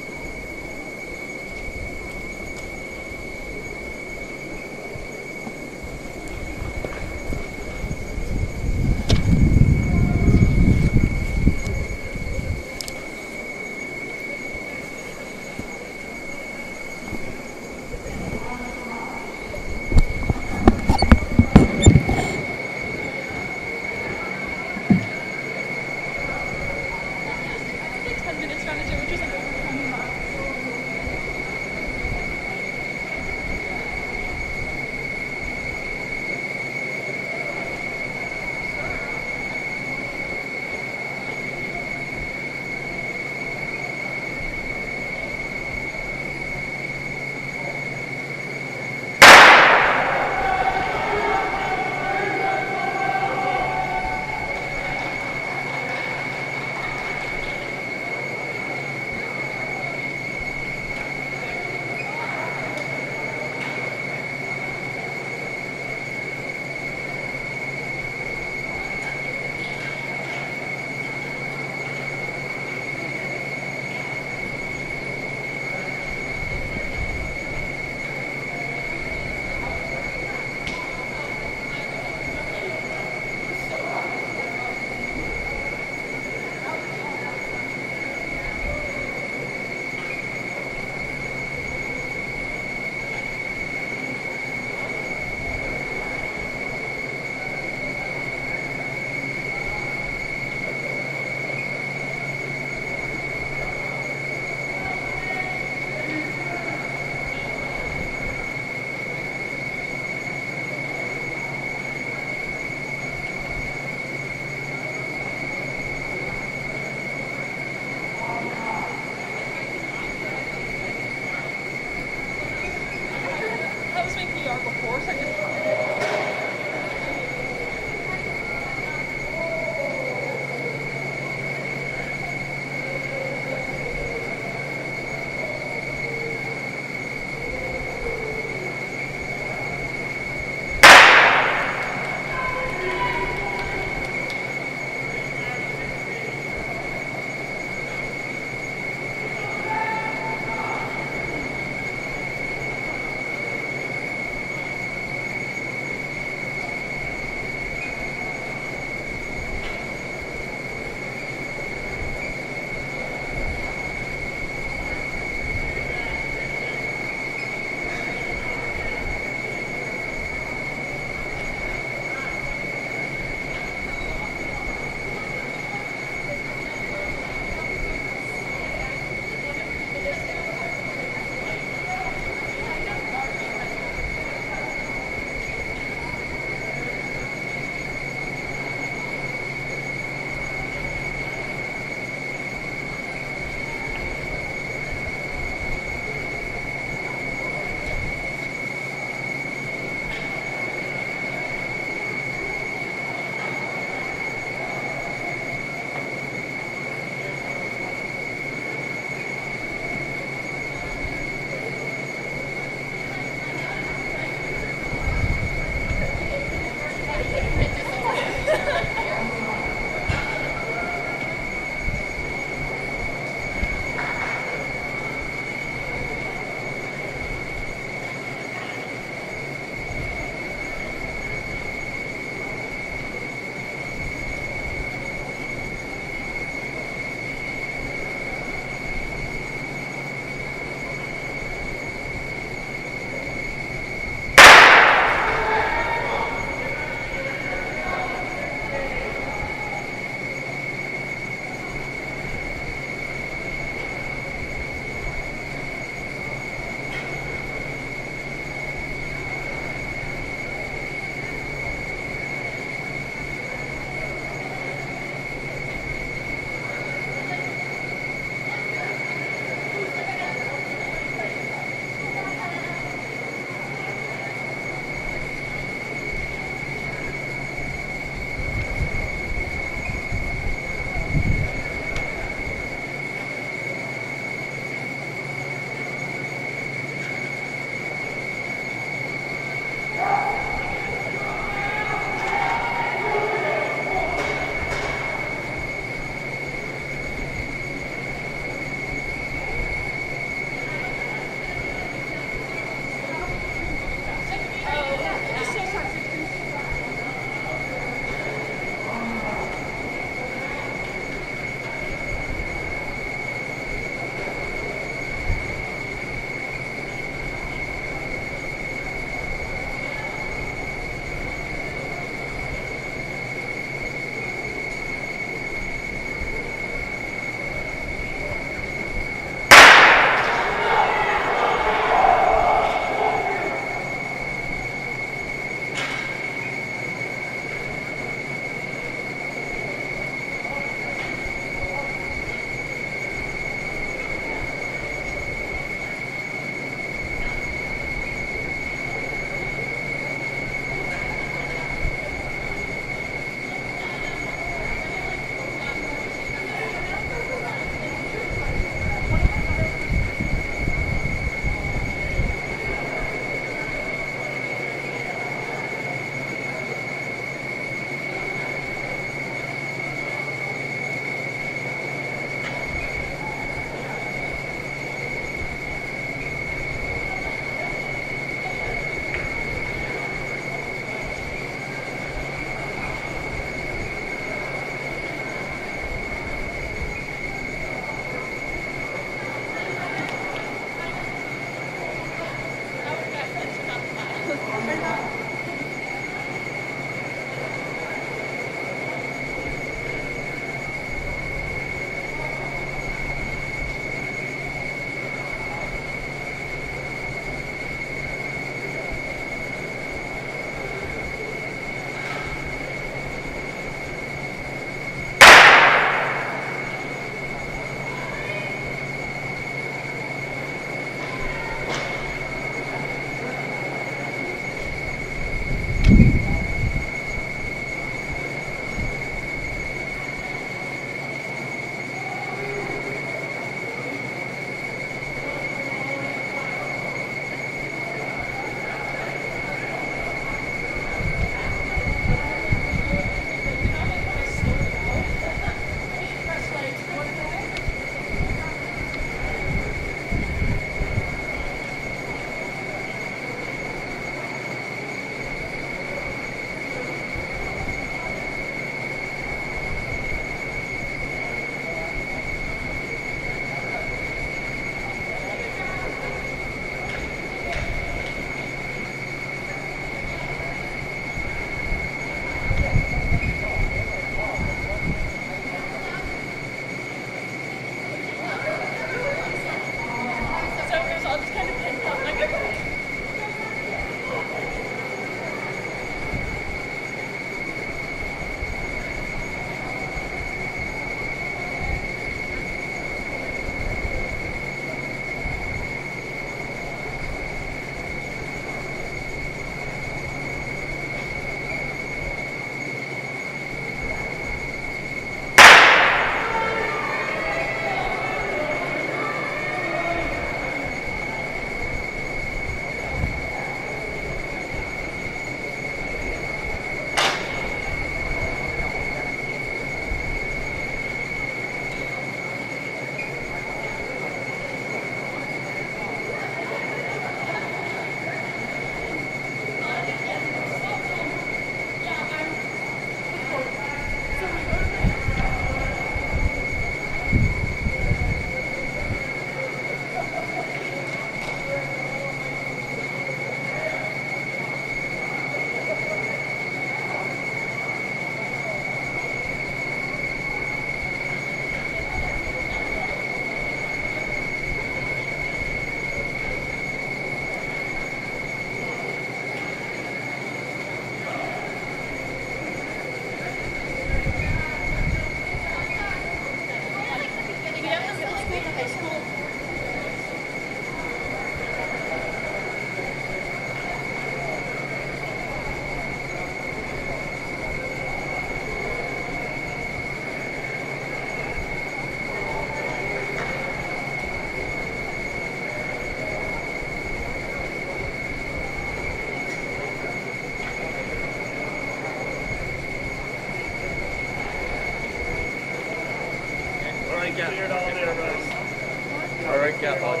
Yeah, bud.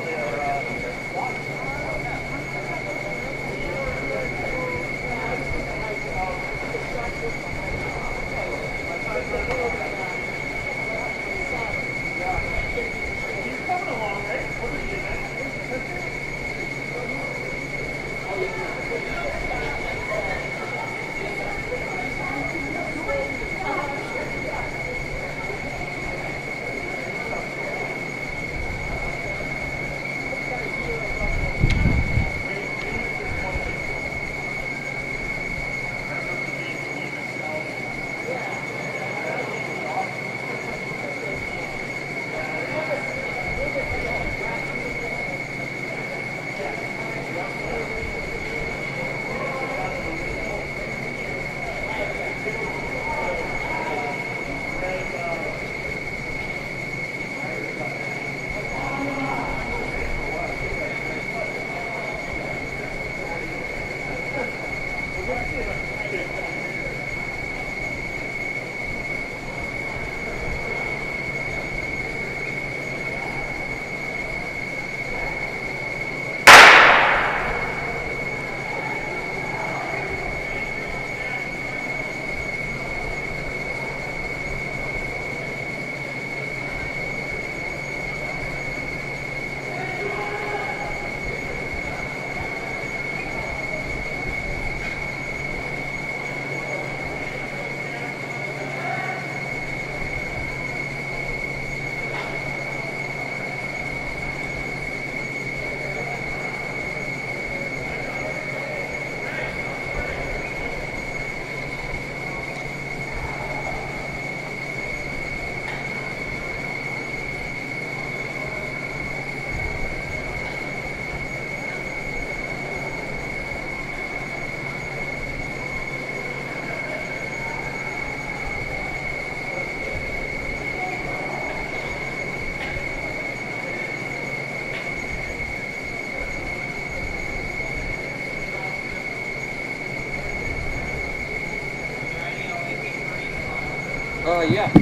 Yeah.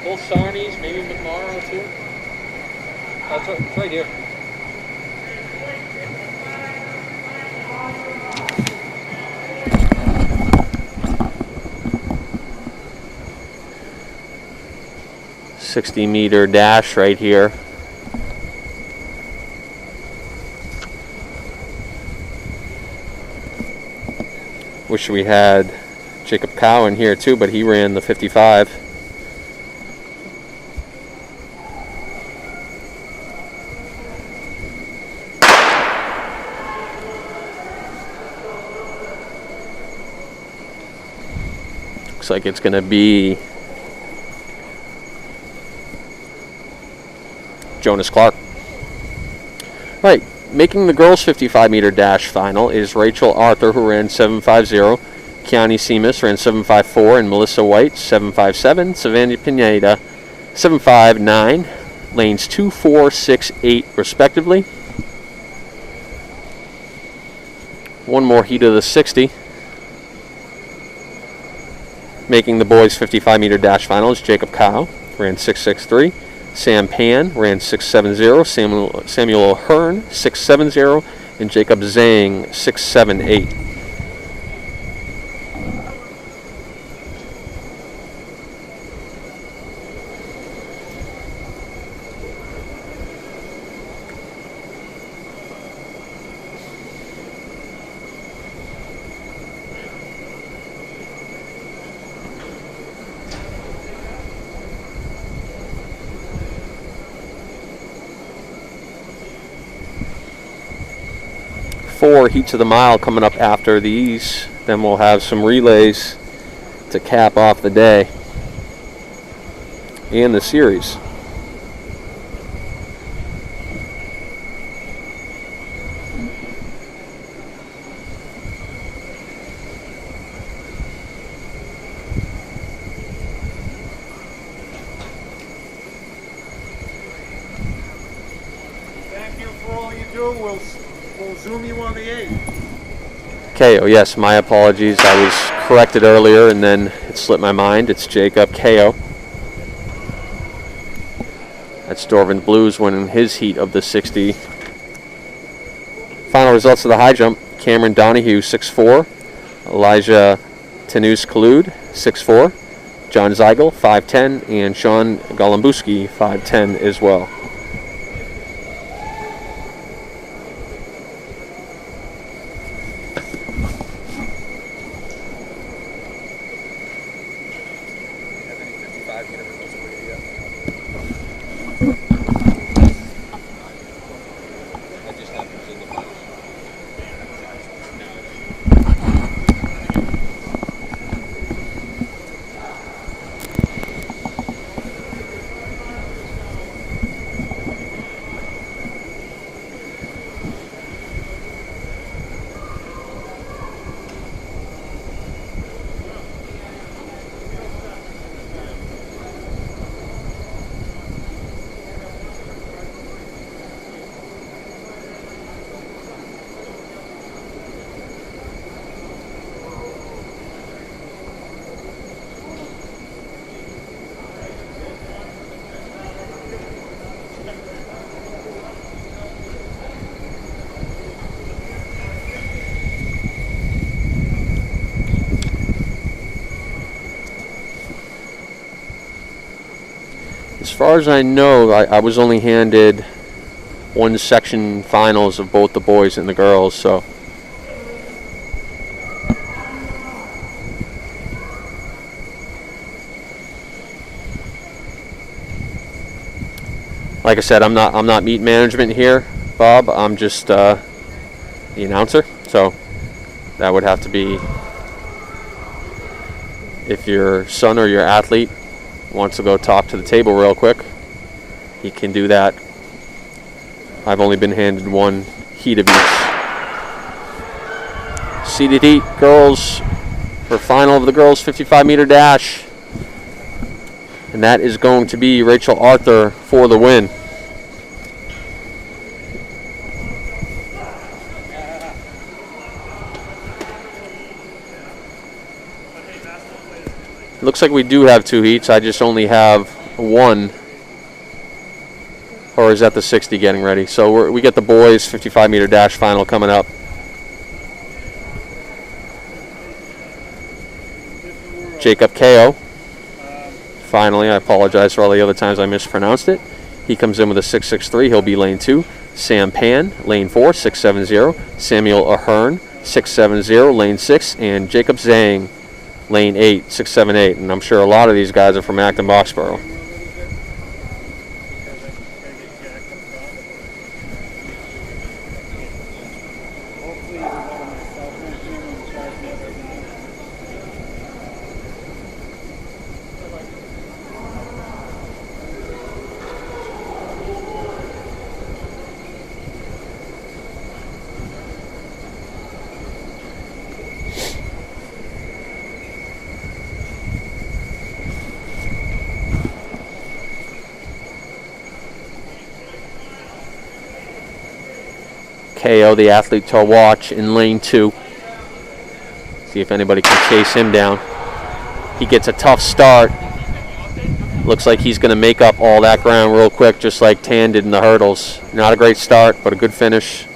Both Sarnies, maybe McMorrow too. It's right here. .60-meter dash right here. Wish we had Jacob Cow in here too, but he ran the 55. Looks like it's going to be Jonas Clark. Right, making the girls' 55-meter dash final is Rachel Arthur, who ran 7.50. Kiani Seamus ran 7.54, and Melissa White 7.57. Savannah Pineda 7.59. Lanes 2, 4, 6, 8, respectively. One more heat of the 60. Making the boys' 55-meter dash final is Jacob Cow, ran 6.63. Sam Pan ran 6.70. Samuel Hearn 6.70, and Jacob Zhang 6.78. Four heats of the mile coming up after these. Then we'll have some relays to cap off the day and the series. Thank you for all you do. We'll Zoom you on the 8th. KO, yes, my apologies. I was corrected earlier and then it slipped my mind. It's Jacob KO. That's Dorvan Blues winning his heat of the 60. Final results of the high jump. Cameron Donahue, 6'4". Elijah Tenus-Kalud, 6'4". John Zeigel, 5'10", and Sean Golembuski, 5'10" as well. As far as I know, I was only handed one section finals of both the boys and the girls, so like I said, I'm not meet management here, Bob. I'm just the announcer, so that would have to be if your son or your athlete wants to go talk to the table real quick, he can do that. I've only been handed one heat of each. Seated heat, girls, for final of the girls 55-meter dash. And that is going to be Rachel Arthur for the win. Looks like we do have two heats. I just only have one. Or is that the 60 getting ready? So we get the boys 55-meter dash final coming up. Jacob Ko. Finally, I apologize for all the other times I mispronounced it. He comes in with a 6'6'3". He'll be lane 2. Sam Pan, lane 4, 6'7". Samuel Ahern, 6'7", lane 6. And Jacob Zhang, lane 8, 6'7", and I'm sure a lot of these guys are from Acton Boxborough. KO, the athlete to watch in lane 2. See if anybody can chase him down. He gets a tough start. Looks like he's going to make up all that ground real quick, just like Tan did in the hurdles. Not a great start, but a good finish.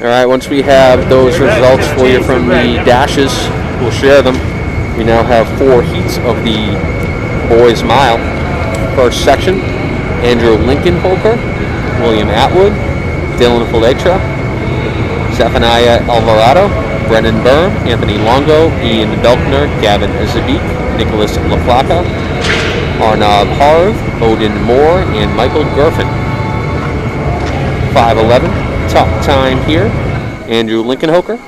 All right, once we have those results for you from the dashes, we'll share them. We now have 4 heats of the boys mile. First section, Andrew Lincoln Holker, William Atwood, Dylan Faletra, Zephaniah Alvarado, Brennan Burr, Anthony Longo, Ian Belkner, Gavin Zabik, Nicholas LaPlaca, Arnab Harv, Odin Moore, and Michael Gerfin. 5:11, top time here. Andrew Lincoln Holker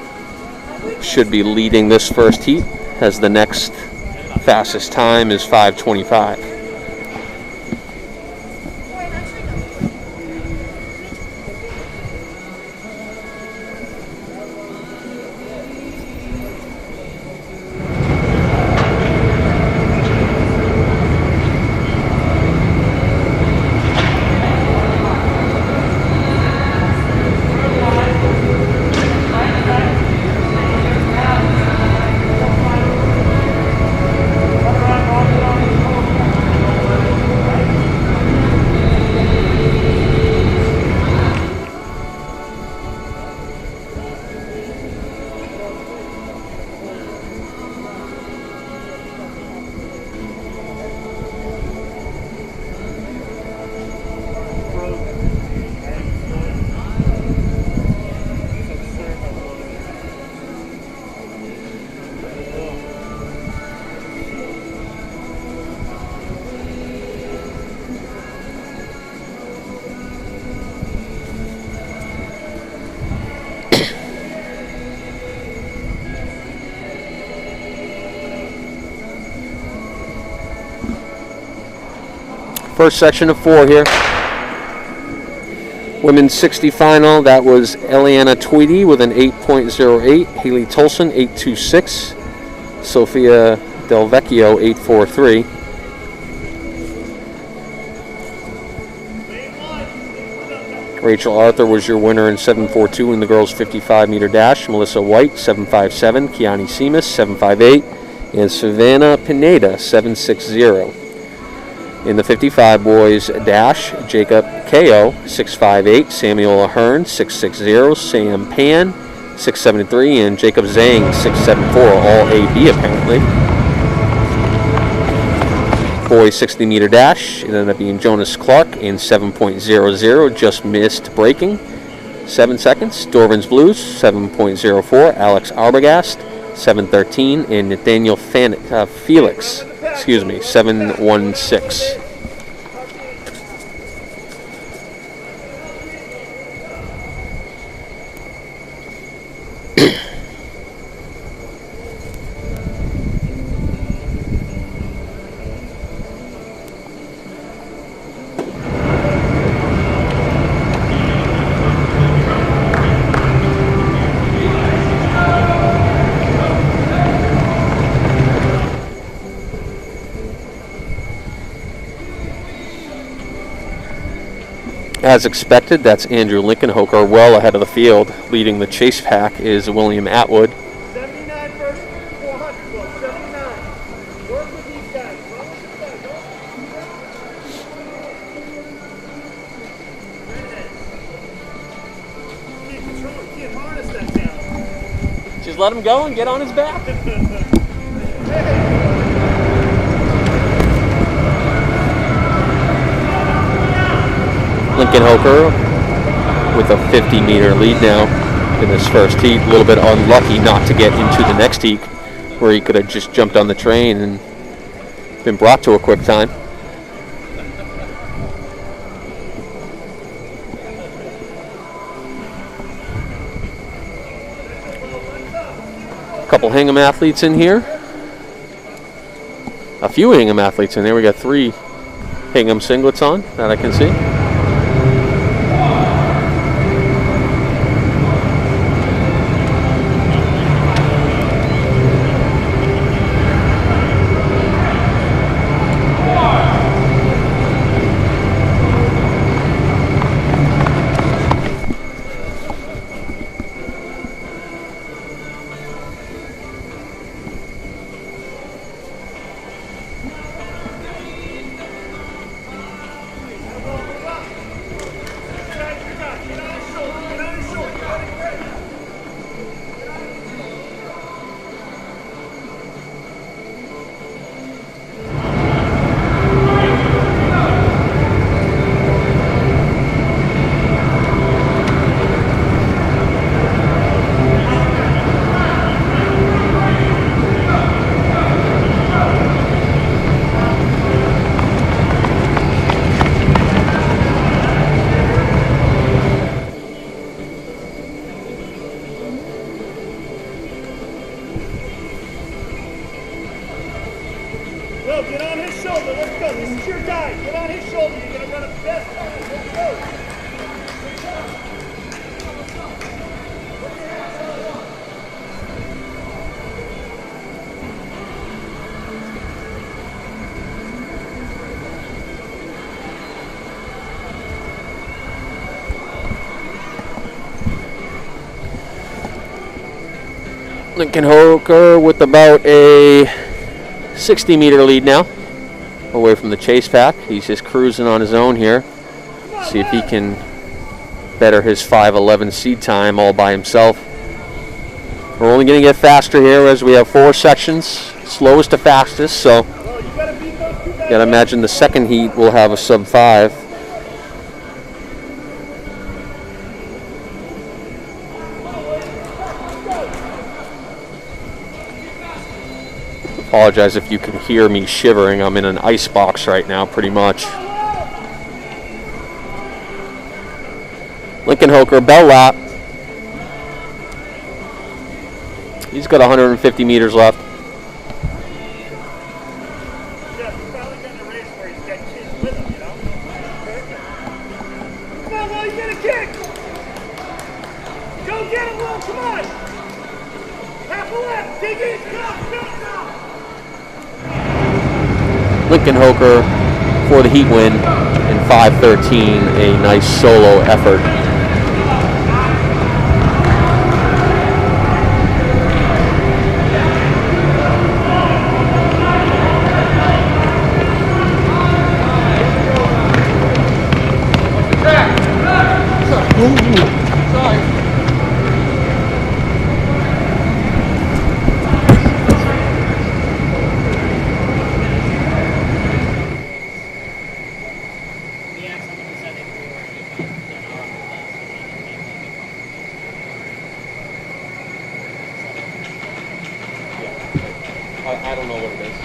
should be leading this first heat, as the next fastest time is 5:25. First section of 4 here. Women's 60 final, that was Eliana Tweedy with an 8.08, Haley Tolson 8.26, Sophia Del Vecchio 8.43. Rachel Arthur was your winner in 7.42 in the girls' 55-meter dash. Melissa White 7.57, Kiani Seamus 7.58, and Savannah Pineda 7.60. In the 55 boys dash, Jacob Ko 6.58, Samuel Ahern 6.60, Sam Pan 6.73, and Jacob Zhang 6.74, all AB apparently. Boys 60-meter dash, it ended up being Jonas Clark in 7.00, just missed breaking. 7 seconds. Dorvan's Blues 7.04, Alex Arbogast 7.13, and Nathaniel Felix 7.16. As expected, that's Andrew Lincoln Hoker well ahead of the field. Leading the chase pack is William Atwood. 79 first 400, 79. Work with these guys. Can't control it. Can't harness that down. Just let him go and get on his back. Lincoln Hoker with a 50-meter lead now in this first heat. A little bit unlucky not to get into the next heat, where he could have just jumped on the train and been brought to a quick time. A couple Hingham athletes in here. A few Hingham athletes in there. We got 3 Hingham singlets on that I can see. Lincoln Hoker with about a 60-meter lead now, away from the chase pack. He's just cruising on his own here. See if he can better his 5:11 seed time all by himself. We're only going to get faster here as we have 4 sections, slowest to fastest, so you got to imagine the second heat will have a sub-5. Apologize if you can hear me shivering. I'm in an ice box right now, pretty much. Lincoln Hoker, bell lap. He's got 150 meters left. Yeah, he's probably got a race where he's got kids with him, you know? Come on, Will, you get a kick! Go get him, Will, come on! Half a lap, dig in, go! Lincoln Hoker for the heat win in 5:13, a nice solo effort. I don't know what it is.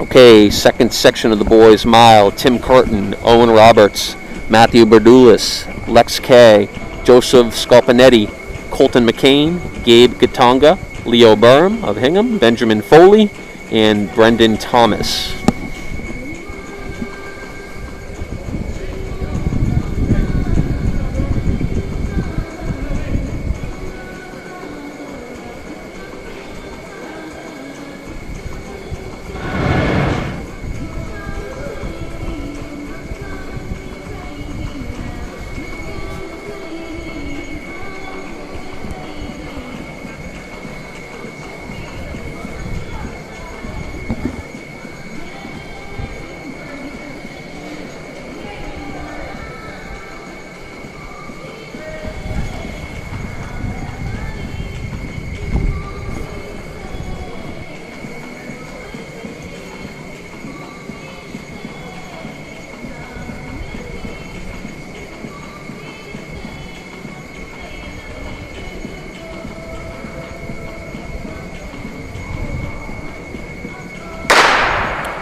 Okay, second section of the boys' mile. Tim Curtin, Owen Roberts, Matthew Berdulis, Lex K, Joseph Scolpinetti, Colton McCain, Gabe Gatonga, Leo Burham of Hingham, Benjamin Foley, and Brendan Thomas.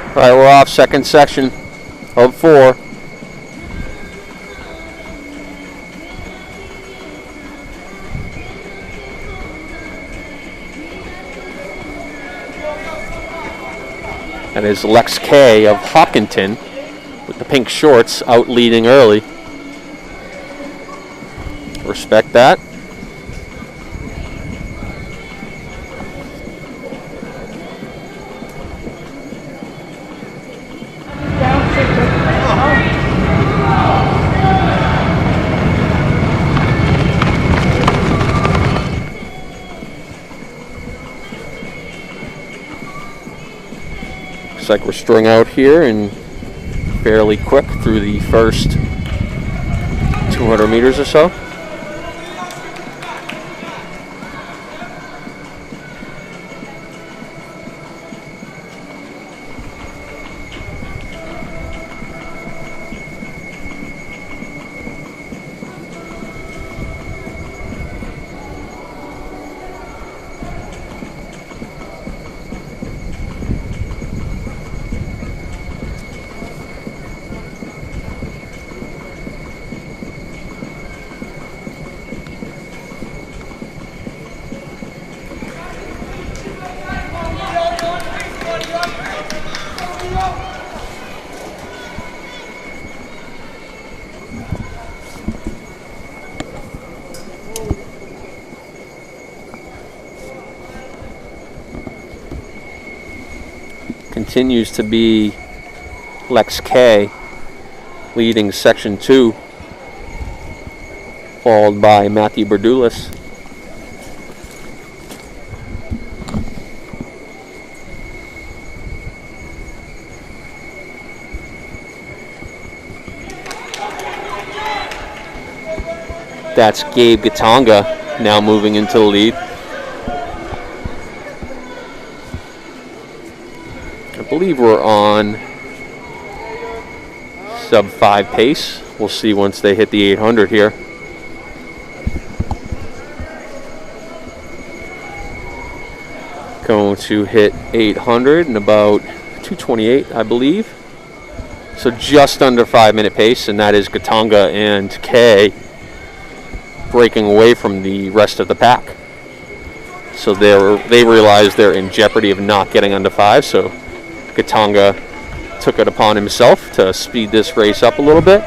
All right, we're off second section of 4. That is Lex K of Hopkinton with the pink shorts out leading early. Respect that. Looks like we're strung out here and fairly quick through the first 200 meters or so. Continues to be Lex K leading section 2. followed by Matthew Berdulis. That's Gabe Gatonga now moving into the lead. I believe we're on sub 5 pace. We'll see once they hit the 800 here. Going to hit 800 in about 2:28, I believe. So just under 5-minute pace, and that is Gatonga and Kay breaking away from the rest of the pack. So they realize they're in jeopardy of not getting under 5, so Gatonga took it upon himself to speed this race up a little bit.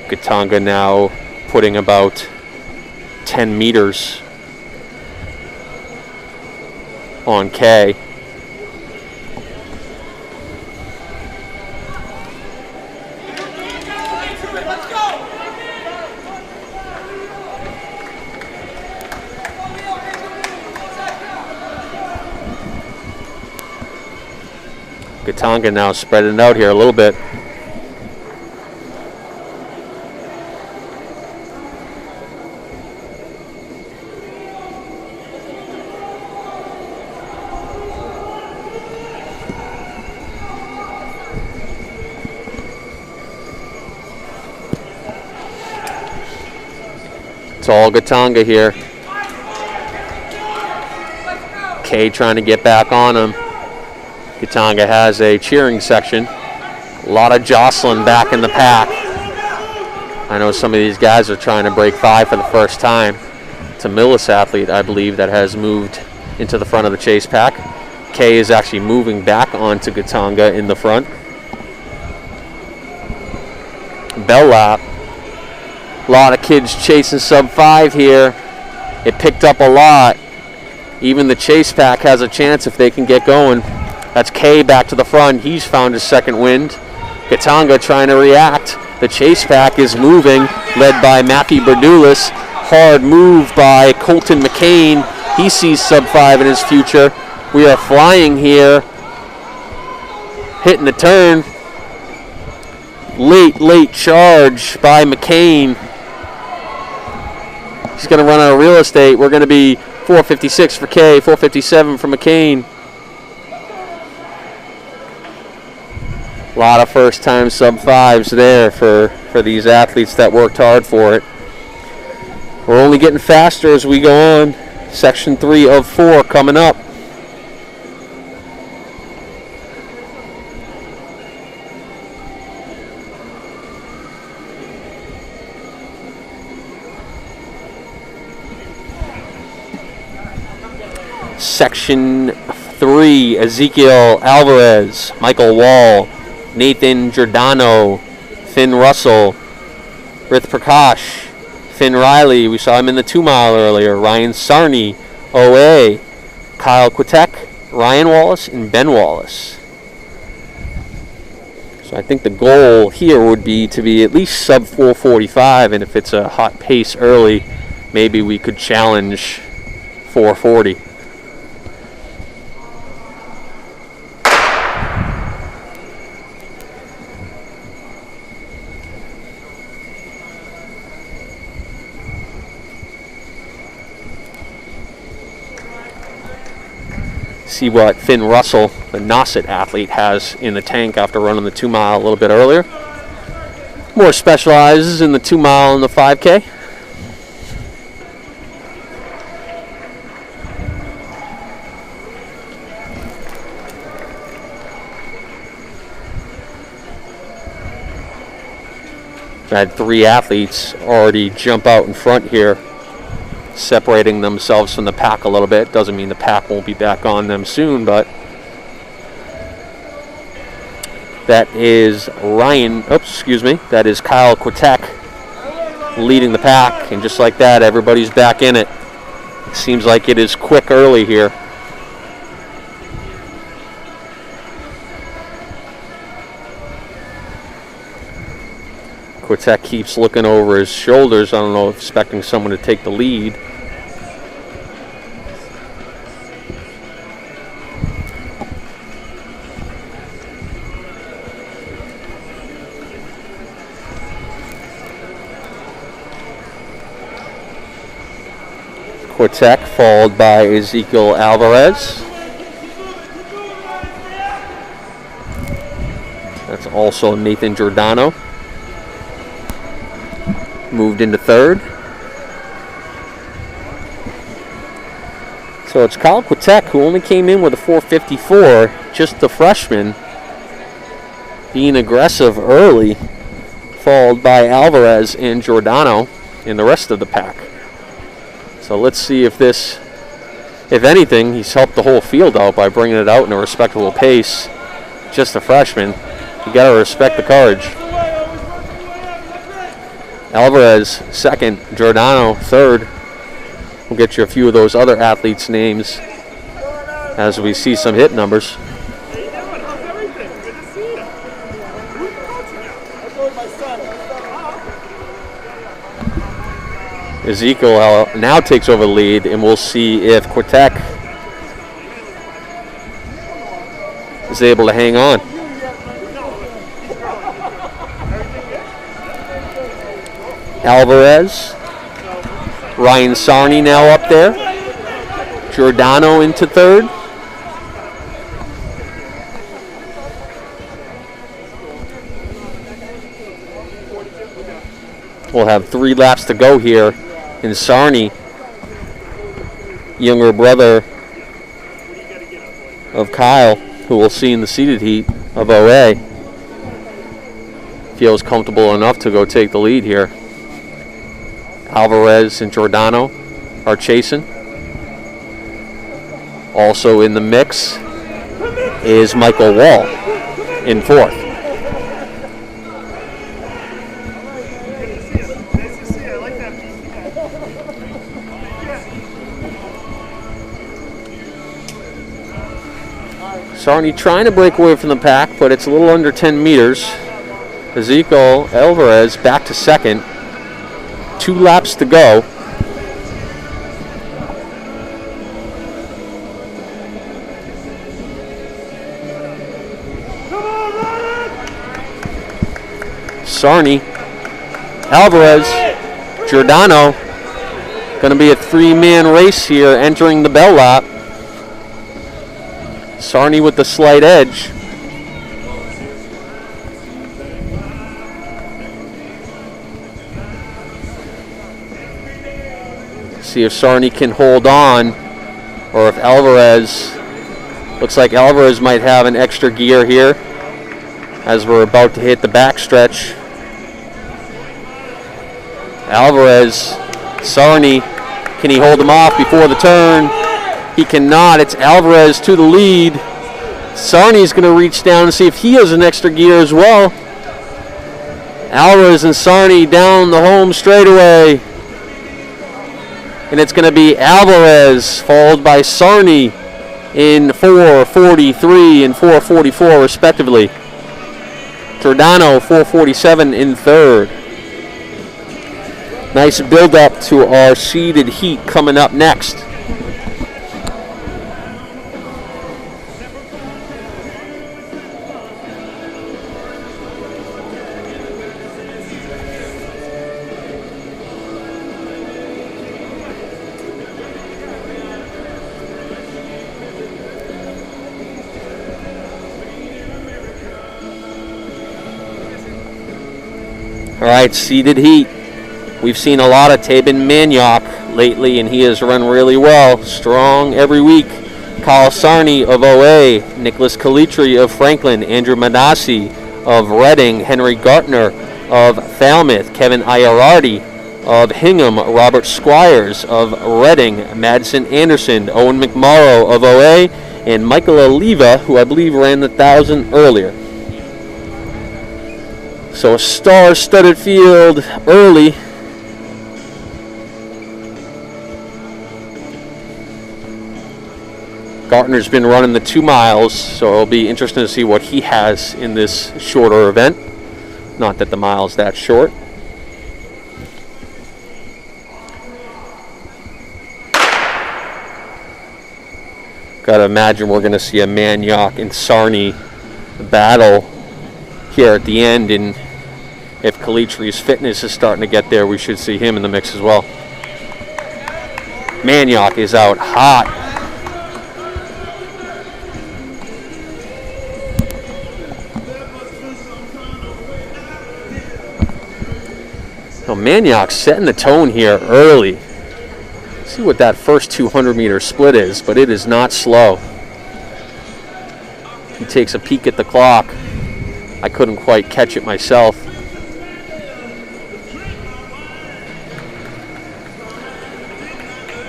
Gatonga now putting about 10 meters on K. Gatonga now spreading it out here a little bit. It's all Gatonga here. Kay trying to get back on him. Gatonga has a cheering section. A lot of jostling back in the pack. I know some of these guys are trying to break 5 for the first time. It's a Millis athlete, I believe, that has moved into the front of the chase pack. Kay is actually moving back onto Gatonga in the front. Bell lap. A lot of kids chasing sub 5 here. It picked up a lot. Even the chase pack has a chance if they can get going. That's Kay back to the front. He's found his second wind. Gatonga trying to react. The chase pack is moving, led by Matthew Berdulis. Hard move by Colton McCain. He sees sub 5 in his future. We are flying here. Hitting the turn. Late charge by McCain. He's going to run out of real estate. We're going to be 456 for Kay, 457 for McCain. A lot of first-time sub-5s there for these athletes that worked hard for it. We're only getting faster as we go on. Section 3 of 4 coming up. Section 3, Ezekiel Alvarez, Michael Wall, Nathan Giordano, Finn Russell, Rith Prakash, Finn Riley, we saw him in the 2-mile earlier, Ryan Sarney, OA, Kyle Kwiatek, Ryan Wallace, and Ben Wallace. So I think the goal here would be to be at least sub 445, and if it's a hot pace early, maybe we could challenge 440. See what Finn Russell, the Nauset athlete, has in the tank after running the 2-mile a little bit earlier. More specializes in the 2-mile and the 5K. I had 3 athletes already jump out in front here, separating themselves from the pack a little bit. Doesn't mean the pack won't be back on them soon, but that is that is Kyle Kwiatek leading the pack, and just like that, everybody's back in it. It seems like it is quick early here. Quartet keeps looking over his shoulders. I don't know, expecting someone to take the lead. Quartet followed by Ezekiel Alvarez. That's also Nathan Giordano. Moved into third. So it's Kyle Quartet, who only came in with a 454, just the freshman, being aggressive early, followed by Alvarez and Giordano in the rest of the pack. So let's see if this, if anything, he's helped the whole field out by bringing it out in a respectable pace. Just a freshman. You got to respect the courage. Alvarez second, Giordano third. We'll get you a few of those other athletes' names as we see some hit numbers. Ezekiel now takes over the lead, and we'll see if Quartet is able to hang on. Alvarez, Ryan Sarney now up there. Giordano into third. We'll have 3 laps to go here. And Sarney, younger brother of Kyle, who we'll see in the seeded heat of OA, feels comfortable enough to go take the lead here. Alvarez and Giordano are chasing. Also in the mix is Michael Wall in fourth. Sarney trying to break away from the pack, but it's a little under 10 meters. Ezekiel Alvarez back to second. 2 laps to go. Sarney, Alvarez, Giordano. Going to be a 3-man race here entering the bell lap. Sarney with the slight edge. See if Sarney can hold on, or if Alvarez, looks like Alvarez might have an extra gear here as we're about to hit the backstretch. Alvarez, Sarney, can he hold him off before the turn? He cannot. It's Alvarez to the lead. Sarney's going to reach down and see if he has an extra gear as well. Alvarez and Sarney down the home straightaway. And it's going to be Alvarez followed by Sarney in 4:43 and 4:44 respectively. Giordano 4:47 in third. Nice build up to our seeded heat coming up next. All right, seeded heat. We've seen a lot of Tabin Maniok lately, and he has run really well. Strong every week. Kyle Sarney of OA, Nicholas Calitri of Franklin, Andrew Manassi of Reading, Henry Gartner of Falmouth, Kevin Iarardi of Hingham, Robert Squires of Reading, Madison Anderson, Owen McMorrow of OA, and Michael Oliva, who I believe ran the 1,000 earlier. So a star-studded field early Gartner's been running the 2 miles, so it'll be interesting to see what he has in this shorter event. Not that the mile's that short. Gotta imagine we're gonna see a Maniok and Sarny battle here at the end, and if Kalitri's fitness is starting to get there, we should see him in the mix as well. Maniok is out hot. So Maniok's setting the tone here early. See what that first 200-meter split is, but it is not slow. He takes a peek at the clock. I couldn't quite catch it myself.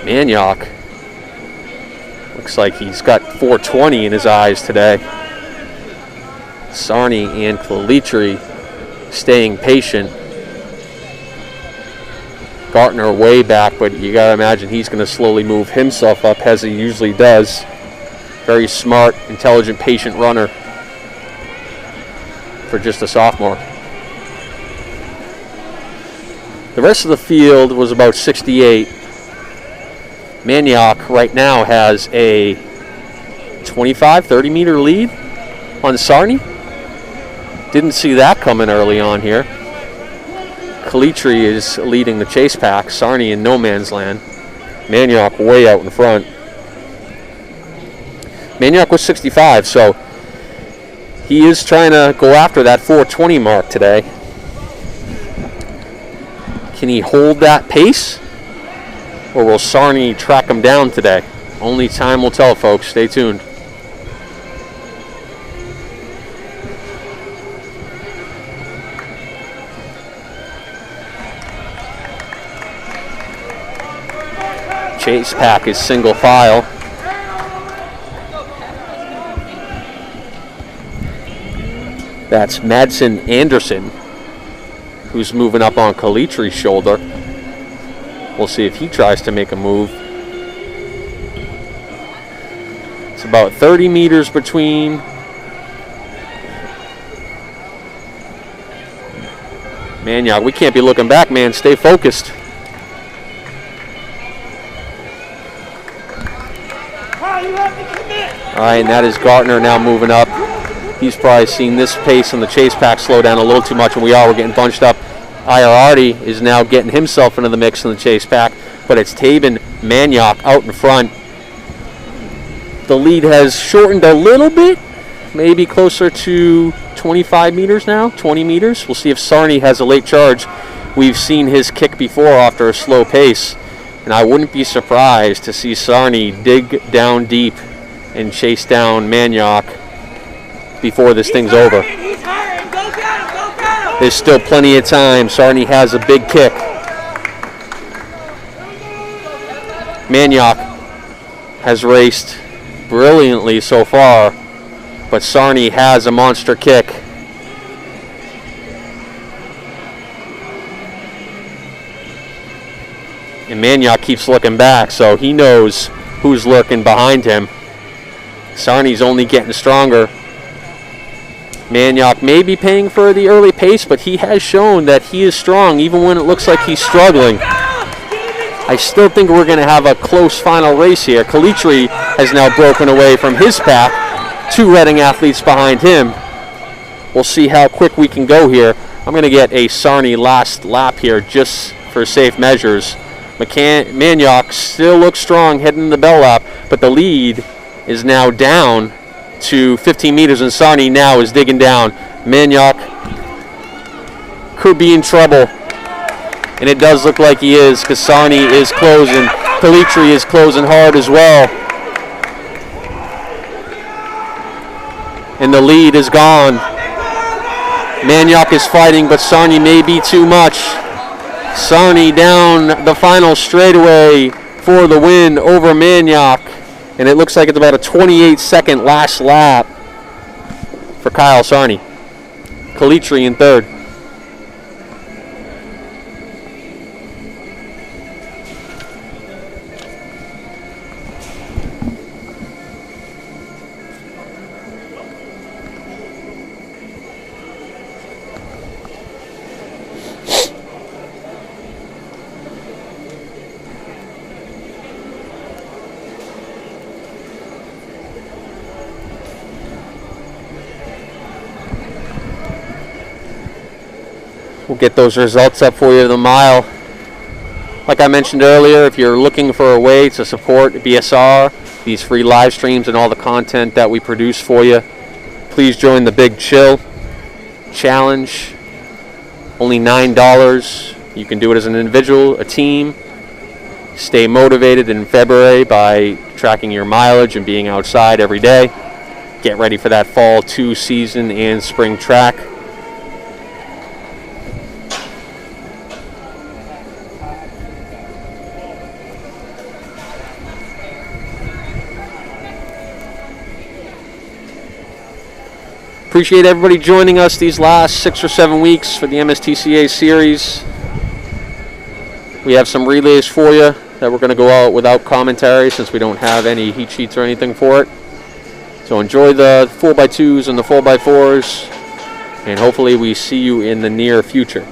Maniok looks like he's got 420 in his eyes today. Sarny and Kalitri staying patient. Gartner way back, but you gotta imagine he's gonna slowly move himself up as he usually does. Very smart, intelligent, patient runner for just a sophomore. The rest of the field was about 68. Maniok right now has a 25, 30-meter lead on Sarny. Didn't see that coming early on here. Kalitri is leading the chase pack. Sarny in no man's land. Maniok way out in front. Maniok was 65, so he is trying to go after that 420 mark today. Can he hold that pace? Or will Sarny track him down today? Only time will tell, folks. Stay tuned. Chase pack is single file. That's Madsen Anderson, who's moving up on Kalitri's shoulder. We'll see if he tries to make a move. It's about 30 meters between Maniok. We can't be looking back, man. Stay focused. All right, and that is Gartner now moving up. He's probably seen this pace on the chase pack slow down a little too much, and we're getting bunched up. IRRD is now getting himself into the mix in the chase pack, but it's Taban Maniok out in front. The lead has shortened a little bit, maybe closer to 25 meters now, 20 meters. We'll see if Sarny has a late charge. We've seen his kick before after a slow pace, and I wouldn't be surprised to see Sarny dig down deep and chase down Maniok before this thing's over. There's still plenty of time. Sarny has a big kick. Maniok has raced brilliantly so far, but Sarny has a monster kick. And Maniok keeps looking back, so he knows who's lurking behind him. Sarny's only getting stronger. Maniok may be paying for the early pace, but he has shown that he is strong even when it looks like he's struggling. I still think we're going to have a close final race here. Kalitri has now broken away from his pack. 2 Reading athletes behind him. We'll see how quick we can go here. I'm going to get a Sarny last lap here just for safe measures. Maniok still looks strong heading in the bell lap, but the lead is now down to 15 meters, and Sarny now is digging down. Maniok could be in trouble, and it does look like he is, because Sarny is closing. Kalitri is closing hard as well. And the lead is gone. Maniok is fighting, but Sarny may be too much. Sarny down the final straightaway for the win over Maniok. And it looks like it's about a 28-second last lap for Kyle Sarny. Kalitri in third. We'll get those results up for you the mile. Like I mentioned earlier, if you're looking for a way to support BSR, these free live streams and all the content that we produce for you, please join the Big Chill Challenge. Only $9. You can do it as an individual, a team. Stay motivated in February by tracking your mileage and being outside every day. Get ready for that fall 2 season and spring track. Appreciate everybody joining us these last 6 or 7 weeks for the MSTCA series. We have some relays for you that we're going to go out without commentary since we don't have any heat sheets or anything for it. So enjoy the 4x2s and the 4x4s, and hopefully we see you in the near future.